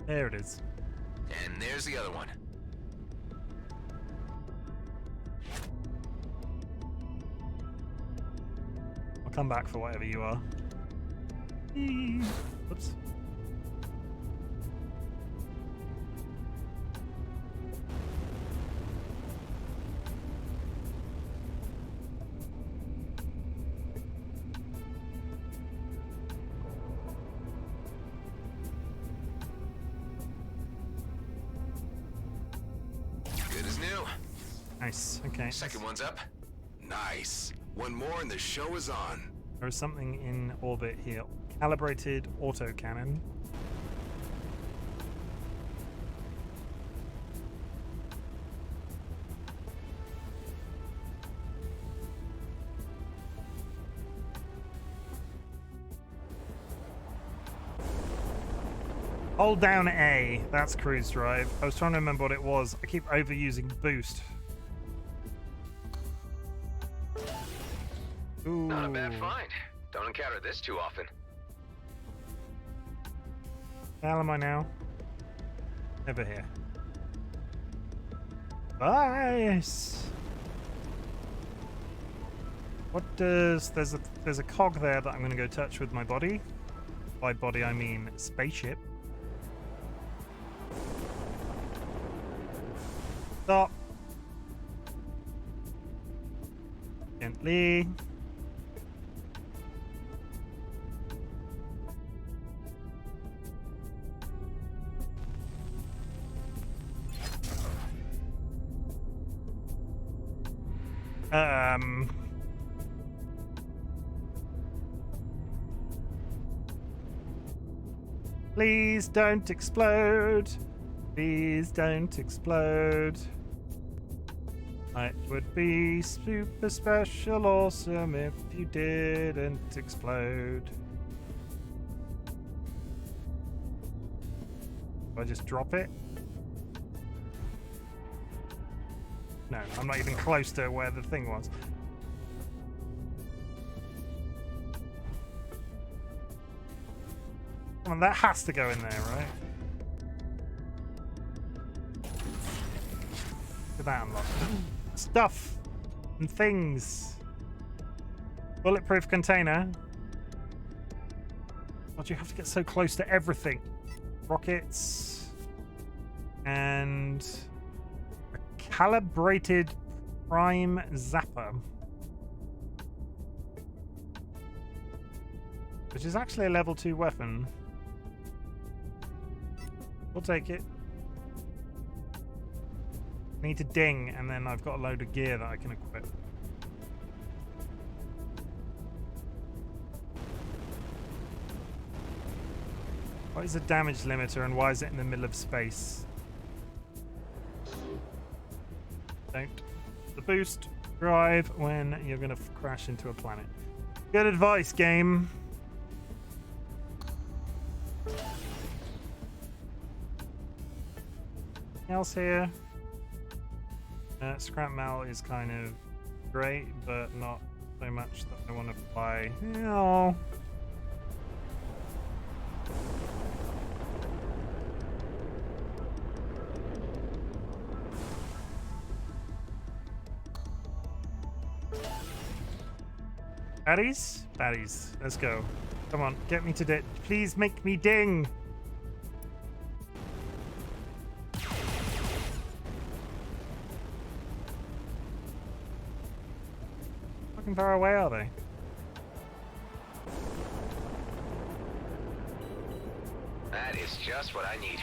There it is. And there's the other one. I'll come back for whatever you are. Oops. Good as new. Nice. Okay. Second one's up. Nice. One more and the show is on. There is something in orbit here. Calibrated autocannon. Hold down A. That's cruise drive. I was trying to remember what it was. I keep overusing boost. Ooh. Not a bad find. Don't encounter this too often. How am I now? Over here. Nice. What does... There's a cog there that I'm going to go touch with my body. By body, I mean spaceship. Stop. Gently. Please don't explode. Please don't explode. It would be super special awesome if you didn't explode. Do I just drop it? No, I'm not even close to where the thing was. Come on, that has to go in there, right? Look at that unlocked. Stuff and things. Bulletproof container. Why do you have to get so close to everything? Rockets and a calibrated prime zapper, which is actually a level 2 weapon. We'll take it. Need to ding, and then I've got a load of gear that I can equip. What is a damage limiter, and why is it in the middle of space? Don't. The boost drive when you're going to crash into a planet. Good advice, game. Anything else here? Scrap metal is kind of great, but not so much that I want to buy. No. Baddies? Baddies. Let's go. Come on, get me to ding. Please make me ding. Fucking far away are they? That is just what I need.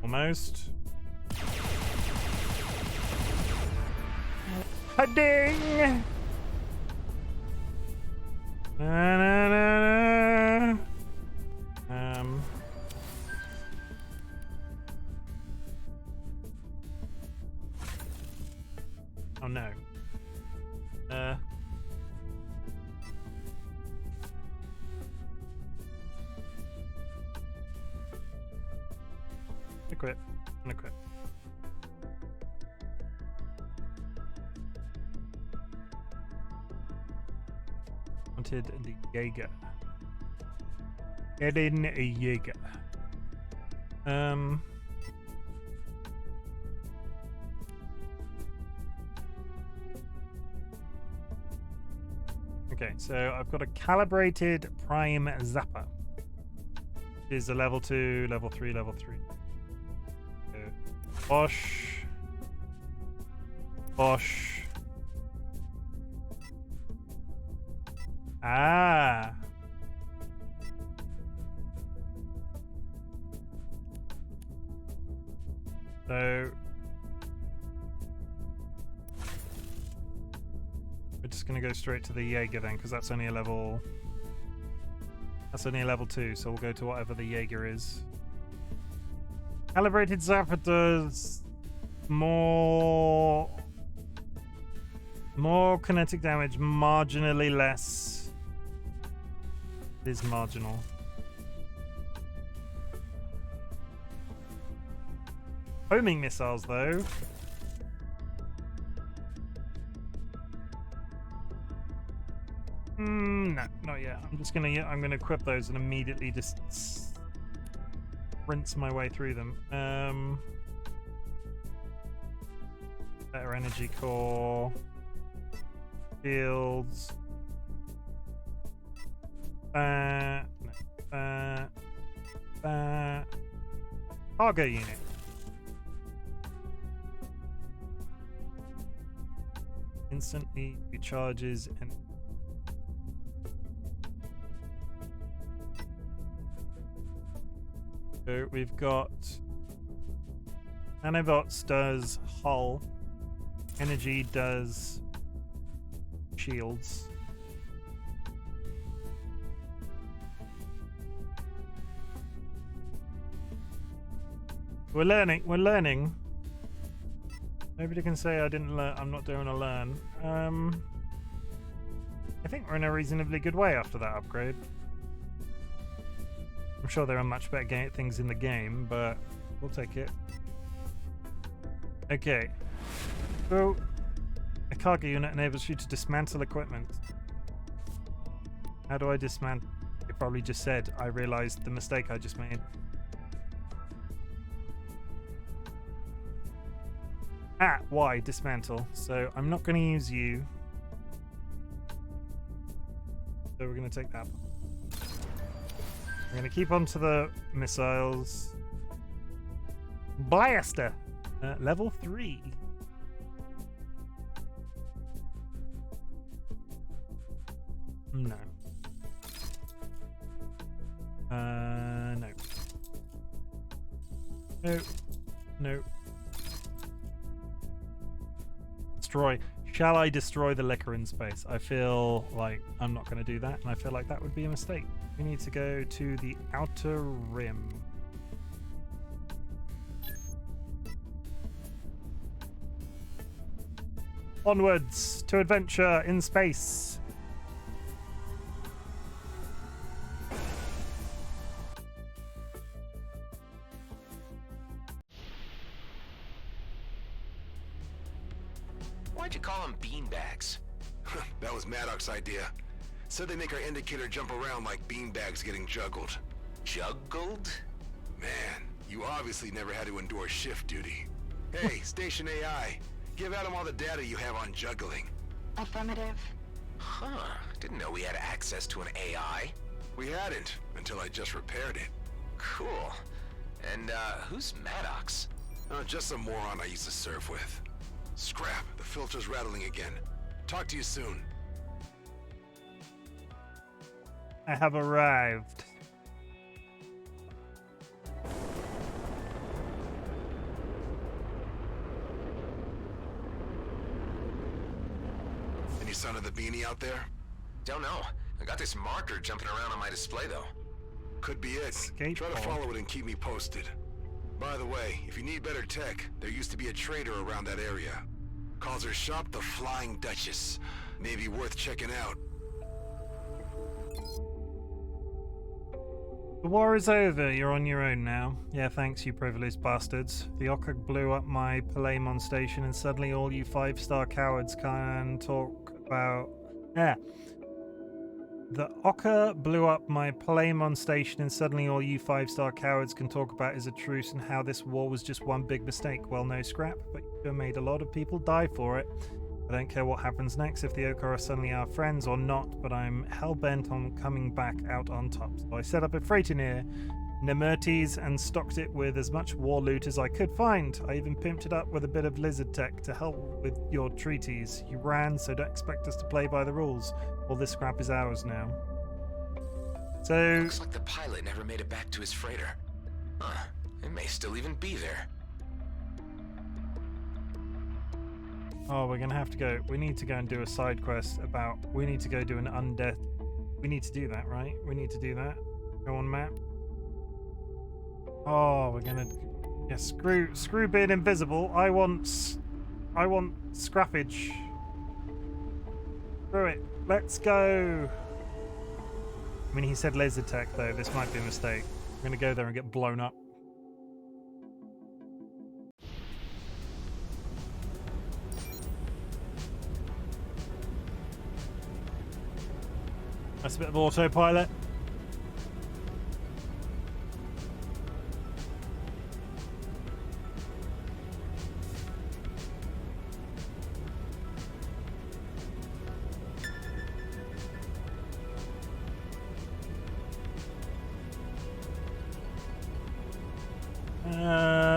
Almost. A ding! Na, na, na, na. Oh no. Equip. Unequip. Wanted the Jaeger. Get in a Jaeger. Okay, so I've got a calibrated prime zapper. Which is a level 2, level 3, level 3. Bosh. Bosh. Ah. So we're just gonna go straight to the Jaeger then, because that's only a level. That's only a level 2, so we'll go to whatever the Jaeger is. Calibrated zapper does more kinetic damage, marginally less. It is marginal. Homing missiles, though. No, not yet. I'm gonna equip those and immediately just rinse my way through them. Better energy core. Shields. Cargo unit. Instantly recharges and so we've got nanobots does hull, energy does shields. We're learning. Nobody can say I didn't learn. I'm not doing a learn. I think we're in a reasonably good way after that upgrade. I'm sure there are much better things in the game, but we'll take it. Okay. So, a cargo unit enables you to dismantle equipment. How do I dismantle? It probably just said, I realized the mistake I just made. Y, dismantle. So I'm not going to use you. So we're going to take that. We're going to keep on to the missiles. Blaster! Level 3. No. No. No. No. Destroy. Shall I destroy the liquor in space? I feel like I'm not going to do that, and I feel like that would be a mistake. We need to go to the outer rim. Onwards to adventure in space. Why'd you call them beanbags? That was Maddox's idea. Said they make our indicator jump around like beanbags getting juggled. Juggled? Man, you obviously never had to endure shift duty. Hey, Station AI, give Adam all the data you have on juggling. Affirmative. Huh, didn't know we had access to an AI. We hadn't, until I just repaired it. Cool. And, who's Maddox? Just some moron I used to surf with. Scrap, the filter's rattling again. Talk to you soon. I have arrived. Any sign of the beanie out there? Don't know. I got this marker jumping around on my display, though. Could be it. Skateboard. Try to follow it and keep me posted. By the way, if you need better tech, there used to be a trader around that area. Calls her shop the Flying Duchess. Maybe worth checking out. The war is over. You're on your own now. Yeah, thanks, you privileged bastards. The Ocker blew up my Palemon station, and suddenly all you 5-star cowards can talk about... The Ocker blew up my Palemon station, and suddenly all you 5-star cowards can talk about is a truce and how this war was just one big mistake. Well, no scrap, but you made a lot of people die for it. I don't care what happens next, if the Ocker are suddenly our friends or not, but I'm hell-bent on coming back out on top. So I set up a freighter near Nemertes and stocked it with as much war loot as I could find. I even pimped it up with a bit of lizard tech to help with your treaties. You ran, so don't expect us to play by the rules. All this scrap is ours now. So... Looks like the pilot never made it back to his freighter. Huh. It may still even be there. Oh, we're gonna have to go. We need to go and do a side quest about... We need to go do an undead... We need to do that, right? We need to do that. Go on map. Oh, we're gonna... Yeah, screw being invisible. I want scrappage. Screw it. Let's go. I mean, he said laser tech, though. This might be a mistake. I'm gonna go there and get blown up. That's a bit of autopilot.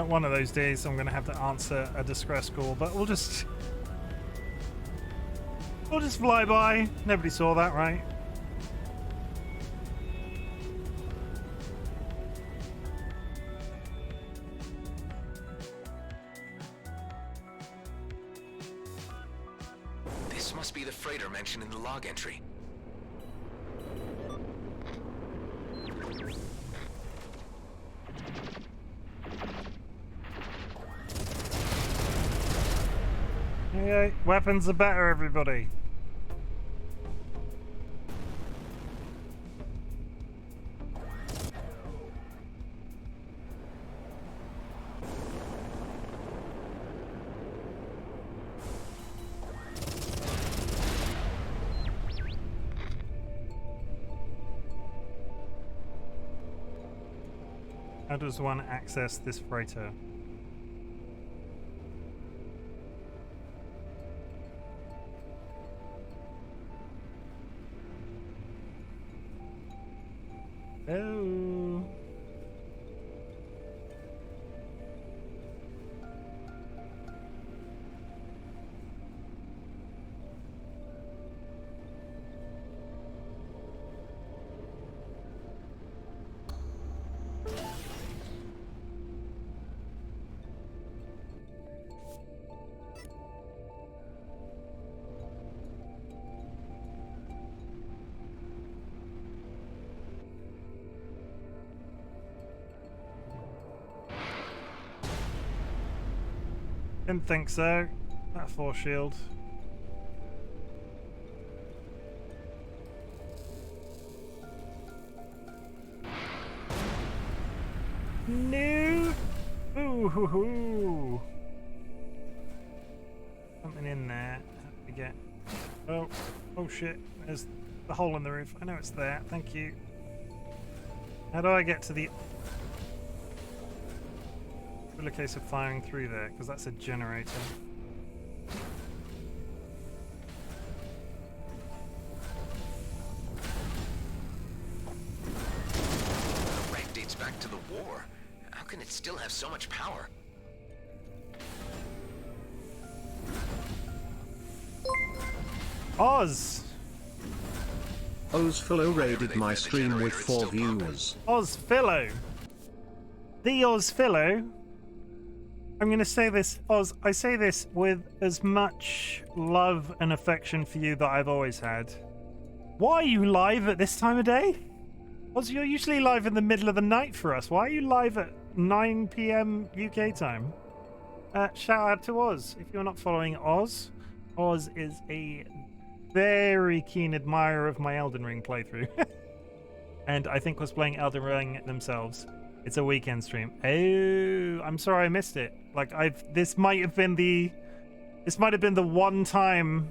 One of those days I'm going to have to answer a distress call, but we'll just fly by. Nobody saw that, right? This must be the freighter mentioned in the log entry. Okay, weapons are better, everybody. How does one access this freighter? Oh. Didn't think so. That force shield. No. Ooh hoo hoo. Something in there. How do we get? Oh, oh shit! There's the hole in the roof. I know it's there. Thank you. How do I get to the? A case of firing through there, because that's a generator. The wreck dates back to the war. How can it still have so much power? Oz! Ozphilo raided my stream with 4 viewers. Ozphilo! The Ozphilo? I'm going to say this, Oz, I say this with as much love and affection for you that I've always had. Why are you live at this time of day? Oz, you're usually live in the middle of the night for us. Why are you live at 9 PM UK time? Shout out to Oz. If you're not following Oz, Oz is a very keen admirer of my Elden Ring playthrough. And I think was playing Elden Ring themselves. It's a weekend stream. Oh, I'm sorry I missed it. Like this might have been the one time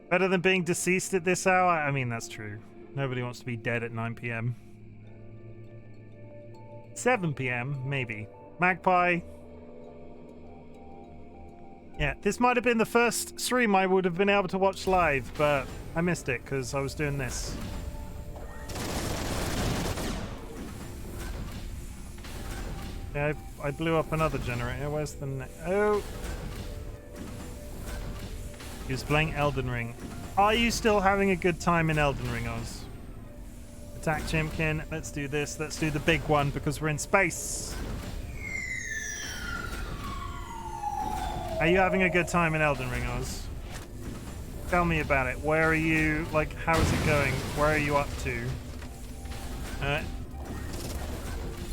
better than being deceased at this hour. I mean, that's true. Nobody wants to be dead at 9 PM. 7 PM, maybe. Magpie. Yeah, this might have been the first stream I would have been able to watch live, but I missed it because I was doing this. Yeah, I blew up another generator. Where's the oh? He was playing Elden Ring. Are you still having a good time in Elden Ring, Oz? Attack Chimken. Let's do this. Let's do the big one because we're in space. Are you having a good time in Elden Ring, Oz? Tell me about it. Where are you? Like, how is it going? Where are you up to?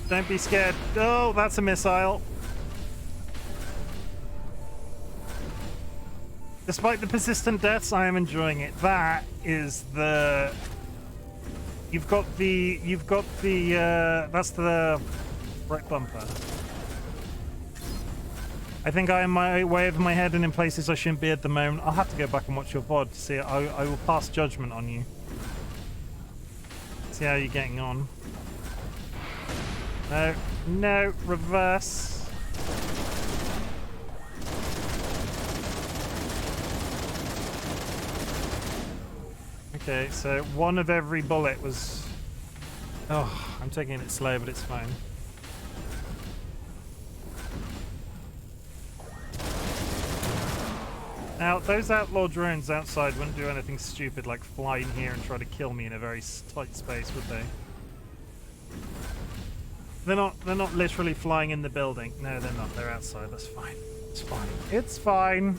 Don't be scared. Oh, that's a missile. Despite the persistent deaths, I am enjoying it. That is the... You've got the... that's the right bumper. I think I am way over my head and in places I shouldn't be at the moment. I'll have to go back and watch your VOD to see it. I will pass judgment on you. See how you're getting on. No, no, reverse. Okay, so one of every bullet was... Oh, I'm taking it slow, but it's fine. Now, those outlaw drones outside wouldn't do anything stupid like fly in here and try to kill me in a very tight space, would they? They're not literally flying in the building. No, they're not. They're outside. That's fine. It's fine. It's fine.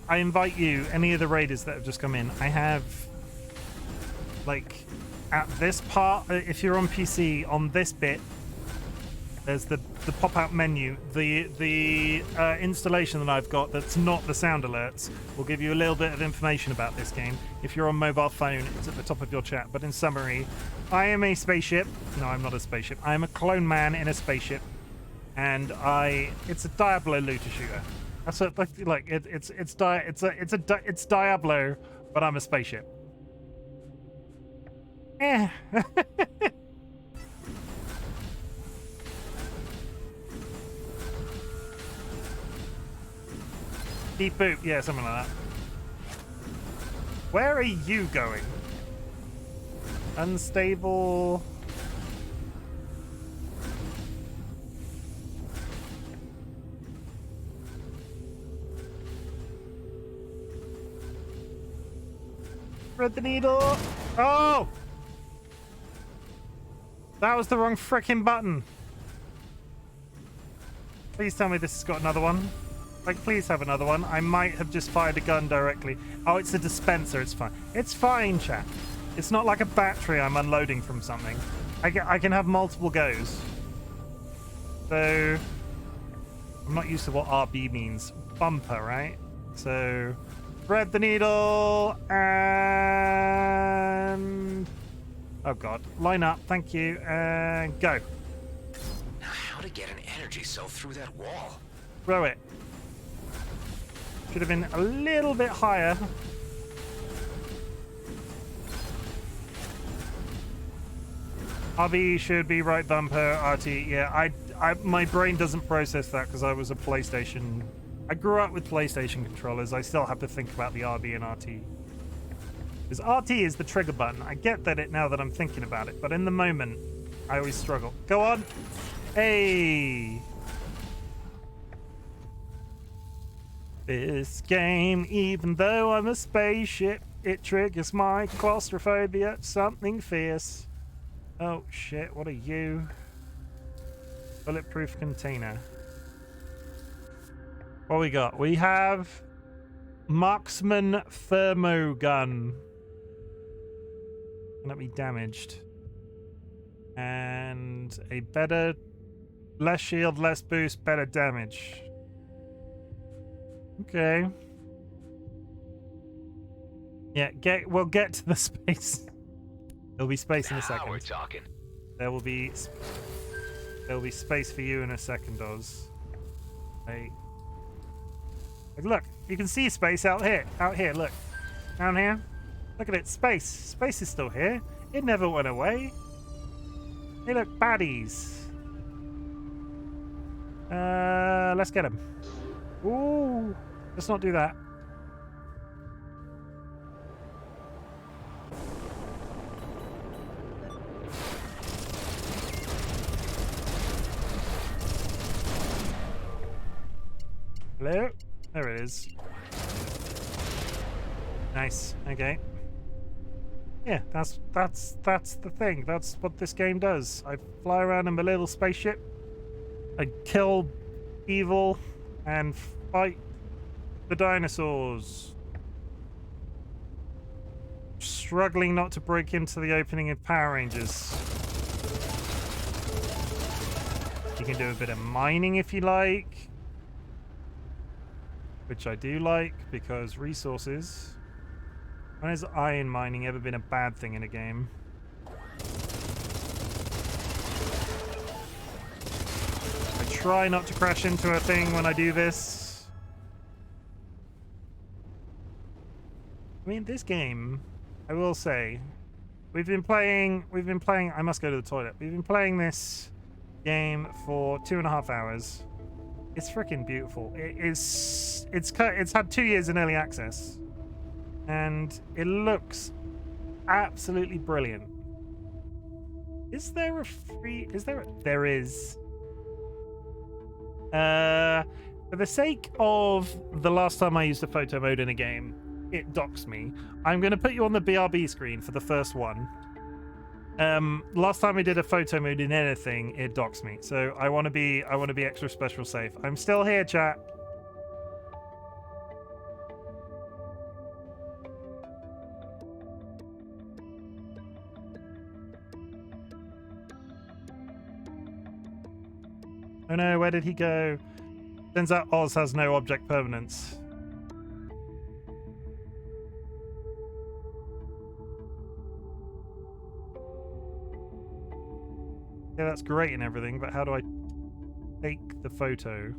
I invite you, any of the raiders that have just come in, I have, like, at this part, if you're on PC, on this bit, there's the pop-out menu. The installation that I've got that's not the sound alerts will give you a little bit of information about this game. If you're on mobile phone, it's at the top of your chat. But in summary, I am a spaceship. No, I'm not a spaceship. I am a clone man in a spaceship, and it's a Diablo looter shooter. That's what, like it's Diablo, but I'm a spaceship. Eh. Beep boop, yeah, something like that. Where are you going? Unstable. Thread the needle. Oh! That was the wrong frickin' button. Please tell me this has got another one. Like, please have another one. I might have just fired a gun directly. Oh, it's a dispenser. It's fine. It's fine, chat. It's not like a battery I'm unloading from something. I can have multiple goes. So, I'm not used to what RB means. Bumper, right? So, thread the needle and... Oh, God. Line up. Thank you. And go. Now, how to get an energy cell through that wall? Throw it. Should have been a little bit higher. RB should be right bumper, RT. Yeah, my brain doesn't process that because I was a PlayStation. I grew up with PlayStation controllers. I still have to think about the RB and RT. Because RT is the trigger button. I get that now that I'm thinking about it, but in the moment, I always struggle. Go on. Hey. This game, even though I'm a spaceship, it triggers my claustrophobia. Something fierce. Oh shit, what are you? Bulletproof container. What we got? We have Marksman Thermogun. Cannot be damaged. And a better, less shield, less boost, better damage. Okay. Yeah, we'll get to the space. There'll be space in a second. Now we're talking. There will be space for you in a second, Oz. Hey. Look, you can see space out here. Out here, look. Down here. Look at it, space. Space is still here. It never went away. Hey, look, baddies. Let's get them. Ooh, let's not do that. Hello? There it is. Nice. Okay. Yeah, that's the thing. That's what this game does. I fly around in my little spaceship. I kill evil and fight the dinosaurs. Struggling not to break into the opening of Power Rangers. You can do a bit of mining if you like. Which I do like, because resources. When has iron mining ever been a bad thing in a game? I try not to crash into a thing when I do this. I mean, this game, I will say, we've been playing, I must go to the toilet. We've been playing this game for 2.5 hours. It's freaking beautiful. It's had 2 years in early access, and it looks absolutely brilliant. Is there a free, there is. For the sake of the last time I used the photo mode in a game, it docks me. I'm going to put you on the BRB screen for the first one. Last time I did a photo mode in anything, it docks me. So I want to be extra special safe. I'm still here, chat. Oh no, where did he go? Turns out Oz has no object permanence. Yeah, that's great and everything, but how do I take the photo?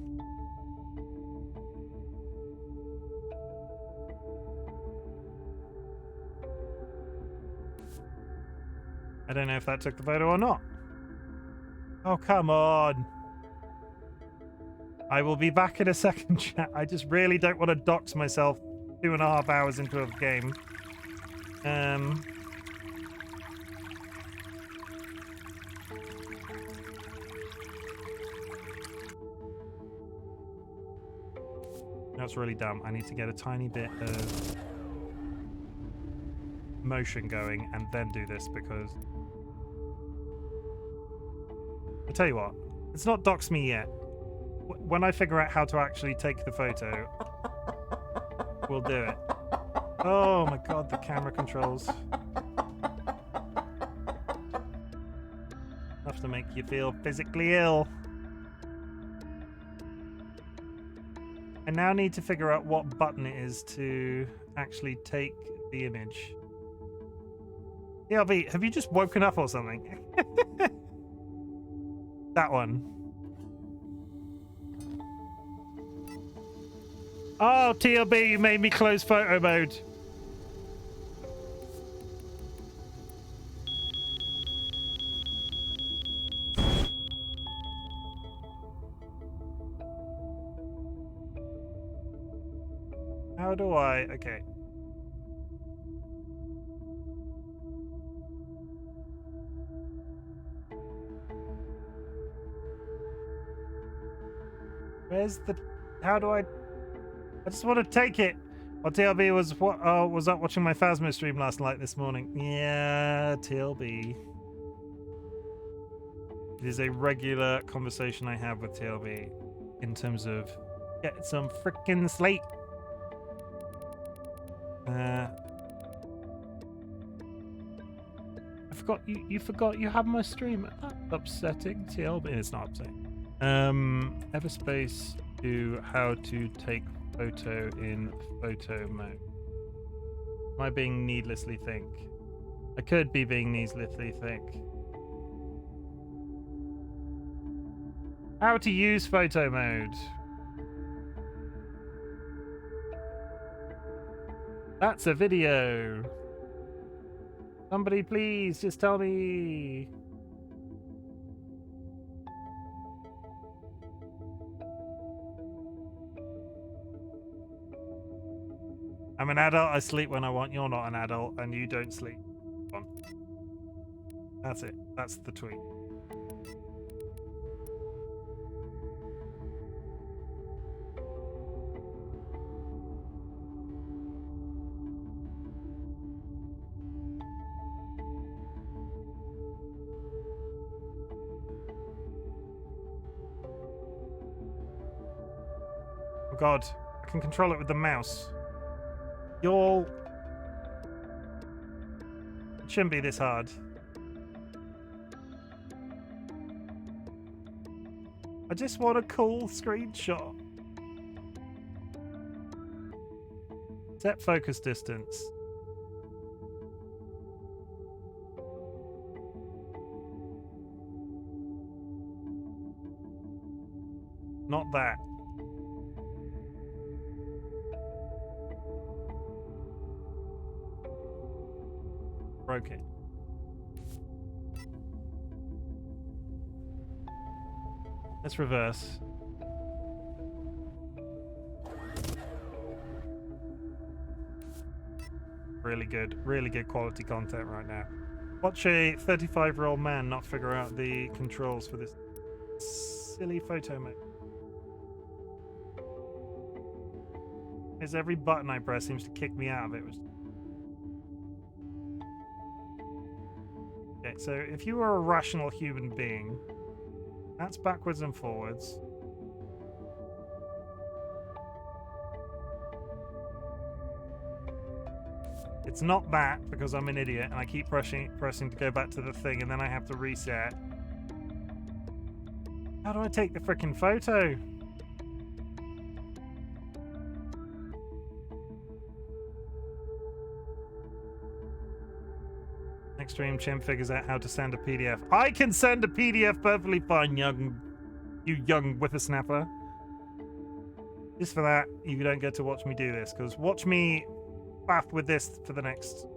I don't know if that took the photo or not. Oh, come on. I will be back in a second, chat. I just really don't want to dox myself 2.5 hours into a game. That's really dumb. I need to get a tiny bit of motion going and then do this because... I'll tell you what. It's not dox me yet. When I figure out how to actually take the photo, we'll do it. Oh my god, the camera controls. Enough to make you feel physically ill. I now need to figure out what button it is to actually take the image. DLB, have you just woken up or something? That one. Oh, TLB, you made me close photo mode. How do I? Okay. Where's the... How do I just want to take it. Well, TLB was up watching my Phasmo stream last night this morning. Yeah, TLB. It is a regular conversation I have with TLB in terms of get some frickin' sleep. I forgot you forgot you have my stream. That's upsetting, TLB. It's not upsetting. Everspace to how to take photo in photo mode. Am I being needlessly thick? I could be being needlessly thick. How to use photo mode. That's a video. Somebody please just tell me. I'm an adult, I sleep when I want. You're not an adult and you don't sleep. Come on. That's it. That's the tweet. Oh god, I can control it with the mouse. Y'all... It shouldn't be this hard. I just want a cool screenshot. Set focus distance. Not that. Broke it. Let's reverse. Really good quality content right now. Watch a 35-year-old man not figure out the controls for this silly photo mode. Because every button I press seems to kick me out of it. Okay, so if you were a rational human being, that's backwards and forwards. It's not that, because I'm an idiot and I keep pressing to go back to the thing and then I have to reset. How do I take the frickin' photo? Next stream, Chim figures out how to send a PDF. I can send a PDF perfectly fine, you young whippersnapper. Just for that, you don't get to watch me do this, because watch me faff with this for the next.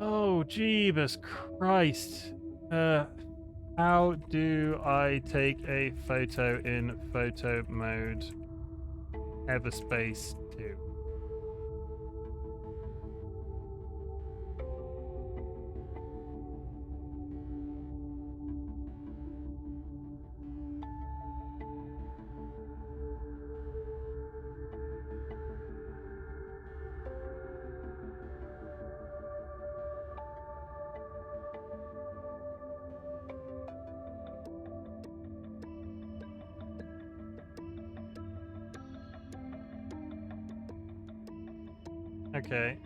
Oh, Jeebus Christ. How do I take a photo in photo mode? Everspace 2. Okay.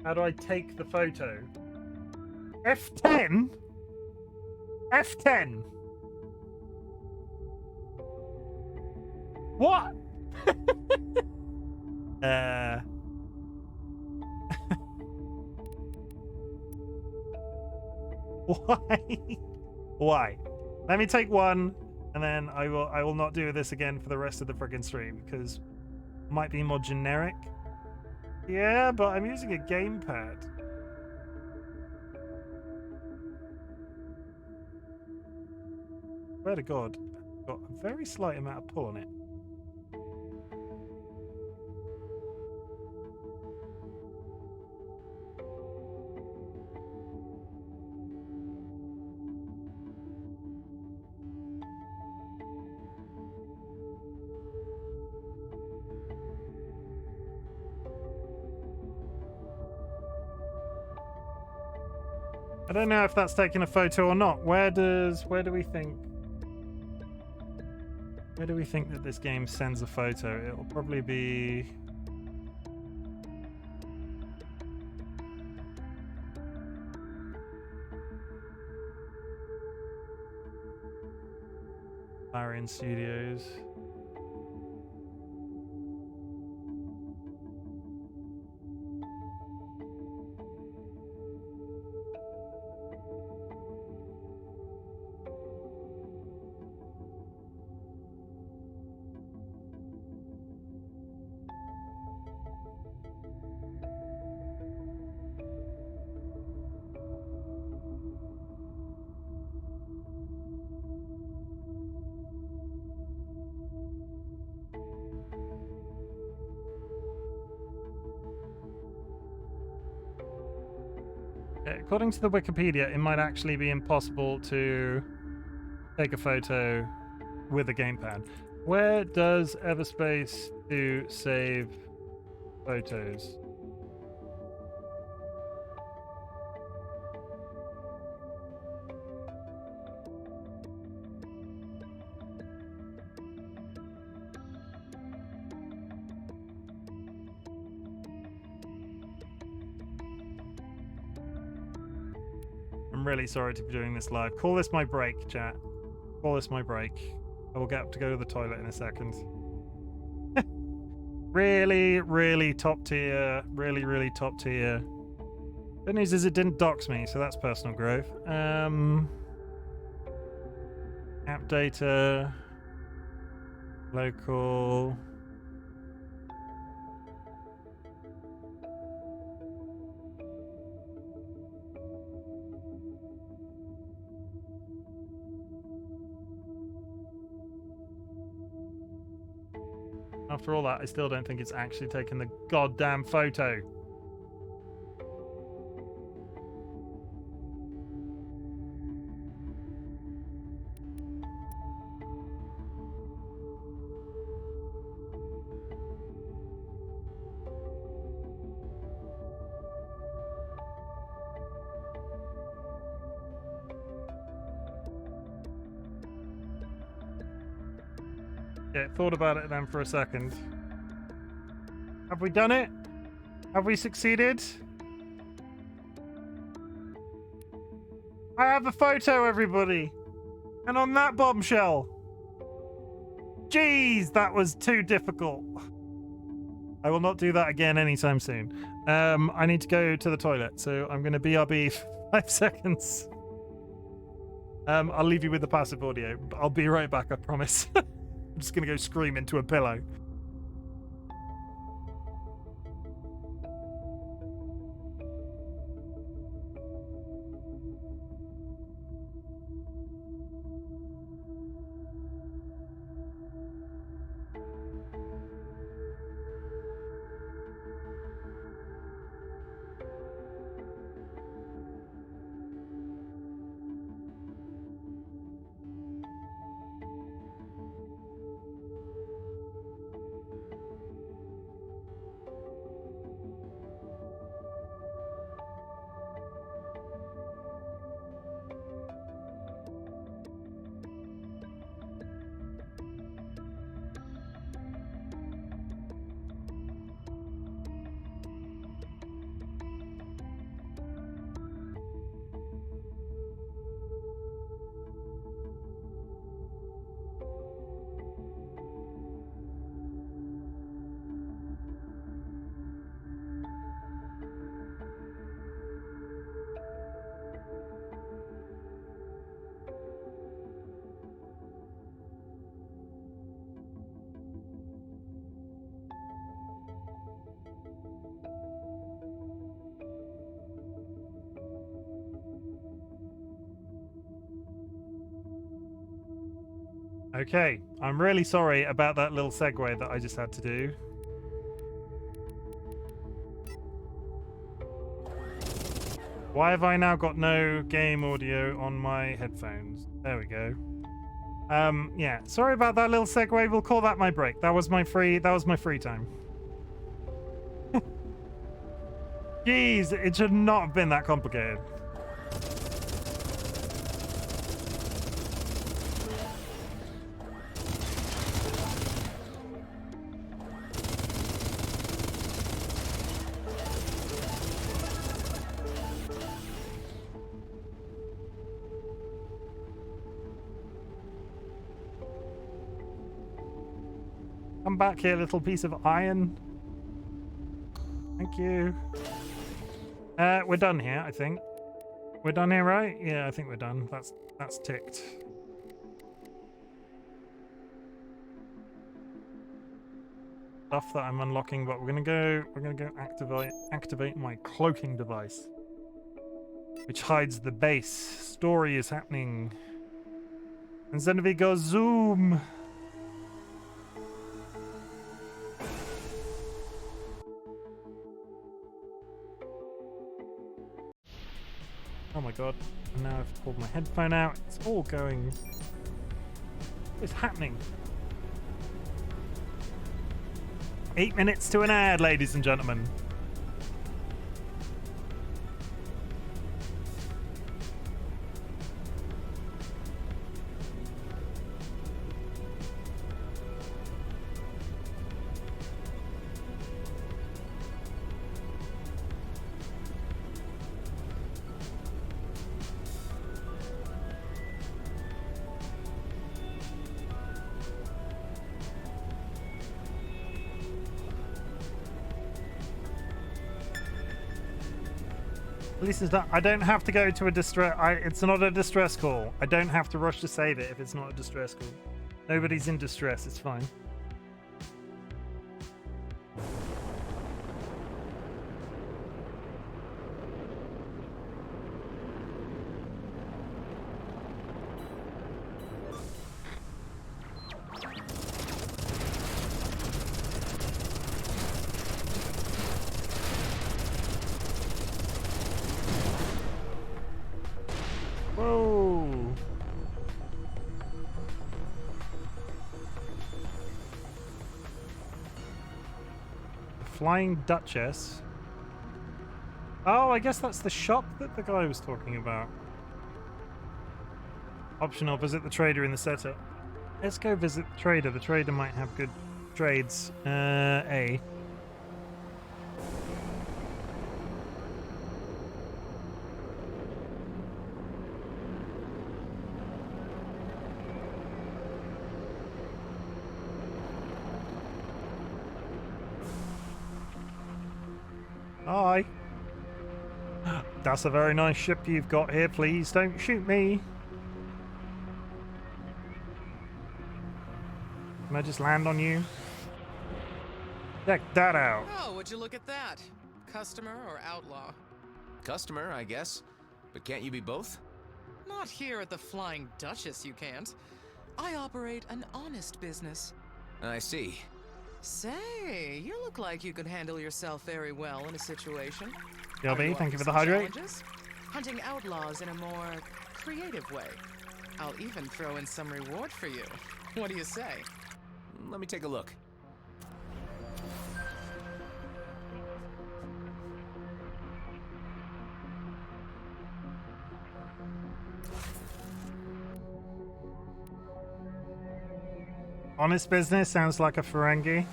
How do I take the photo? F10? F10? What? Why? Why? Let me take one, and then I will not do this again for the rest of the friggin' stream, because it might be more generic. Yeah, but I'm using a gamepad. Swear to God, I've got a very slight amount of pull on it. I don't know if that's taking a photo or not. Where do we think that this game sends a photo? It'll probably be Larian Studios. According to the Wikipedia, it might actually be impossible to take a photo with a gamepad. Where does Everspace do save photos? I'm really sorry to be doing this live. Call this my break, chat. Call this my break. I will get up to go to the toilet in a second. Really, really top tier. Really, really top tier. Good news is it didn't dox me, so that's personal growth. App data. Local. After all that, I still don't think it's actually taken the goddamn photo. Yeah, thought about it then for a second. Have we done it? Have we succeeded? I have a photo, everybody! And on that bombshell! Jeez, that was too difficult. I will not do that again anytime soon. I need to go to the toilet, so I'm going to BRB for 5 seconds. I'll leave you with the passive audio. I'll be right back, I promise. I'm just going to go scream into a pillow. Okay, I'm really sorry about that little segue that I just had to do. Why have I now got no game audio on my headphones? There we go. Yeah, sorry about that little segue. We'll call that my break. That was my free time. Jeez, it should not have been that complicated. Come back here, little piece of iron. Thank you. We're done here, I think. We're done here, right? Yeah, I think we're done. That's ticked. Stuff that I'm unlocking, but we're gonna go activate my cloaking device, which hides the base. Story is happening. And then we go zoom. Oh my god, and now I've pulled my headphone out. It's all going... What's happening? 8 minutes to an ad, ladies and gentlemen. At least it's not. I don't have to go to a distress. It's not a distress call. I don't have to rush to save it if it's not a distress call. Nobody's in distress. It's fine. Whoa. Flying Duchess. Oh, I guess that's the shop that the guy was talking about. Optional, visit the trader in the setup. Let's go visit the trader. The trader might have good trades. A. Hi. That's a very nice ship you've got here. Please don't shoot me. Can I just land on you? Check that out. Oh, would you look at that? Customer or outlaw? Customer, I guess. But can't you be both? Not here at the Flying Duchess, you can't. I operate an honest business. I see. Say, you look like you could handle yourself very well in a situation. Gilby, thank you for the some hydrate. challenges? Hunting outlaws in a more creative way. I'll even throw in some reward for you. What do you say? Let me take a look. Honest business sounds like a Ferengi.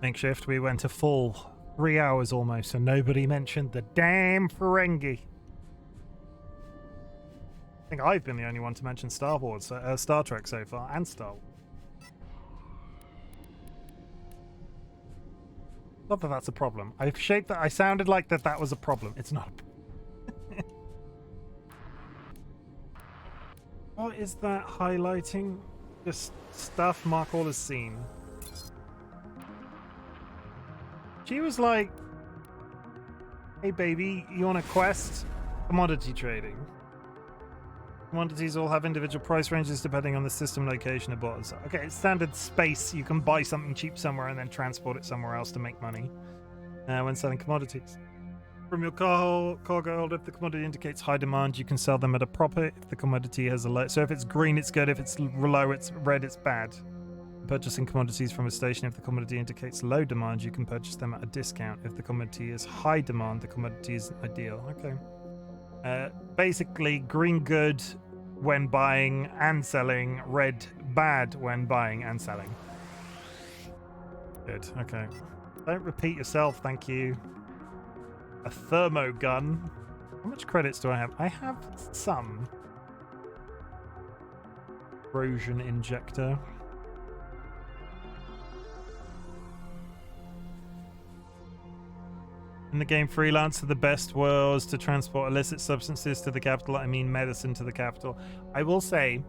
Makeshift, we went to full 3 hours almost, and nobody mentioned the damn Ferengi. I think I've been the only one to mention Star Trek so far, and Star Wars. Not that that's a problem. I've shaped that. I sounded like that was a problem. It's not a problem. What is that highlighting? Just stuff Mark all has seen. She was like, hey baby, you want a quest? Commodity trading. Commodities all have individual price ranges depending on the system location of borders. Okay, it's standard space. You can buy something cheap somewhere and then transport it somewhere else to make money when selling commodities. From your cargo hold, if the commodity indicates high demand, you can sell them at a profit. If the commodity has a low, so if it's green, it's good. If it's low, it's red, it's bad. Purchasing commodities from a station, if the commodity indicates low demand, you can purchase them at a discount. If the commodity is high demand, the commodity is ideal. Okay. Basically, green good when buying and selling, red bad when buying and selling. Good. Okay. Don't repeat yourself, thank you. A thermo gun. How much credits do I have? I have some. Corrosion injector. In the game Freelancer, the best was to transport illicit substances to the capital. I mean medicine to the capital. I will say,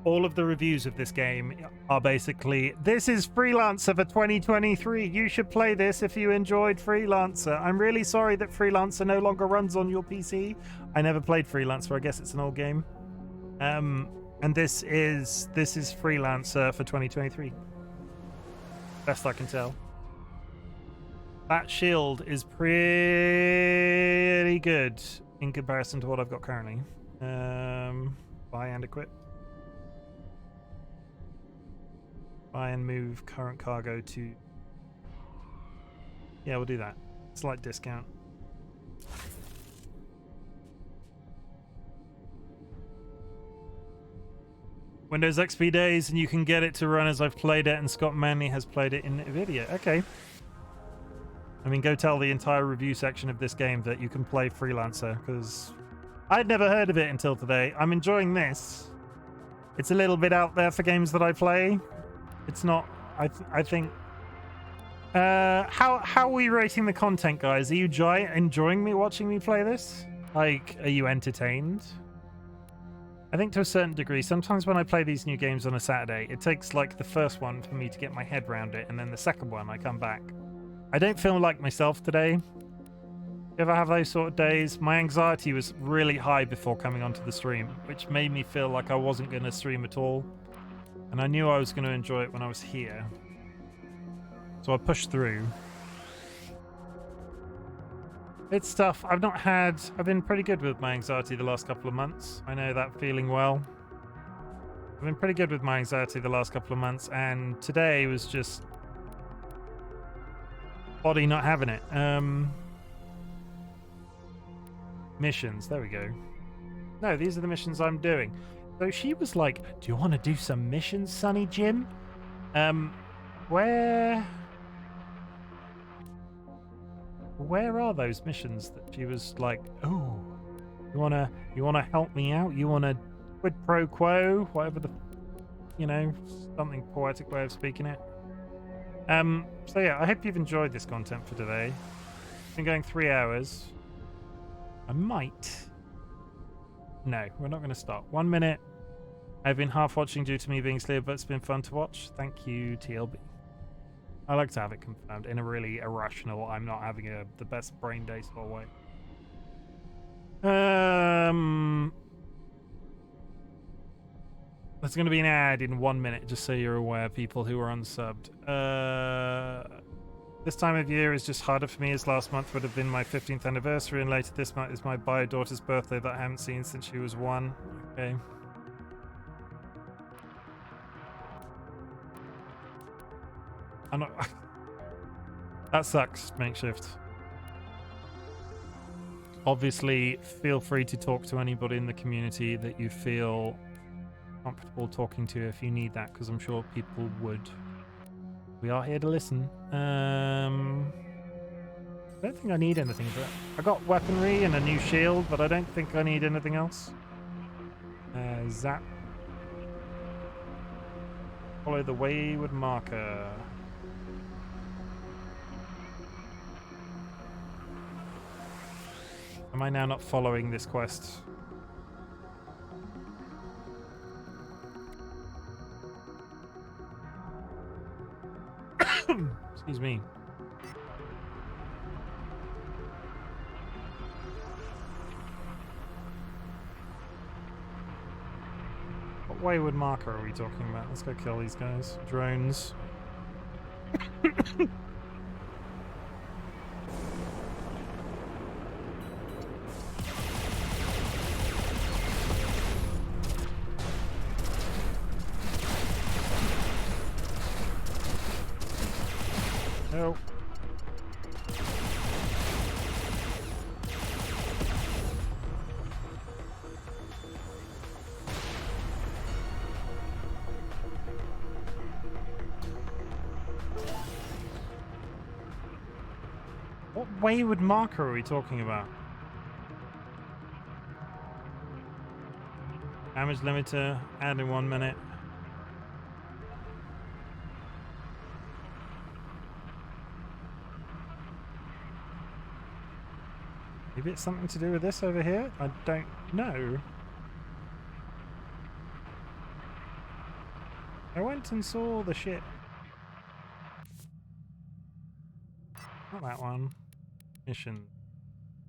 all of the reviews of this game are basically, this is Freelancer for 2023. You should play this if you enjoyed Freelancer. I'm really sorry that Freelancer no longer runs on your PC. I never played Freelancer. I guess it's an old game. And this is Freelancer for 2023. Best I can tell. That shield is pretty good in comparison to what I've got currently. Buy and equip. Buy and move current cargo to... Yeah, we'll do that. Slight discount. Windows XP days, and you can get it to run as I've played it, and Scott Manley has played it in NVIDIA. Okay. I mean, go tell the entire review section of this game that you can play Freelancer, because I'd never heard of it until today. I'm enjoying this. It's a little bit out there for games that I play. It's not... I think How are we rating the content, guys? Are you enjoying me watching me play this? Like, are you entertained? I think to a certain degree, sometimes when I play these new games on a Saturday, it takes like the first one for me to get my head around it, and then the second one I come back. I don't feel like myself today. You ever have those sort of days? My anxiety was really high before coming onto the stream, which made me feel like I wasn't going to stream at all. And I knew I was going to enjoy it when I was here. So I pushed through. It's tough. I've been pretty good with my anxiety the last couple of months. I know that feeling well. I've been pretty good with my anxiety the last couple of months, and today was just body not having it. Missions, there we go. No, these are the missions I'm doing. So she was like, do you want to do some missions, Sonny Jim? Where are those missions that she was like, oh, you wanna help me out? You wanna quid pro quo? Whatever the, something poetic way of speaking it. So yeah, I hope you've enjoyed this content for today. It's been going 3 hours. No, we're not gonna stop. 1 minute. I've been half watching due to me being asleep, but it's been fun to watch. Thank you, TLB. I like to have it confirmed in a really irrational, I'm not having the best brain day sort of way. There's going to be an ad in 1 minute, just so you're aware, people who are unsubbed. This time of year is just harder for me, as last month would have been my 15th anniversary, and later this month is my bio daughter's birthday that I haven't seen since she was 1. Okay. I'm not... That sucks, Makeshift. Obviously, feel free to talk to anybody in the community that you feel comfortable talking to if you need that, because I'm sure people would. We are here to listen. I don't think I need anything, but I got weaponry and a new shield, but I don't think I need anything else. Zap. Follow the wayward marker. Am I now not following this quest? Excuse me. What wayward marker are we talking about? Let's go kill these guys. Drones. No. What wayward marker are we talking about? Damage limiter, add in 1 minute. Maybe it's something to do with this over here? I don't know. I went and saw the ship. Not that one. Mission.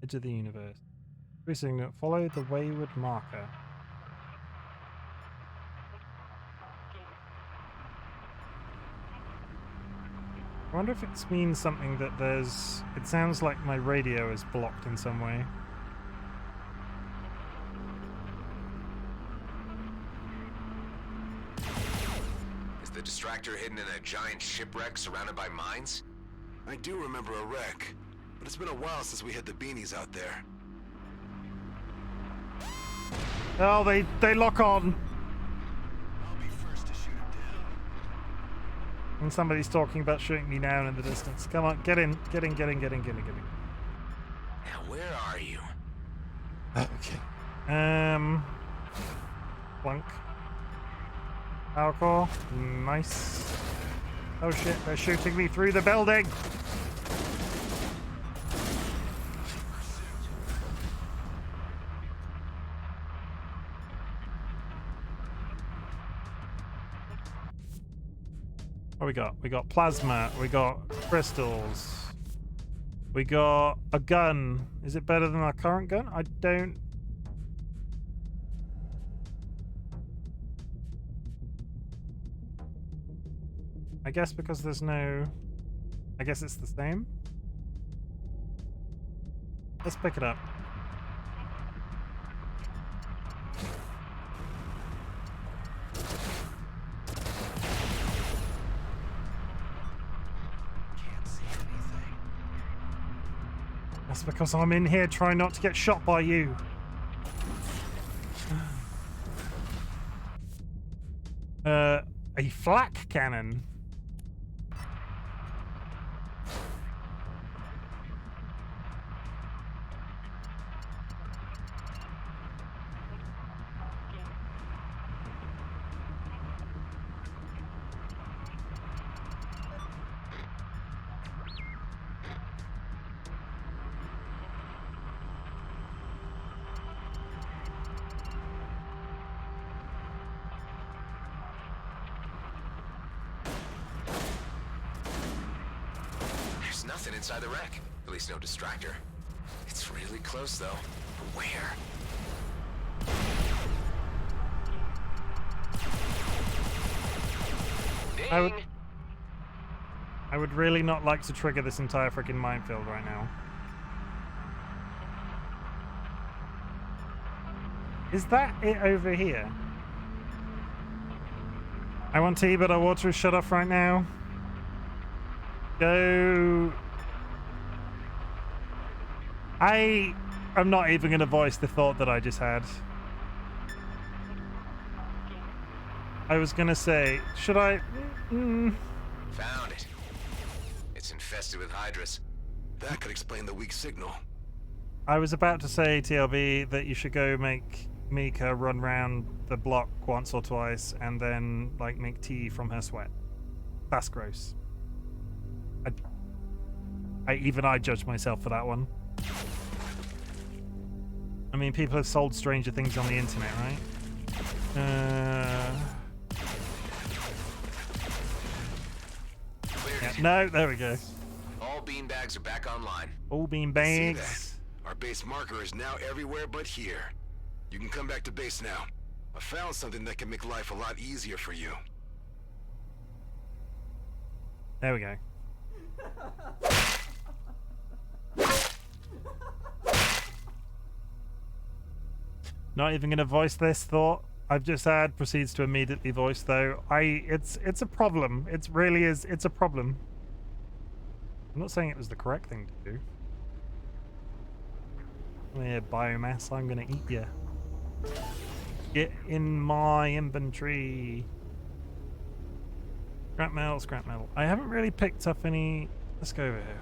Edge of the universe. Signal. Follow the wayward marker. I wonder if it means something that there's... It sounds like my radio is blocked in some way. Is the distractor hidden in a giant shipwreck surrounded by mines? I do remember a wreck, but it's been a while since we had the beanies out there. Oh, they lock on. I'll be first to shoot him down. And somebody's talking about shooting me down in the distance. Come on, get in. Get in. Now, where are you? Okay. Plunk. Power core. Nice. Oh shit, they're shooting me through the building! What we got? We got plasma, we got crystals, we got a gun. Is it better than our current gun? I don't... I guess because there's no... I guess it's the same? Let's pick it up. That's because I'm in here trying not to get shot by you. A flak cannon. Nothing inside the wreck. At least no distractor. It's really close, though. But where? I would really not like to trigger this entire freaking minefield right now. Is that it over here? I want tea, but our water is shut off right now. Go. I'm not even going to voice the thought that I just had. I was going to say, should I... Found it. It's infested with hydras. That could explain the weak signal. I was about to say, TLB, that you should go make Mika run round the block once or twice and then, like, make tea from her sweat. That's gross. Even I judge myself for that one. I mean, people have sold stranger things on the internet, right? Yeah, no, there we go. All beanbags are back online. All beanbags. Our base marker is now everywhere but here. You can come back to base now. I found something that can make life a lot easier for you. There we go. Not even going to voice this thought I've just had. Proceeds to immediately voice though. It's a problem. It really is. It's a problem. I'm not saying it was the correct thing to do. Yeah, biomass. I'm going to eat you. Get in my inventory. Scrap metal, scrap metal. I haven't really picked up any... Let's go over here.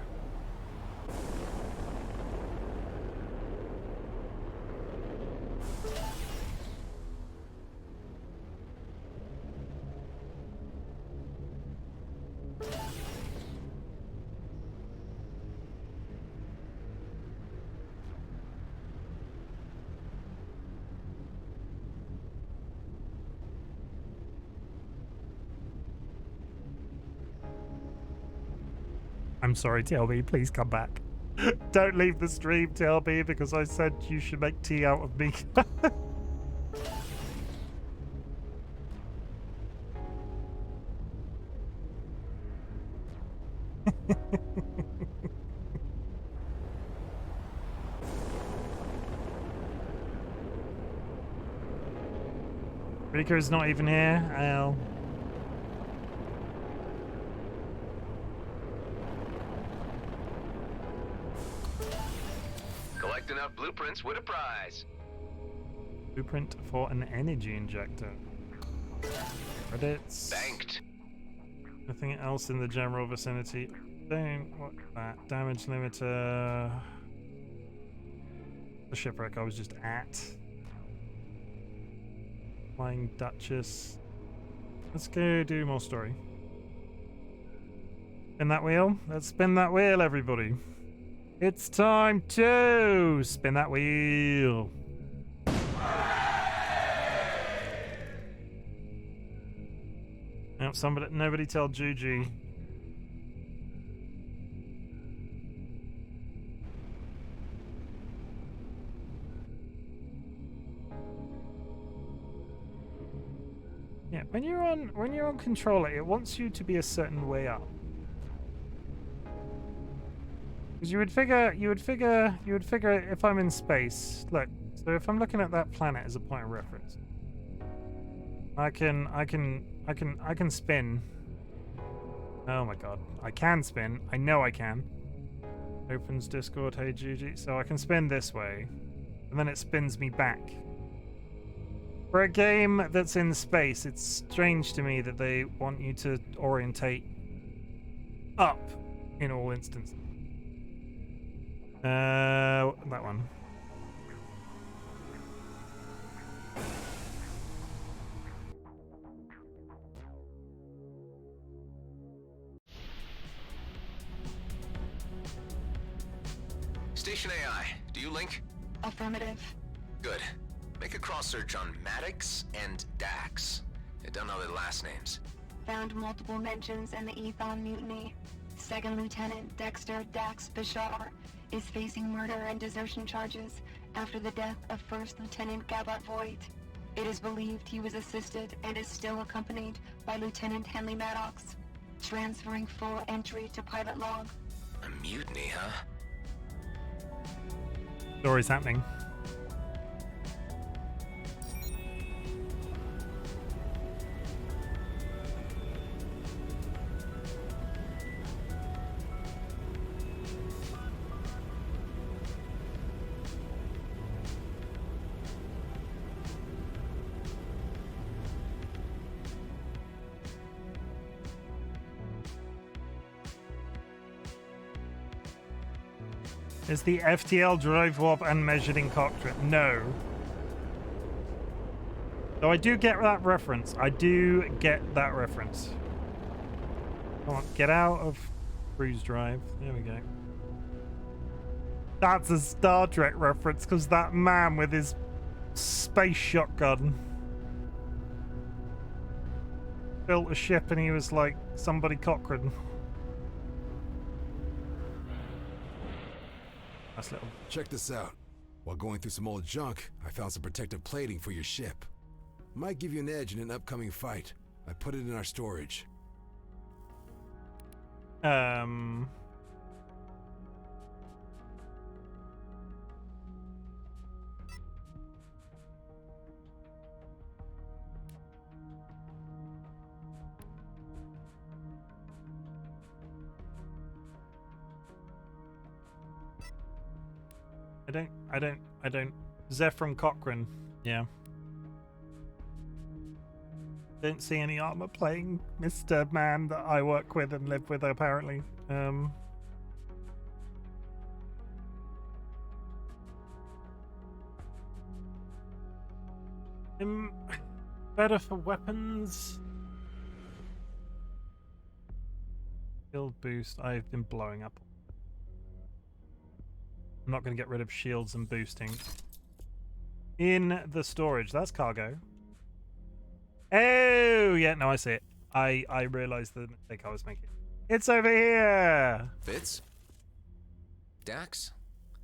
I'm sorry, TLB, please come back. Don't leave the stream, TLB, because I said you should make tea out of me. Rika's not even here. I'll... Enough blueprints with a prize. Blueprint for an energy injector. Credits. Banked. Nothing else in the general vicinity. Don't want that. Damage limiter. The shipwreck I was just at. Flying Duchess. Let's go do more story. Spin that wheel. Let's spin that wheel, everybody. It's time to spin that wheel. Now, nobody tell Juji. Yeah, when you're on controller, it wants you to be a certain way up. Because you would figure if I'm in space, look, so if I'm looking at that planet as a point of reference, I can spin. Oh my god, I can spin. I know I can. Opens Discord, hey Juji. So I can spin this way, and then it spins me back. For a game that's in space, it's strange to me that they want you to orientate up in all instances. That one. Station AI, do you link? Affirmative. Good. Make a cross-search on Maddox and Dax. I don't know their last names. Found multiple mentions in the Ethon mutiny. Second Lieutenant Dexter Dax Bashar is facing murder and desertion charges after the death of First Lieutenant Gabart Voigt. It is believed he was assisted and is still accompanied by Lieutenant Henley Maddox. Transferring full entry to pilot log. A mutiny, huh? Story's happening. Is the FTL drive warp unmeasured in cockpit? No. So I do get that reference. I do get that reference. Come on, get out of cruise drive. There we go. That's a Star Trek reference because that man with his space shotgun built a ship and he was like somebody Cochrane. Nice little. Check this out. While going through some old junk, I found some protective plating for your ship. Might give you an edge in an upcoming fight. I put it in our storage. I don't. Zephram Cochrane. Yeah. Don't see any armor playing Mr. Man that I work with and live with, apparently. Better for weapons. Build boost. I've been blowing up. I'm not going to get rid of shields and boosting. In the storage. That's cargo. Oh, yeah. No, I see it. I realized the mistake I was making. It's over here. Fitz? Dax?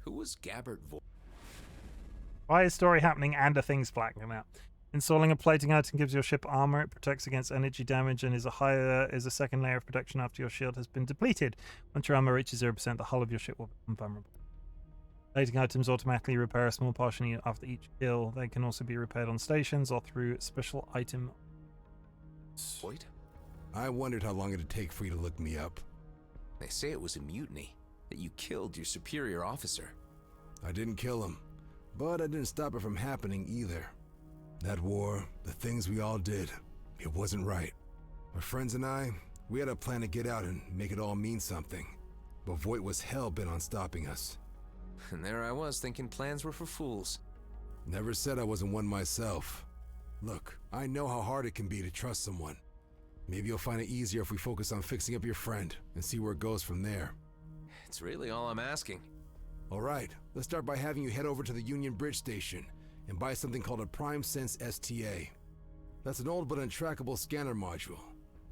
Who was Gabart Voigt? Why is story happening and a thing's blacking out? Installing a plating item gives your ship armor. It protects against energy damage and is a second layer of protection after your shield has been depleted. Once your armor reaches 0%, the hull of your ship will become vulnerable. Plating items automatically repair a small portion after each kill. They can also be repaired on stations or through special item. Voigt? I wondered how long it'd take for you to look me up. They say it was a mutiny, that you killed your superior officer. I didn't kill him, but I didn't stop it from happening either. That war, the things we all did, it wasn't right. My friends and I, we had a plan to get out and make it all mean something. But Voigt was hell-bent on stopping us. And there I was thinking plans were for fools. Never said I wasn't one myself. Look, I know how hard it can be to trust someone. Maybe you'll find it easier if we focus on fixing up your friend and see where it goes from there. It's really all I'm asking. Alright, let's start by having you head over to the Union Bridge Station and buy something called a Prime Sense STA. That's an old but untrackable scanner module.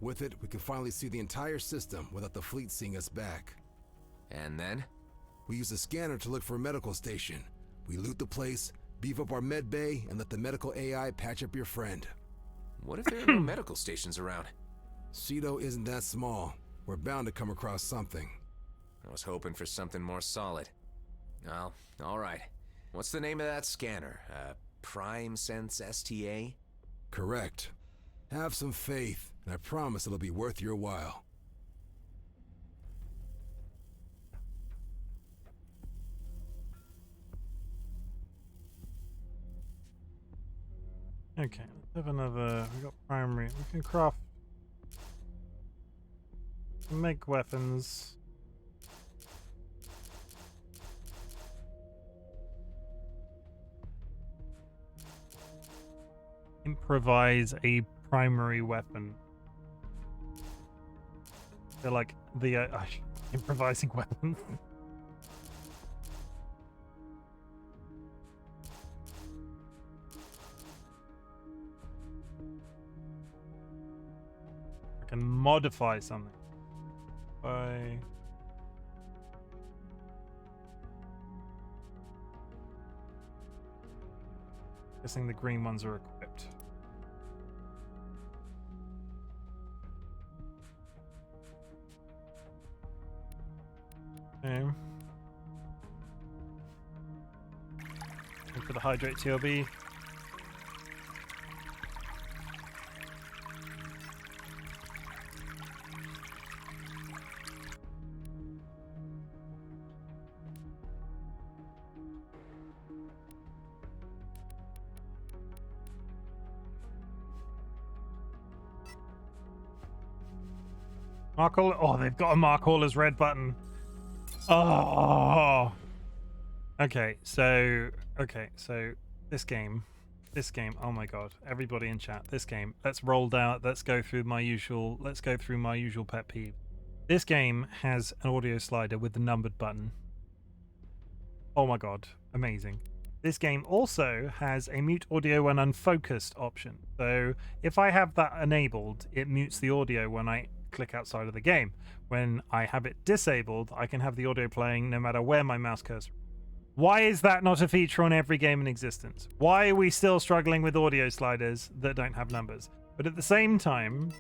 With it, we can finally see the entire system without the fleet seeing us back. And then? We use the scanner to look for a medical station. We loot the place, beef up our med bay, and let the medical AI patch up your friend. What if there are no medical stations around? Cedo isn't that small. We're bound to come across something. I was hoping for something more solid. Well, alright. What's the name of that scanner? Prime Sense STA? Correct. Have some faith, and I promise it'll be worth your while. Okay, let's have another. We got primary. We can craft. Make weapons. Improvise a primary weapon. They're like the improvising weapon. I can modify something by guessing the green ones are equipped. Okay. For the hydrate TLB. Mark all. Oh, they've got a mark all as red button. Oh. Okay, so this game. Oh my god, everybody in chat. This game. Let's roll down. Let's go through my usual pet peeve. This game has an audio slider with the numbered button. Oh my god, amazing. This game also has a mute audio when unfocused option. So if I have that enabled, it mutes the audio when I click outside of the game. When I have it disabled, I can have the audio playing no matter where my mouse cursor. Why is that not a feature on every game in existence? Why are we still struggling with audio sliders that don't have numbers? But at the same time,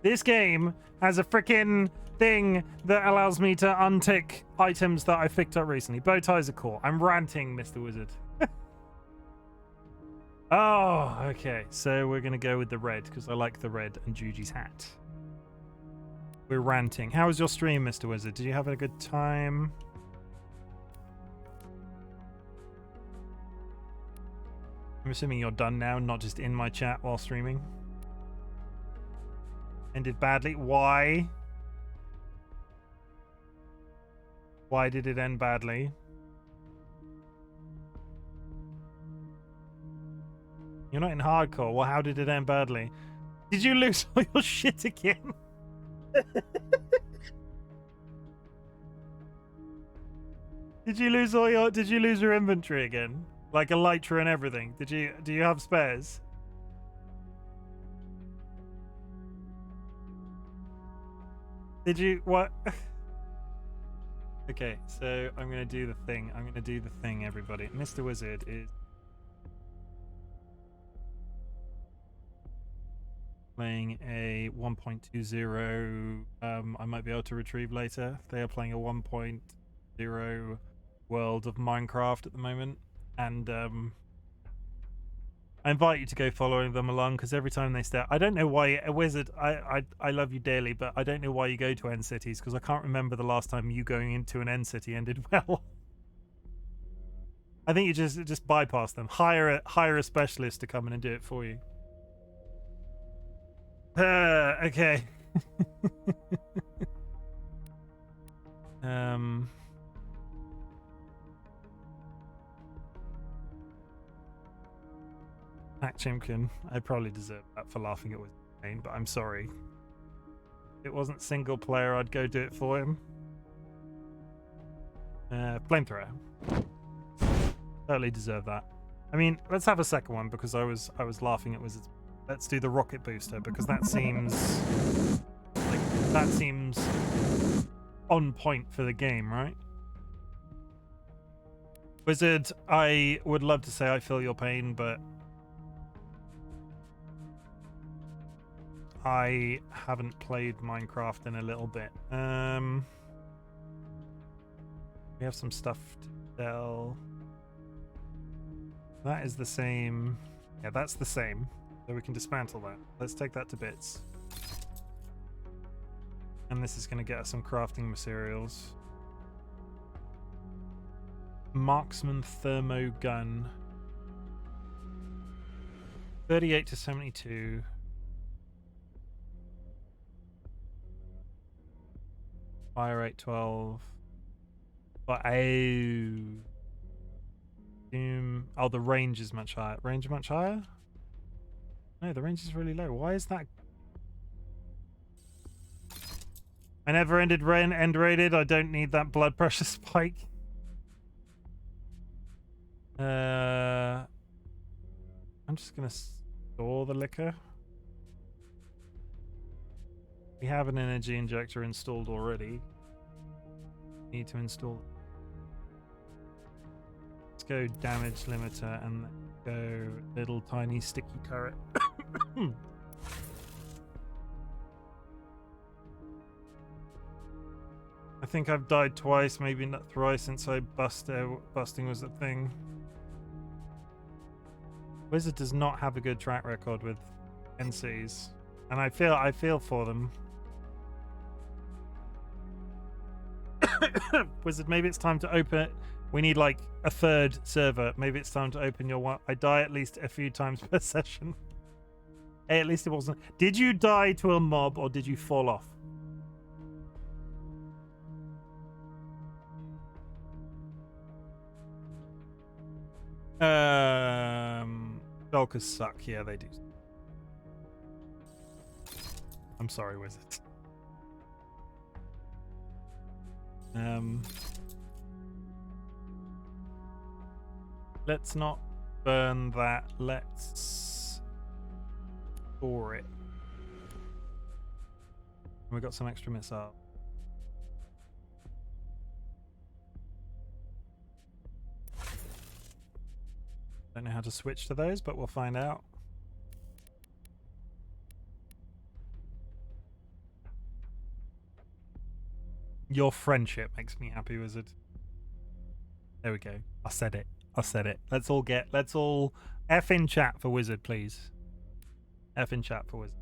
this game has a freaking thing that allows me to untick items that I've picked up recently. Bow ties are cool. I'm ranting, Mr. Wizard. Oh, okay. So we're going to go with the red because I like the red and Juji's hat. We're ranting. How was your stream, Mr. Wizard? Did you have a good time? I'm assuming you're done now, not just in my chat while streaming. Ended badly. Why? Why did it end badly? You're not in hardcore. Well, how did it end badly? Did you lose all your shit again? Did you lose your inventory again? Like elytra and everything? Do you have spares? Did you what? Okay, so I'm gonna do the thing. Everybody. Mr. Wizard is playing a 1.20. I might be able to retrieve later. They are playing a 1.0 world of Minecraft at the moment, and I invite you to go following them along because every time they start, I don't know why a Wizard. I love you dearly, but I don't know why you go to end cities because I can't remember the last time you going into an end city ended well. I think you just bypass them. Hire a specialist to come in and do it for you. Okay. RightBigChimken. I probably deserve that for laughing at it. pain, but I'm sorry. If it wasn't single player, I'd go do it for him. Flamethrower. Totally deserve that. I mean, let's have a second one because I was laughing at Wizards. Let's do the rocket booster because that seems on point for the game, right? Wizard, I would love to say I feel your pain, but I haven't played Minecraft in a little bit. We have some stuff to sell. That is the same. Yeah, that's the same. So we can dismantle that. Let's take that to bits. And this is going to get us some crafting materials. Marksman thermo gun. 38 to 72. Fire rate 12. But oh, the range is much higher. Range much higher? No, the range is really low. Why is that? I never ended end rated. I don't need that blood pressure spike. I'm just gonna store the liquor. We have an energy injector installed already. Need to install. Let's go damage limiter and go little tiny sticky turret. I think I've died twice, maybe not thrice, since I busting was a thing. Wizard does not have a good track record with NCs, and I feel for them. Wizard, maybe it's time to open it. We need like a third server. Maybe it's time to open your one. I die at least a few times per session. Hey, at least it wasn't. Did you die to a mob or did you fall off? Shulkers suck. Yeah, they do. I'm sorry, Wizard. Let's not burn that. Let's store it. We got some extra missile. Don't know how to switch to those, but we'll find out. Your friendship makes me happy, Wizard. There we go. I said it. I said it. Let's all F in chat for Wizard, please. F in chat for Wizard.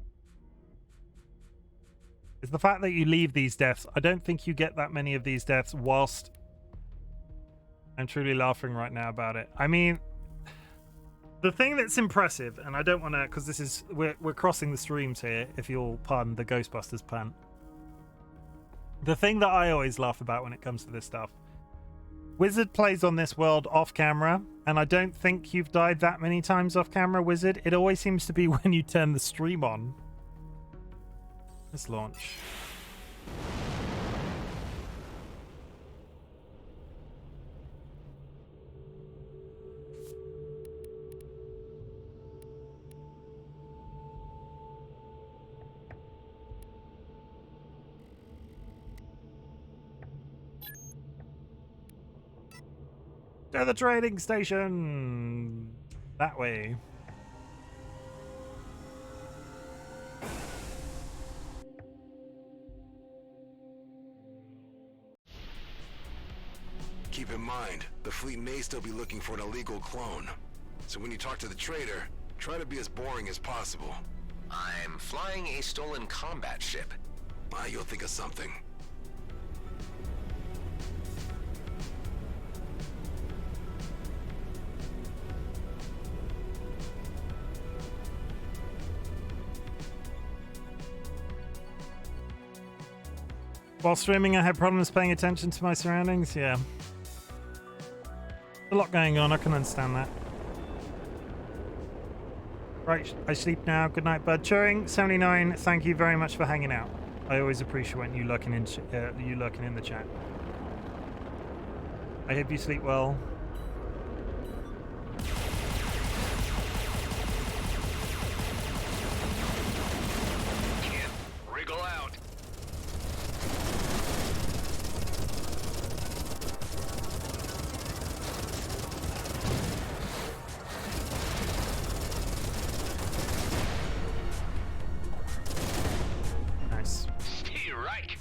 It's the fact that you leave these deaths. I don't think you get that many of these deaths whilst I'm truly laughing right now about it. I mean, the thing that's impressive, and I don't want to, because this is we're crossing the streams here, if you'll pardon the Ghostbusters pun. The thing that I always laugh about when it comes to this stuff, Wizard plays on this world off camera, and I don't think you've died that many times off camera, Wizard. It always seems to be when you turn the stream on. Let's launch. To the trading station! That way. Keep in mind, the fleet may still be looking for an illegal clone. So when you talk to the trader, try to be as boring as possible. I'm flying a stolen combat ship. You'll think of something. While streaming, I had problems paying attention to my surroundings. Yeah. A lot going on. I can understand that. Right, I sleep now. Good night, bud. Turing79, thank you very much for hanging out. I always appreciate you lurking in the chat. I hope you sleep well. Can't wriggle out. Nice. Stay right.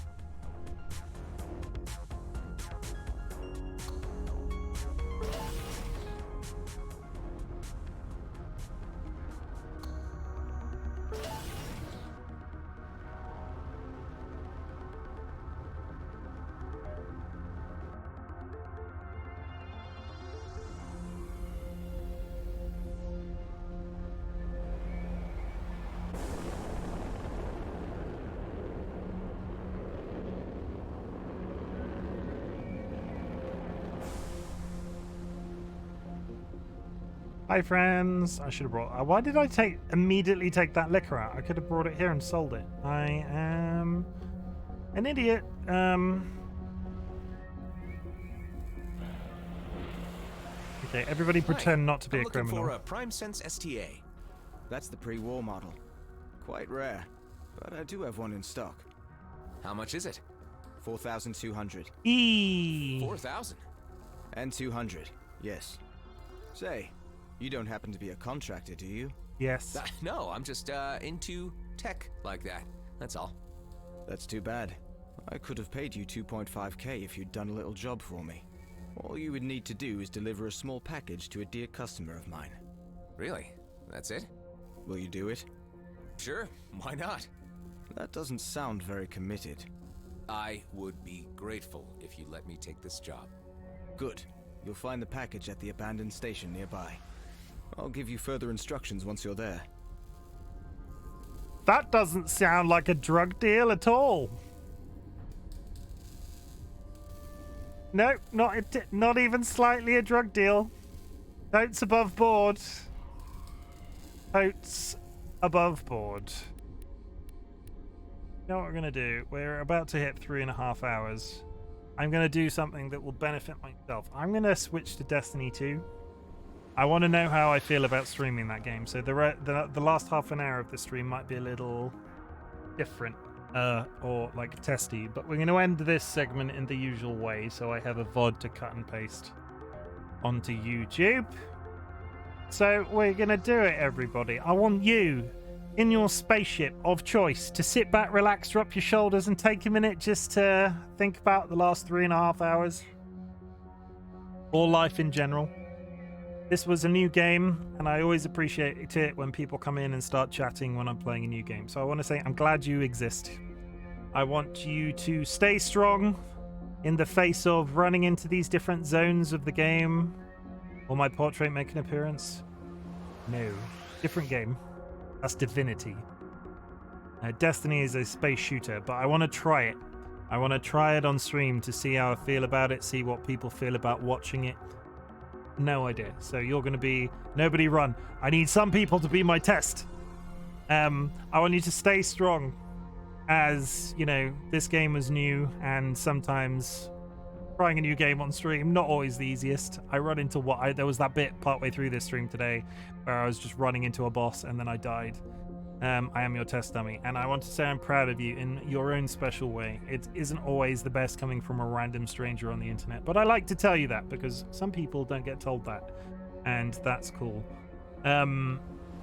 Hi friends. I should have brought. Why did I immediately take that liquor out? I could have brought it here and sold it. I am an idiot. Okay, everybody pretend not to be a criminal. For a Prime Sense STA. That's the pre-war model. Quite rare, but I do have one in stock. How much is it? 4,200. 4,000? And 200, yes. Say, you don't happen to be a contractor, do you? Yes. No, I'm just into tech like that. That's all. That's too bad. I could have paid you 2.5k if you'd done a little job for me. All you would need to do is deliver a small package to a dear customer of mine. Really? That's it? Will you do it? Sure, why not? That doesn't sound very committed. I would be grateful if you let me take this job. Good. You'll find the package at the abandoned station nearby. I'll give you further instructions once you're there. That doesn't sound like a drug deal at all. No, not even slightly a drug deal. Totes above board. Totes above board. You know what we're going to do? We're about to hit 3.5 hours. I'm going to do something that will benefit myself. I'm going to switch to Destiny 2. I want to know how I feel about streaming that game. So the last half an hour of the stream might be a little different. Or like testy, but we're going to end this segment in the usual way, so I have a VOD to cut and paste onto YouTube. So we're going to do it, everybody. I want you in your spaceship of choice to sit back, relax, drop your shoulders, and take a minute just to think about the last 3.5 hours, or life in general. This was a new game, and I always appreciate it when people come in and start chatting when I'm playing a new game. So I want to say I'm glad you exist. I want you to stay strong in the face of running into these different zones of the game. Will my portrait make an appearance? No. Different game. That's Divinity. Destiny is a space shooter, but I want to try it. I want to try it on stream to see how I feel about it, see what people feel about watching it. No idea. So you're going to be... Nobody run. I need some people to be my test. I want you to stay strong. As, you know, this game was new, and sometimes trying a new game on stream, not always the easiest. I run into there was that bit partway through this stream today where I was just running into a boss and then I died. I am your test dummy, and I want to say I'm proud of you in your own special way. It isn't always the best coming from a random stranger on the internet, but I like to tell you that because some people don't get told that, and that's cool.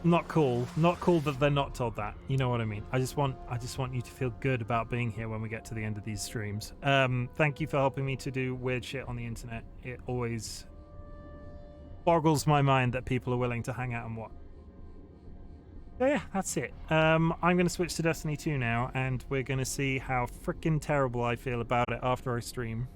Not cool that they're not told that. You know what I mean? I just want you to feel good about being here when we get to the end of these streams. Thank you for helping me to do weird shit on the internet. It always boggles my mind that people are willing to hang out and watch. So yeah, that's it. I'm going to switch to Destiny 2 now, and we're going to see how freaking terrible I feel about it after I stream.